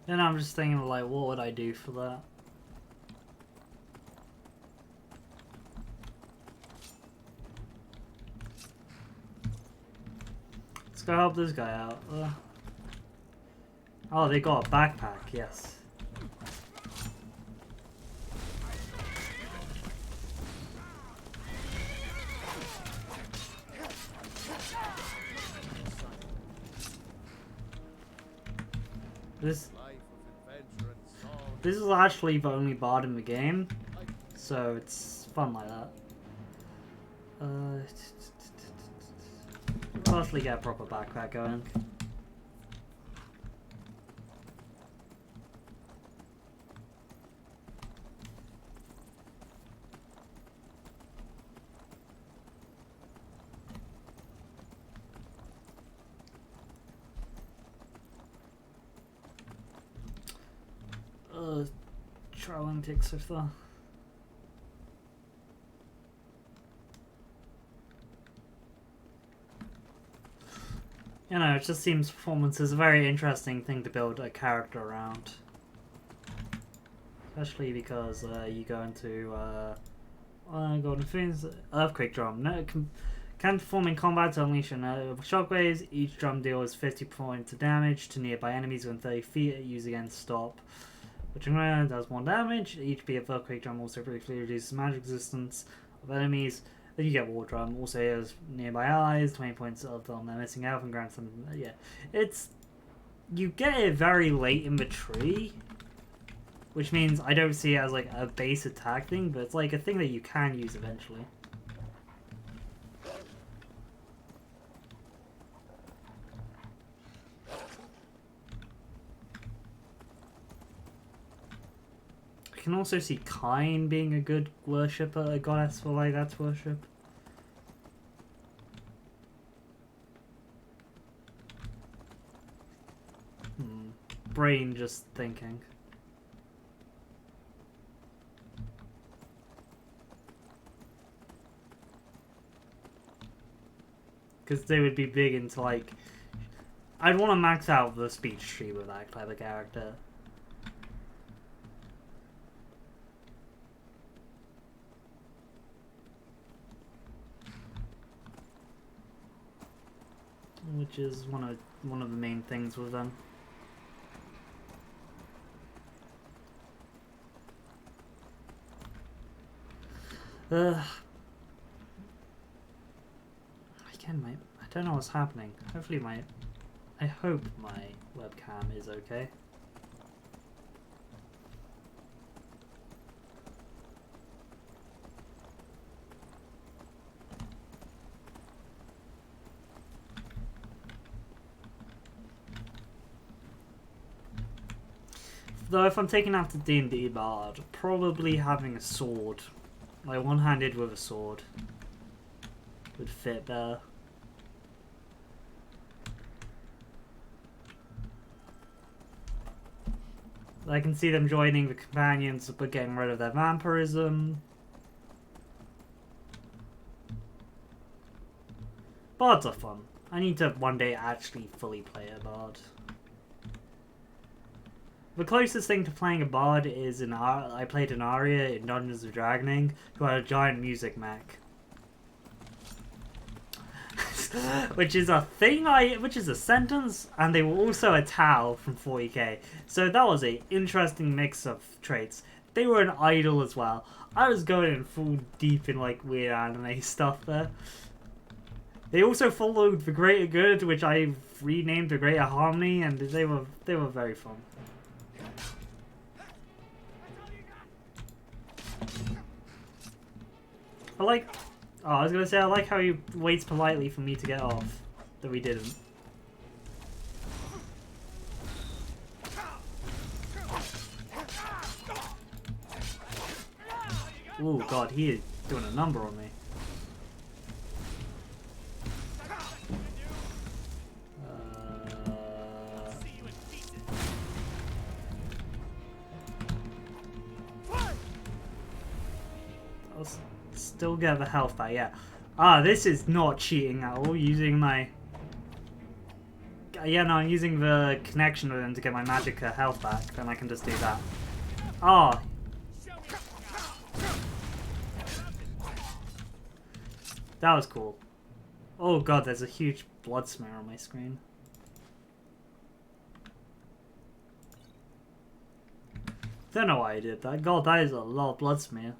Then I'm just thinking like, what would I do for that? Let's go help this guy out. Oh, they got a backpack, yes. This Life of adventure and song. this is actually the only bard in the game, so it's fun like that. Partially get a proper backpack going. Traveling ticks if the you know, it just seems performance is a very interesting thing to build a character around. Especially because you go into Golden Fiends, Earthquake Drum. No, can perform in combat to unleash shockwaves. Each drum deals 50 points of damage to nearby enemies within 30 feet. Use again stop. Which does more damage. Each beat of Earthquake Drum also briefly reduces magic resistance of enemies. Then you get War Drum, also heals nearby allies, 20 points of on their missing health and grants them. Yeah, it's. You get it very late in the tree, which means I don't see it as like a base attack thing, but it's like a thing that you can use eventually. I can also see Kain being a good worshipper, a goddess for like that to worship. Brain just thinking. Because they would be big into like... I'd want to max out the speech tree with that clever character. Which is one of the main things with them. Again, I don't know what's happening. Hopefully I hope my webcam is okay. Though if I'm taking out the D&D bard, probably having a sword, like one-handed with a sword, would fit better. I can see them joining the companions but getting rid of their vampirism. Bards are fun. I need to one day actually fully play a bard. The closest thing to playing a bard is I played an Arya in Dungeons & Dragoning, who had a giant music mech. Which is a thing, which is a sentence, and they were also a Tau from 40k. So that was an interesting mix of traits. They were an idol as well. I was going in full deep in like weird anime stuff there. They also followed the Greater Good, which I renamed the Greater Harmony, and they were very fun. I like... Oh, I was gonna say, I like how he waits politely for me to get off. That we didn't. Oh god, he is doing a number on me. Still get the health back, yeah. Ah, this is not cheating at all, using my... Yeah, no, I'm using the connection with him to get my magic health back, then I can just do that. Ah! That was cool. Oh god, there's a huge blood smear on my screen. Don't know why I did that. God, that is a lot of blood smear.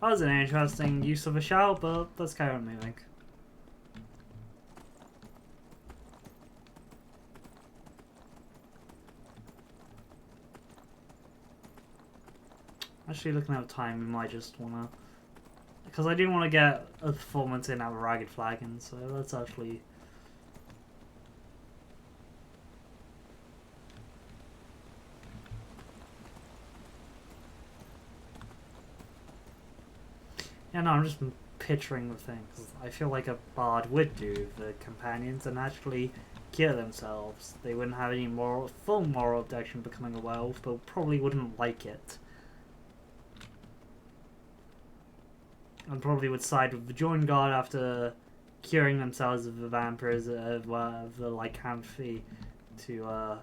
That was an interesting use of a shout, but let's carry on moving. Actually, looking at time, we might just wanna, because I didn't want to get a performance in our Ragged Flagon, so let's actually. Yeah, no, I'm just picturing the things. I feel like a bard would do the companions and actually kill themselves. They wouldn't have any full moral objection becoming a werewolf, but probably wouldn't like it. And probably would side with the Join God after curing themselves of the vampires of the lycanthropy to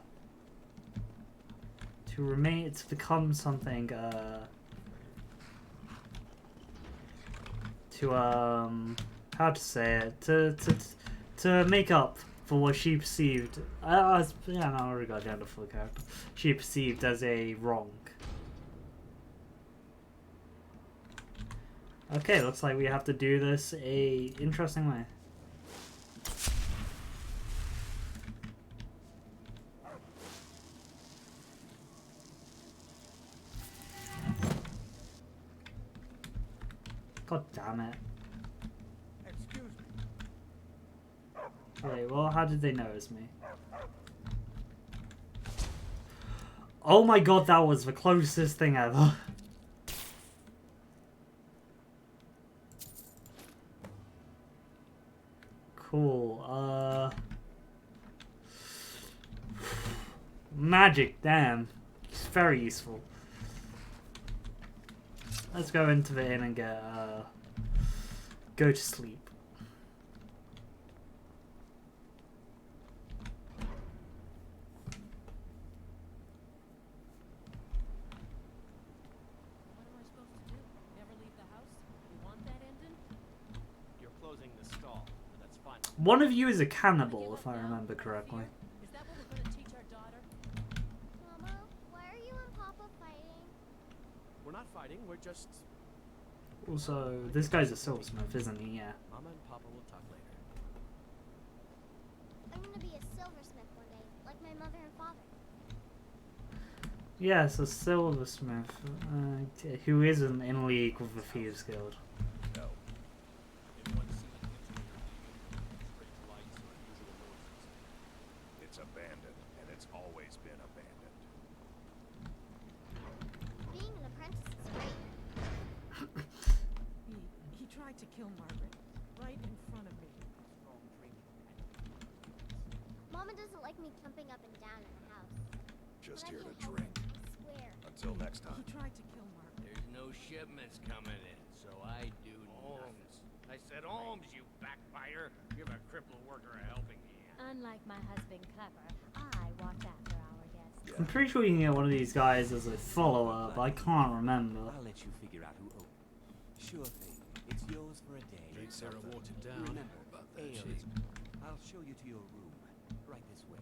remain, to become something to how to say it, to make up for what she perceived, yeah, no, I already got gender for the character, she perceived as a wrong. Okay, looks like we have to do this a interesting way. God damn it. Excuse me. Okay, well, how did they notice me? Oh my god, that was the closest thing ever. Cool, magic, damn. It's very useful. Let's go into the inn and get, go to sleep. What am I supposed to do? Never leave the house? You want that ending? You're closing the stall, but that's fine. One of you is a cannibal, if I remember correctly. Is that what we're going to teach our daughter? Mama, why are you and Papa fighting? We're not fighting, we're just... Also, this guy's a silversmith, isn't he? Yeah. Mama and Papa will talk later. I'm gonna be a silversmith one day, like my mother and father. Yes, a silversmith, who isn't in league with the Thieves Guild. No. In one scene, strange lights or unusual noises. It's abandoned, and it's always been abandoned. Being an apprentice is great. He tried to kill Margaret, right in front of me. Strong training. Mama doesn't like me jumping up and down in the house. Just But I here to can't help drink. it, I swear. Until next time. He tried to kill Margaret. There's no shipments coming in, so I do Holmes. I said Holmes, you backbiter. Give a crippled worker a helping hand. Unlike my husband Clever, I watch after our guests. I'm pretty sure you can get one of these guys as a follower, but I can't remember. I'll let you figure out who owns it. Sure thing. It's yours for a day. Jade Sarah watered down. Remember, About that, ale she- is... I'll show you to your room. Right this way.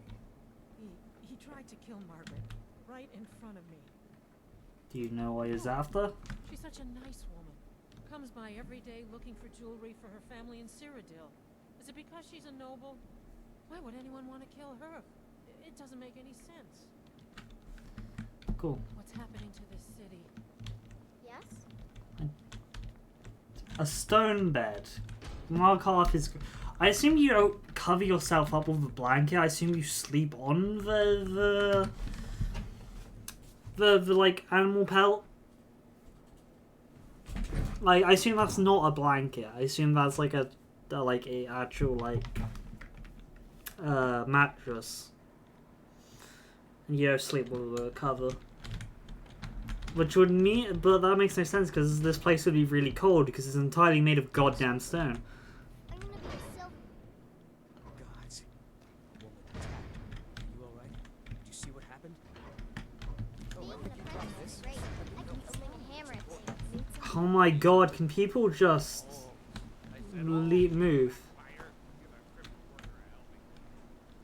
He tried to kill Margaret, right in front of me. Do you know what he's after? She's such a nice woman. Comes by every day looking for jewelry for her family in Cyrodiil. Is it because she's a noble? Why would anyone want to kill her? It doesn't make any sense. Cool. What's happening to this city? Yes? A stone bed. Mark off his... I assume you don't cover yourself up with a blanket. I assume you sleep on the like animal pelt. Like, I assume that's not a blanket. I assume that's like a actual like mattress. And you don't sleep with a cover. Which would mean, but that makes no sense because this place would be really cold because it's entirely made of goddamn stone. I'm gonna be a silver. Gods. Woman attacked. You alright? Did you see what happened? Being an apprentice is great. I can swing a hammer at things. Oh my god, can people just move?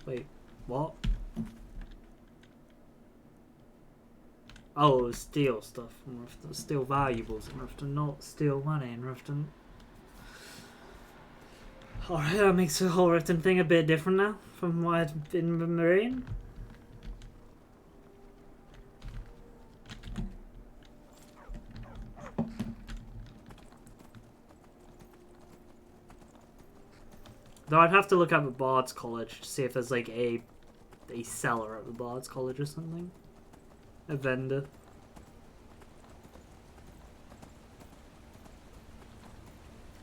Wait, what? Oh, steal stuff. And we have to steal valuables and we have to not steal money and we have to... Alright, that makes the whole written thing a bit different now from what I'd been marine. Though I'd have to look up at Bard's College to see if there's like a seller at the Bard's College or something. A vendor.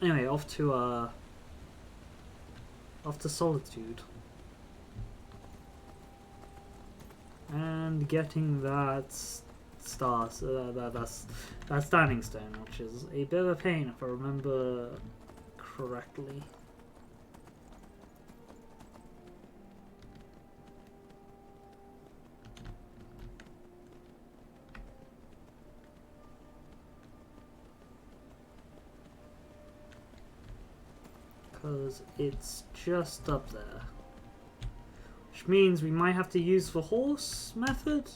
Anyway, off to Solitude. And getting that that standing stone, which is a bit of a pain if I remember correctly. Because it's just up there. Which means we might have to use the horse method.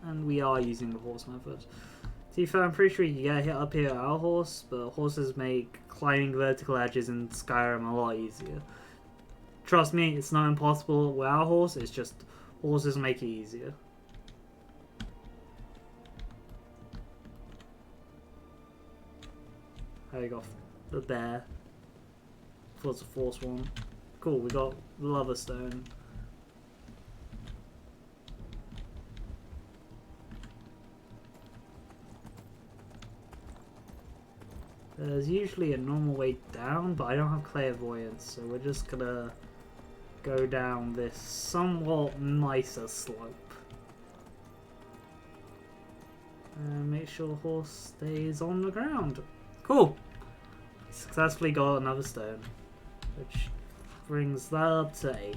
And we are using the horse method. To be fair, I'm pretty sure you get hit up here at our horse, but horses make climbing vertical edges in Skyrim a lot easier. Trust me, it's not impossible with our horse, it's just horses make it easier. There you go. The bear. Towards the force one. Cool, we got the lava stone. There's usually a normal way down, but I don't have clairvoyance, so we're just gonna go down this somewhat nicer slope. And make sure the horse stays on the ground. Cool! Successfully got another stone, which brings that up to 8.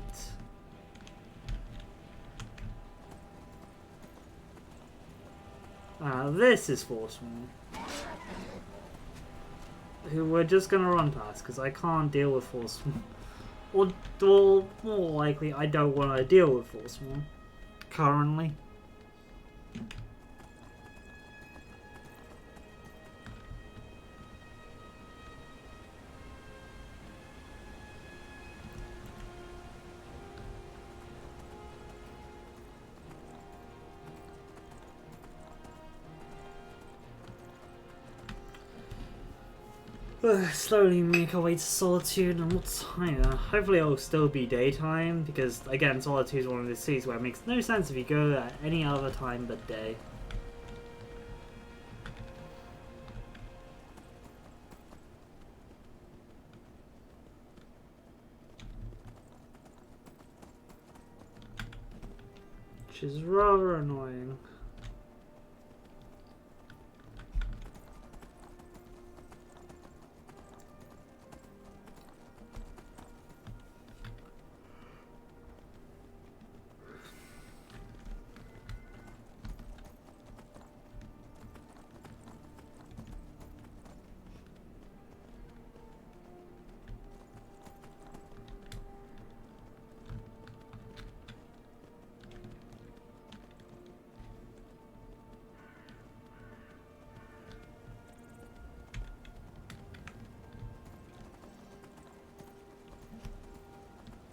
This is Forceman, who we're just gonna run past because I can't deal with Forceman. Or more likely, I don't want to deal with Forceman currently. Slowly make our way to Solitude, and what's higher? Hopefully it'll still be daytime, because again, Solitude is one of those cities where it makes no sense if you go at any other time but day. Which is rather annoying.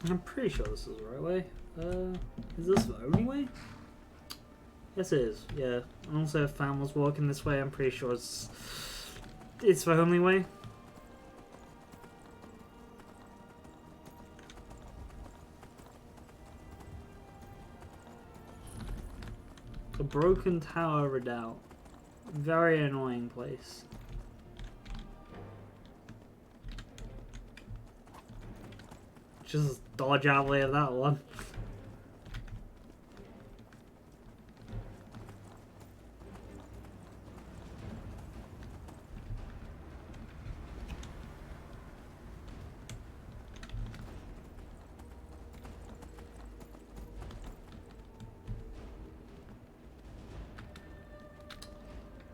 I'm pretty sure this is the right way. Is this the only way? Yes it is, yeah. And also if Fan was walking this way, I'm pretty sure it's the only way. The Broken Tower Redoubt. Very annoying place. Just dodge out of that one.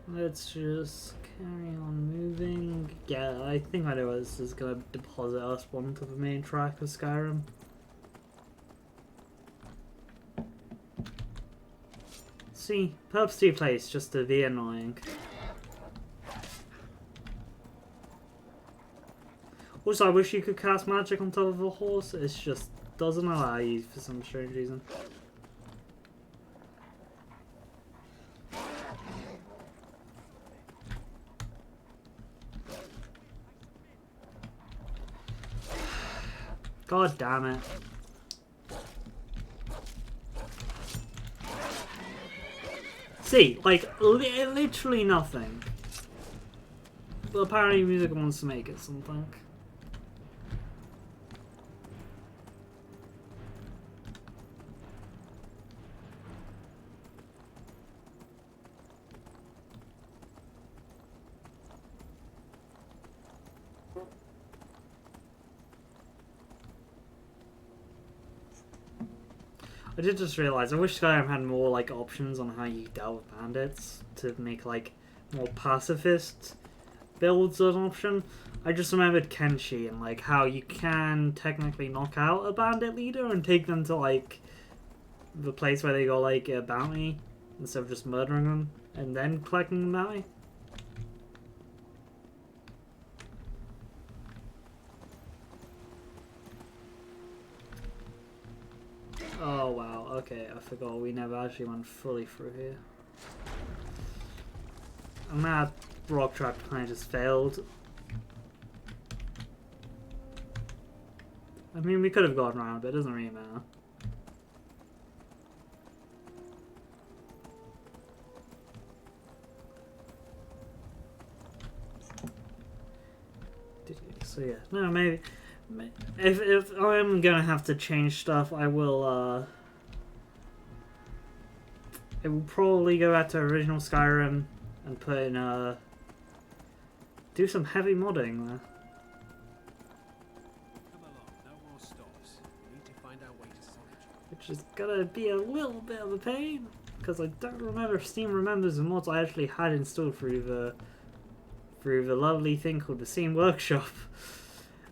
Let's just carry on moving. Yeah, I think I know what this is going to deposit us onto the main track of Skyrim. See, perhaps 2 place just to be annoying. Also, I wish you could cast magic on top of a horse. It just doesn't allow you for some strange reason. God damn it. See, like, literally nothing. But apparently music wants to make it something. I did just realize I wish Skyrim had more like options on how you dealt with bandits to make like more pacifist builds as an option. I just remembered Kenshi and like how you can technically knock out a bandit leader and take them to like the place where they got like a bounty instead of just murdering them and then collecting the bounty. Oh wow, okay, I forgot we never actually went fully through here. And that rock trap kind of just failed. I mean, we could have gone around, but it doesn't really matter. So yeah, no, maybe if I'm gonna have to change stuff, I will probably go back to original Skyrim and put in do some heavy modding there. Come along, no more stops. We need to find our way to Solitude. Which is gonna be a little bit of a pain, because I don't remember if Steam remembers the mods I actually had installed through the lovely thing called the Steam Workshop.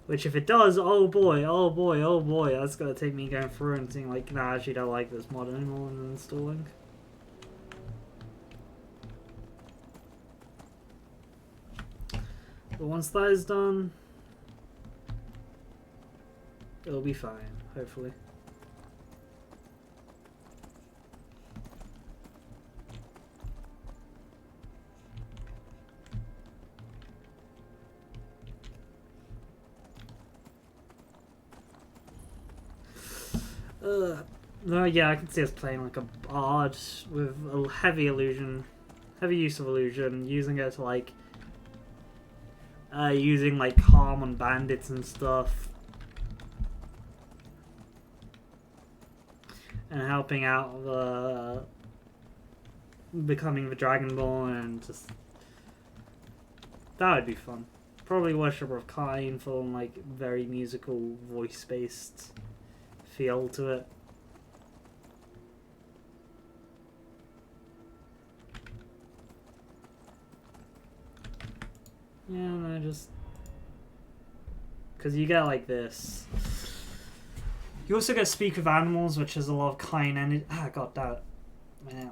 Which if it does, oh boy, oh boy, oh boy, that's gonna take me going through and seeing like, nah, I actually don't like this mod anymore and installing. But once that is done, it'll be fine, hopefully. No, yeah, I can see us playing like a bard with a heavy use of illusion, using it to like, using like harm on bandits and stuff, and helping out the becoming the Dragonborn, and just that would be fun. Probably Worshipper of Kain for like very musical, voice-based feel to it. Yeah, no, just because you get like this. You also get Speak with Animals, which is a lot of kind energy. Ah, god damn it. Man.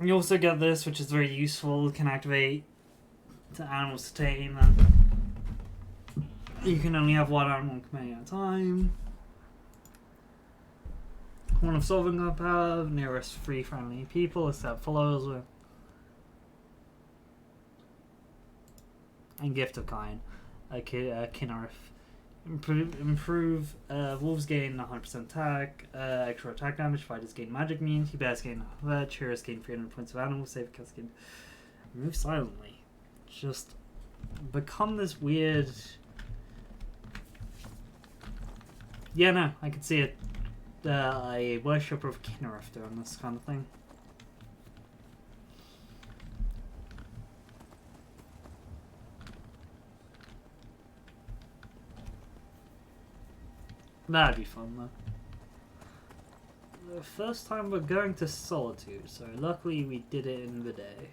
You also get this, which is very useful. Can activate the animals to tame them. You can only have one animal command at a time. One of Sovereign power, nearest free friendly people, except followers with. And Gift of Kind, Kinnereth. Improve wolves gain 100% attack, extra attack damage, fighters gain magic immunity, bears gain cheers gain 300 points of animal save, cast gain move silently. Just become this weird. Yeah, no, I could see it. A worshipper of Kinnereth doing this kind of thing. That'd be fun though. The first time we're going to Solitude, so luckily we did it in the day.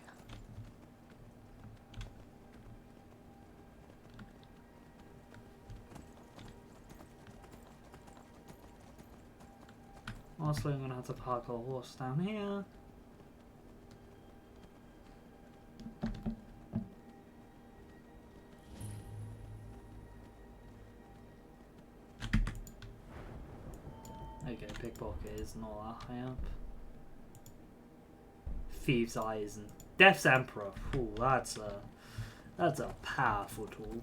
Also, I'm gonna have to park our horse down here. Okay, pickpocket is not that high up. Thieves' Eyes and Death's Emperor. Ooh, that's a powerful tool.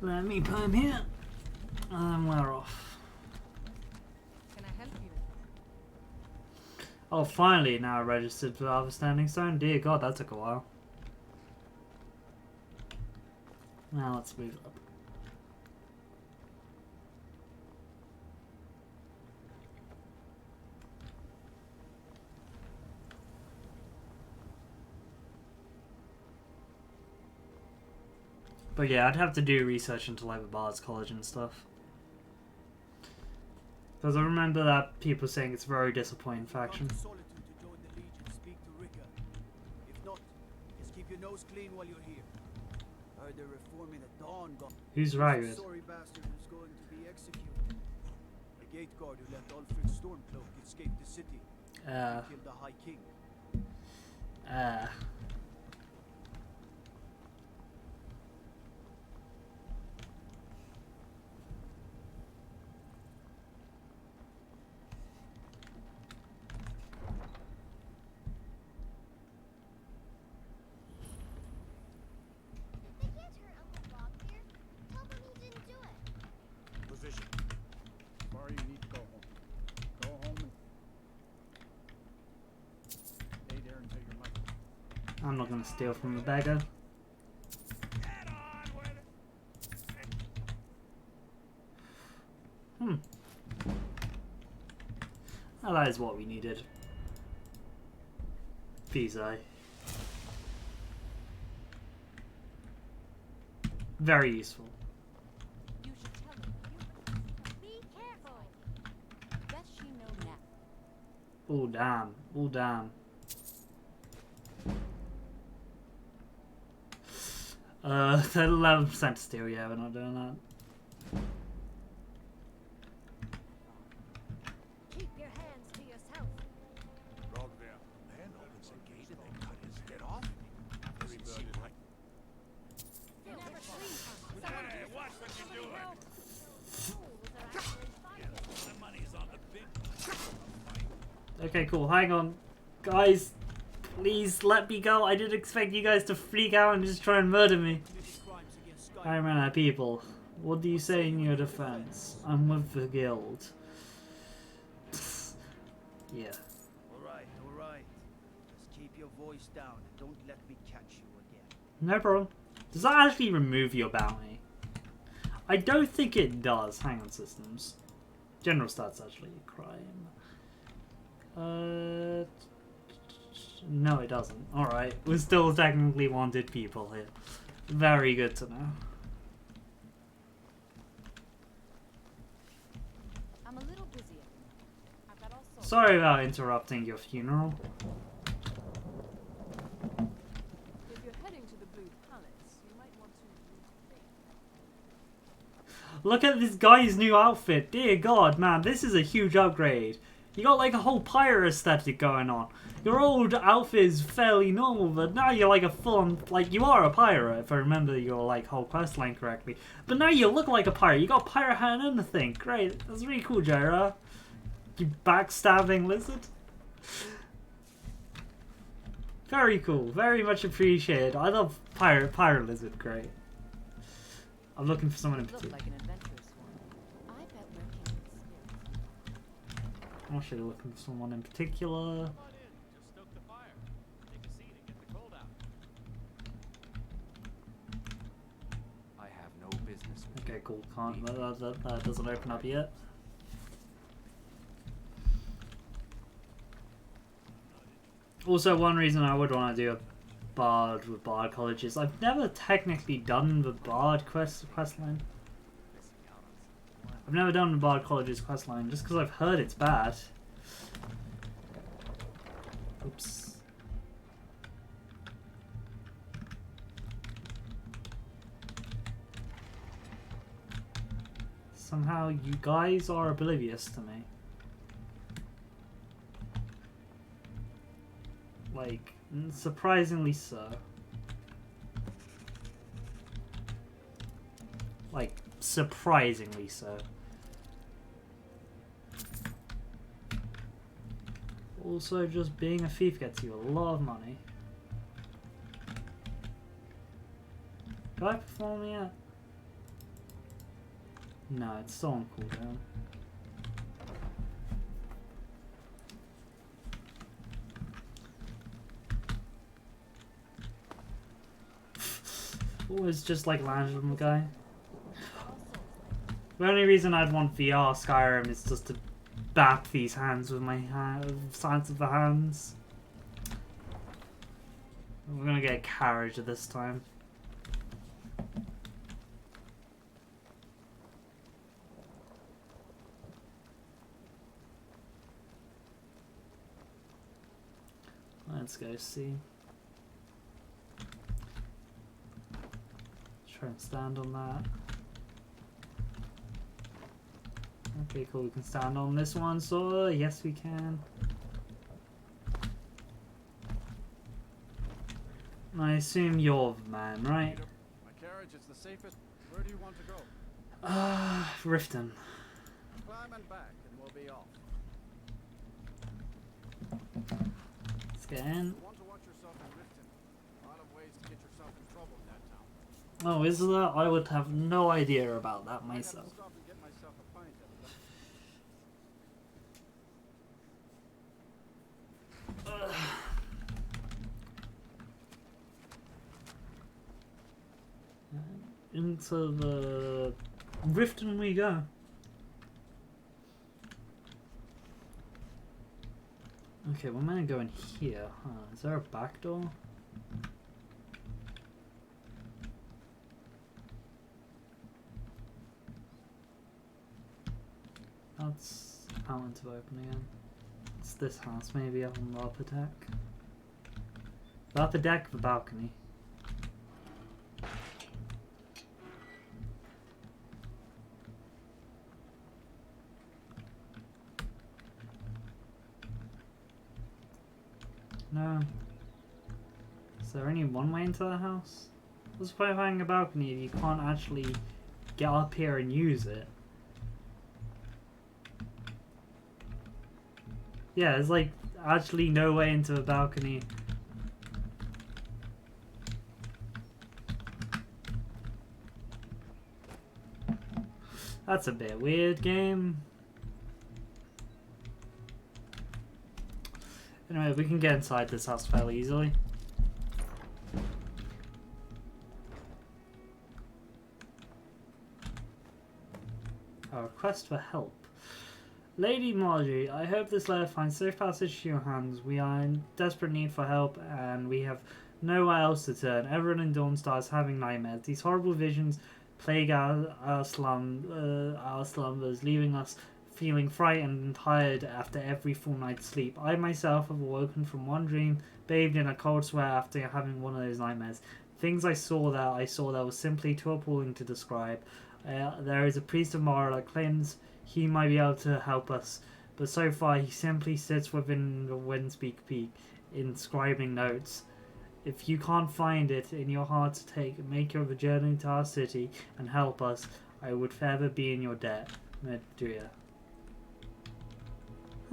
Let me put him here. And we're off. Can I help you? Oh, finally now registered for Alpha Standing Stone. Dear God, that took a while. Now let's move up. But yeah, I'd have to do research into like the Bard's College and stuff. Because I remember that people saying it's a very disappointing faction. Come to Solitude to join the Legion, speak to Rika. If not, just keep your nose clean while you're here. Heard they're reforming the Dawn Guard. Who's Ragged? Sorry bastard who's going to be executed. A gate guard who let Alfred Stormcloak escape the city. And killed the High King. They can't hurt Uncle Bob here. Tell them he didn't do it. Position. Sorry, you need to go home. Go home and stay there until your mother. I'm not gonna steal from the beggar. Well, that is what we needed. Pizza. Very useful. You should tell her. Be careful. Bet she know now. Oh damn. Oh damn. 11% steal, yeah, we're not doing that. Keep your hands to yourself. Wrong there. Man opens a gate and they cut his head off. Doesn't seem right. You never sleep. Hey, watch what you're doing. The money's on the big. Okay, cool. Hang on. Guys, please let me go. I didn't expect you guys to freak out and just try and murder me. I ran out of people. What do you say in your defense? I'm with the guild. Yeah. Alright. Just keep your voice down and don't let me catch you again. No problem. Does that actually remove your bounty? I don't think it does. Hang on, systems. General stats actually. Crime. No, it doesn't. Alright. We're still technically wanted people here. Very good to know. I'm a little busy. I've got all sorts. Sorry about interrupting your funeral. If you're heading to the Blue Palace, you might want to rethink. Look at this guy's new outfit. Dear God, man, this is a huge upgrade. You got like a whole pirate aesthetic going on. Your old outfit is fairly normal, but now you're like a full-on, like you are a pirate, if I remember your like whole quest line correctly. But now you look like a pirate. You got a pirate hat and everything. Great. That's really cool, Jaira. You backstabbing lizard. Very cool. Very much appreciated. I love pirate lizard. Great. I'm looking for someone in particular. Look like an adventurous one. I bet we're kindred spirits. I'm actually looking for someone in particular. Come on in. Just stoke the fire. Take a seat and get the cold out. I have no business with Okay, cool. Can't. That doesn't open up yet. Also, one reason I would want to do a Bard with Bard College is I've never technically done the Bard questline. I've never done the Bard College's questline just because I've heard it's bad. Oops. Somehow you guys are oblivious to me. Like, surprisingly so. Like, surprisingly so. Also, just being a thief gets you a lot of money. Did I perform yet? No, it's still on cooldown. Oh, it's just like landed on the guy. The only reason I'd want VR Skyrim is just to bap these hands with my sides of the hands. We're gonna get a carriage this time. Let's go see. Try and stand on that. Okay, cool. We can stand on this one, so yes, we can. I assume you're the man, right? My carriage is the safest. Where do you want to go? Riften. Climb and back, and we'll be off. Let's get in. You want to watch yourself in Riften. A lot of ways to get yourself in trouble in that town. Oh, is there? I would have no idea about that myself. I have to stop and get myself a pint of Into the Riften we go. Okay, well, I'm gonna go in here. Huh? Is there a back door? That's out into the open again. It's this house, maybe up on the upper deck. The upper deck, the balcony. No. Is there only one way into the house? What's the point of having a balcony if you can't actually get up here and use it? Yeah, there's like actually no way into the balcony. That's a bit weird, game. Anyway, we can get inside this house fairly easily. A request for help. Lady Marjorie, I hope this letter finds safe passage to your hands. We are in desperate need for help and we have nowhere else to turn. Everyone in Dawnstar is having nightmares. These horrible visions plague our slumbers, leaving us feeling frightened and tired after every full night's sleep. I myself have awoken from one dream, bathed in a cold sweat after having one of those nightmares. Things I saw there was simply too appalling to describe. There is a priest of Mara that claims he might be able to help us, but so far he simply sits within the Windspeak Peak, inscribing notes. If you can't find it in your heart to make your journey to our city and help us, I would forever be in your debt. Medria.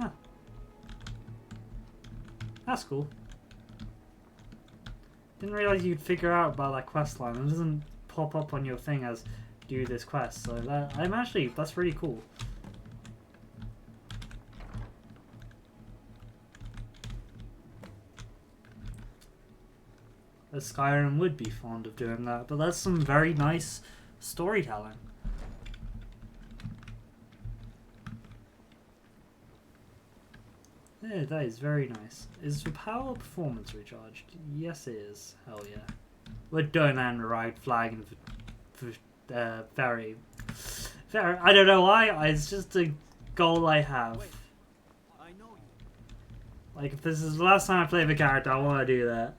Huh. That's cool. Didn't realize you'd figure out about that quest line. It doesn't pop up on your thing as do this quest, so that's really cool. Skyrim would be fond of doing that, but that's some very nice storytelling. Yeah, that is very nice. Is the power performance recharged? Yes, it is. Hell yeah. We're doing that in the right flag and very. I don't know why. It's just a goal I have. Wait, I know you. Like, if this is the last time I play the character, I want to do that.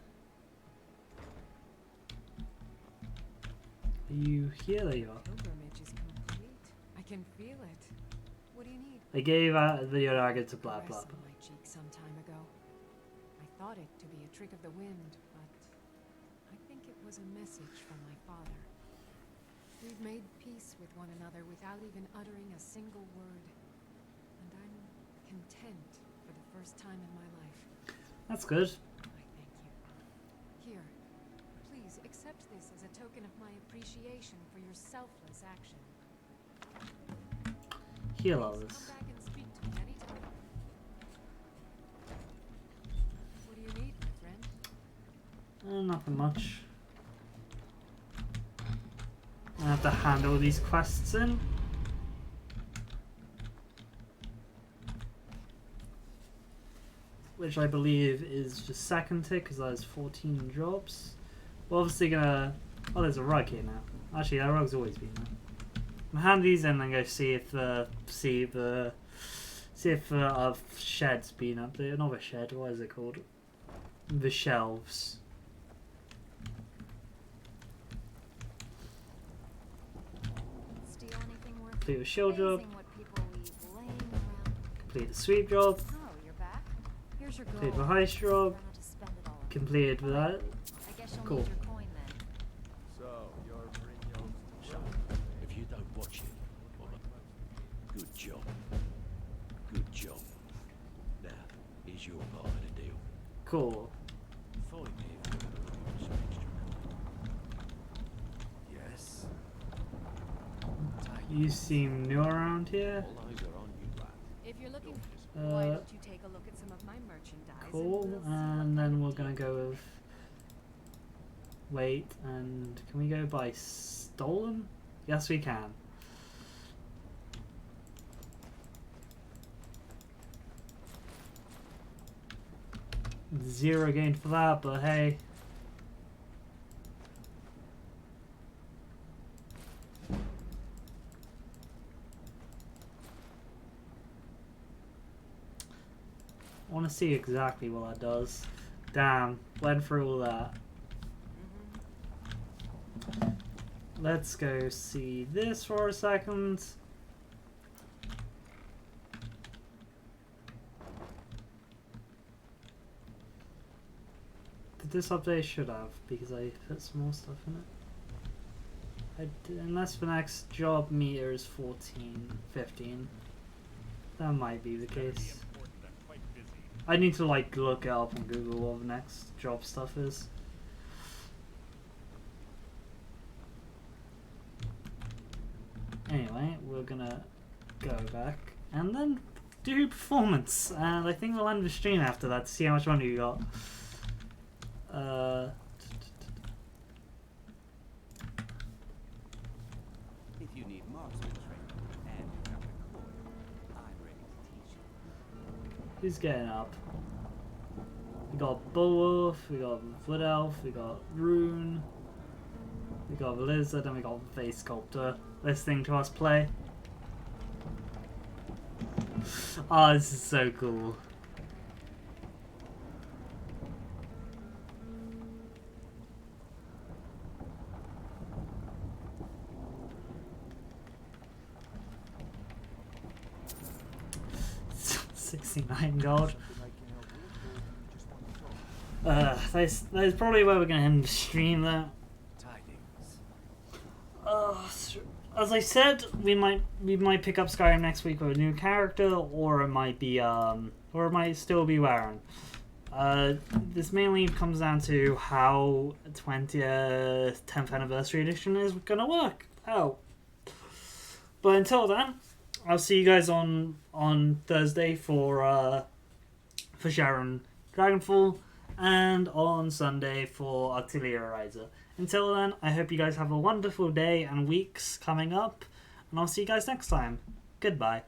Are you here? There you are. Pilgrimage is complete. I can feel it. What do you need? I gave the Yoraga to blah blah blah. My cheek some time ago. I thought it to be a trick of the wind, but I think it was a message from my father. We've made peace with one another without even uttering a single word, and I'm content for the first time in my life. That's good. I thank you. Here, please accept this as a token of my appreciation for your selfless action. heal others. Come back and speak to me anytime. What do you need, my friend? Nothing much. I have to hand all these quests in. Which I believe is just second tick because there's 14 jobs. We're obviously gonna. Oh, there's a rug here now. Actually, that rug's always been there. I'll hand these in and go see if our shed's been up there. Not a shed. What is it called? The shelves. Steal anything worth Complete the shield job. praising what people leave laying around. Complete the sweep job. Oh, you're back? Here's your Complete gold. the heist job. Remember to spend it all. Completed with that. I guess you'll Cool. need your coin then. So, you're bringing So, if you don't watch it, well, good job. Good job. Now, here's your part of the deal. Cool. Find me if you're looking for some extra money. Yes. You seem new around here. All eyes are on you, lad. If you're looking, Why don't you take a look at some of my merchandise? Cool. And we'll see what And kind then of we're deal gonna go with. Wait, and can we go by stolen? Yes, we can. Zero gain for that, but hey. I want to see exactly what that does. Damn, went through all that. Let's go see this for a second. Did this update? Should have, because I put some more stuff in it. Unless the next job meter is 14, 15. That might be the case. I need to like look it up on Google what the next job stuff is. Anyway, we're gonna go back and then do performance, and I think we'll end the stream after that to see how much money we got. If you need marksman training and you have the coin, I'm ready to teach you. Who's getting up? We got Beowulf, we got Wood Elf, we got Rune, we got the Lizard, and we got the Face Sculptor listening to us play. Oh, this is so cool. $69 gold. That's probably where we're gonna end the stream though. As I said, we might pick up Skyrim next week with a new character, or it might still be Warren. This mainly comes down to how 10th anniversary edition is gonna work out. But until then, I'll see you guys on Thursday for Sharon Dragonfall, and on Sunday for Artillery Riser. Until then, I hope you guys have a wonderful day and weeks coming up, and I'll see you guys next time. Goodbye.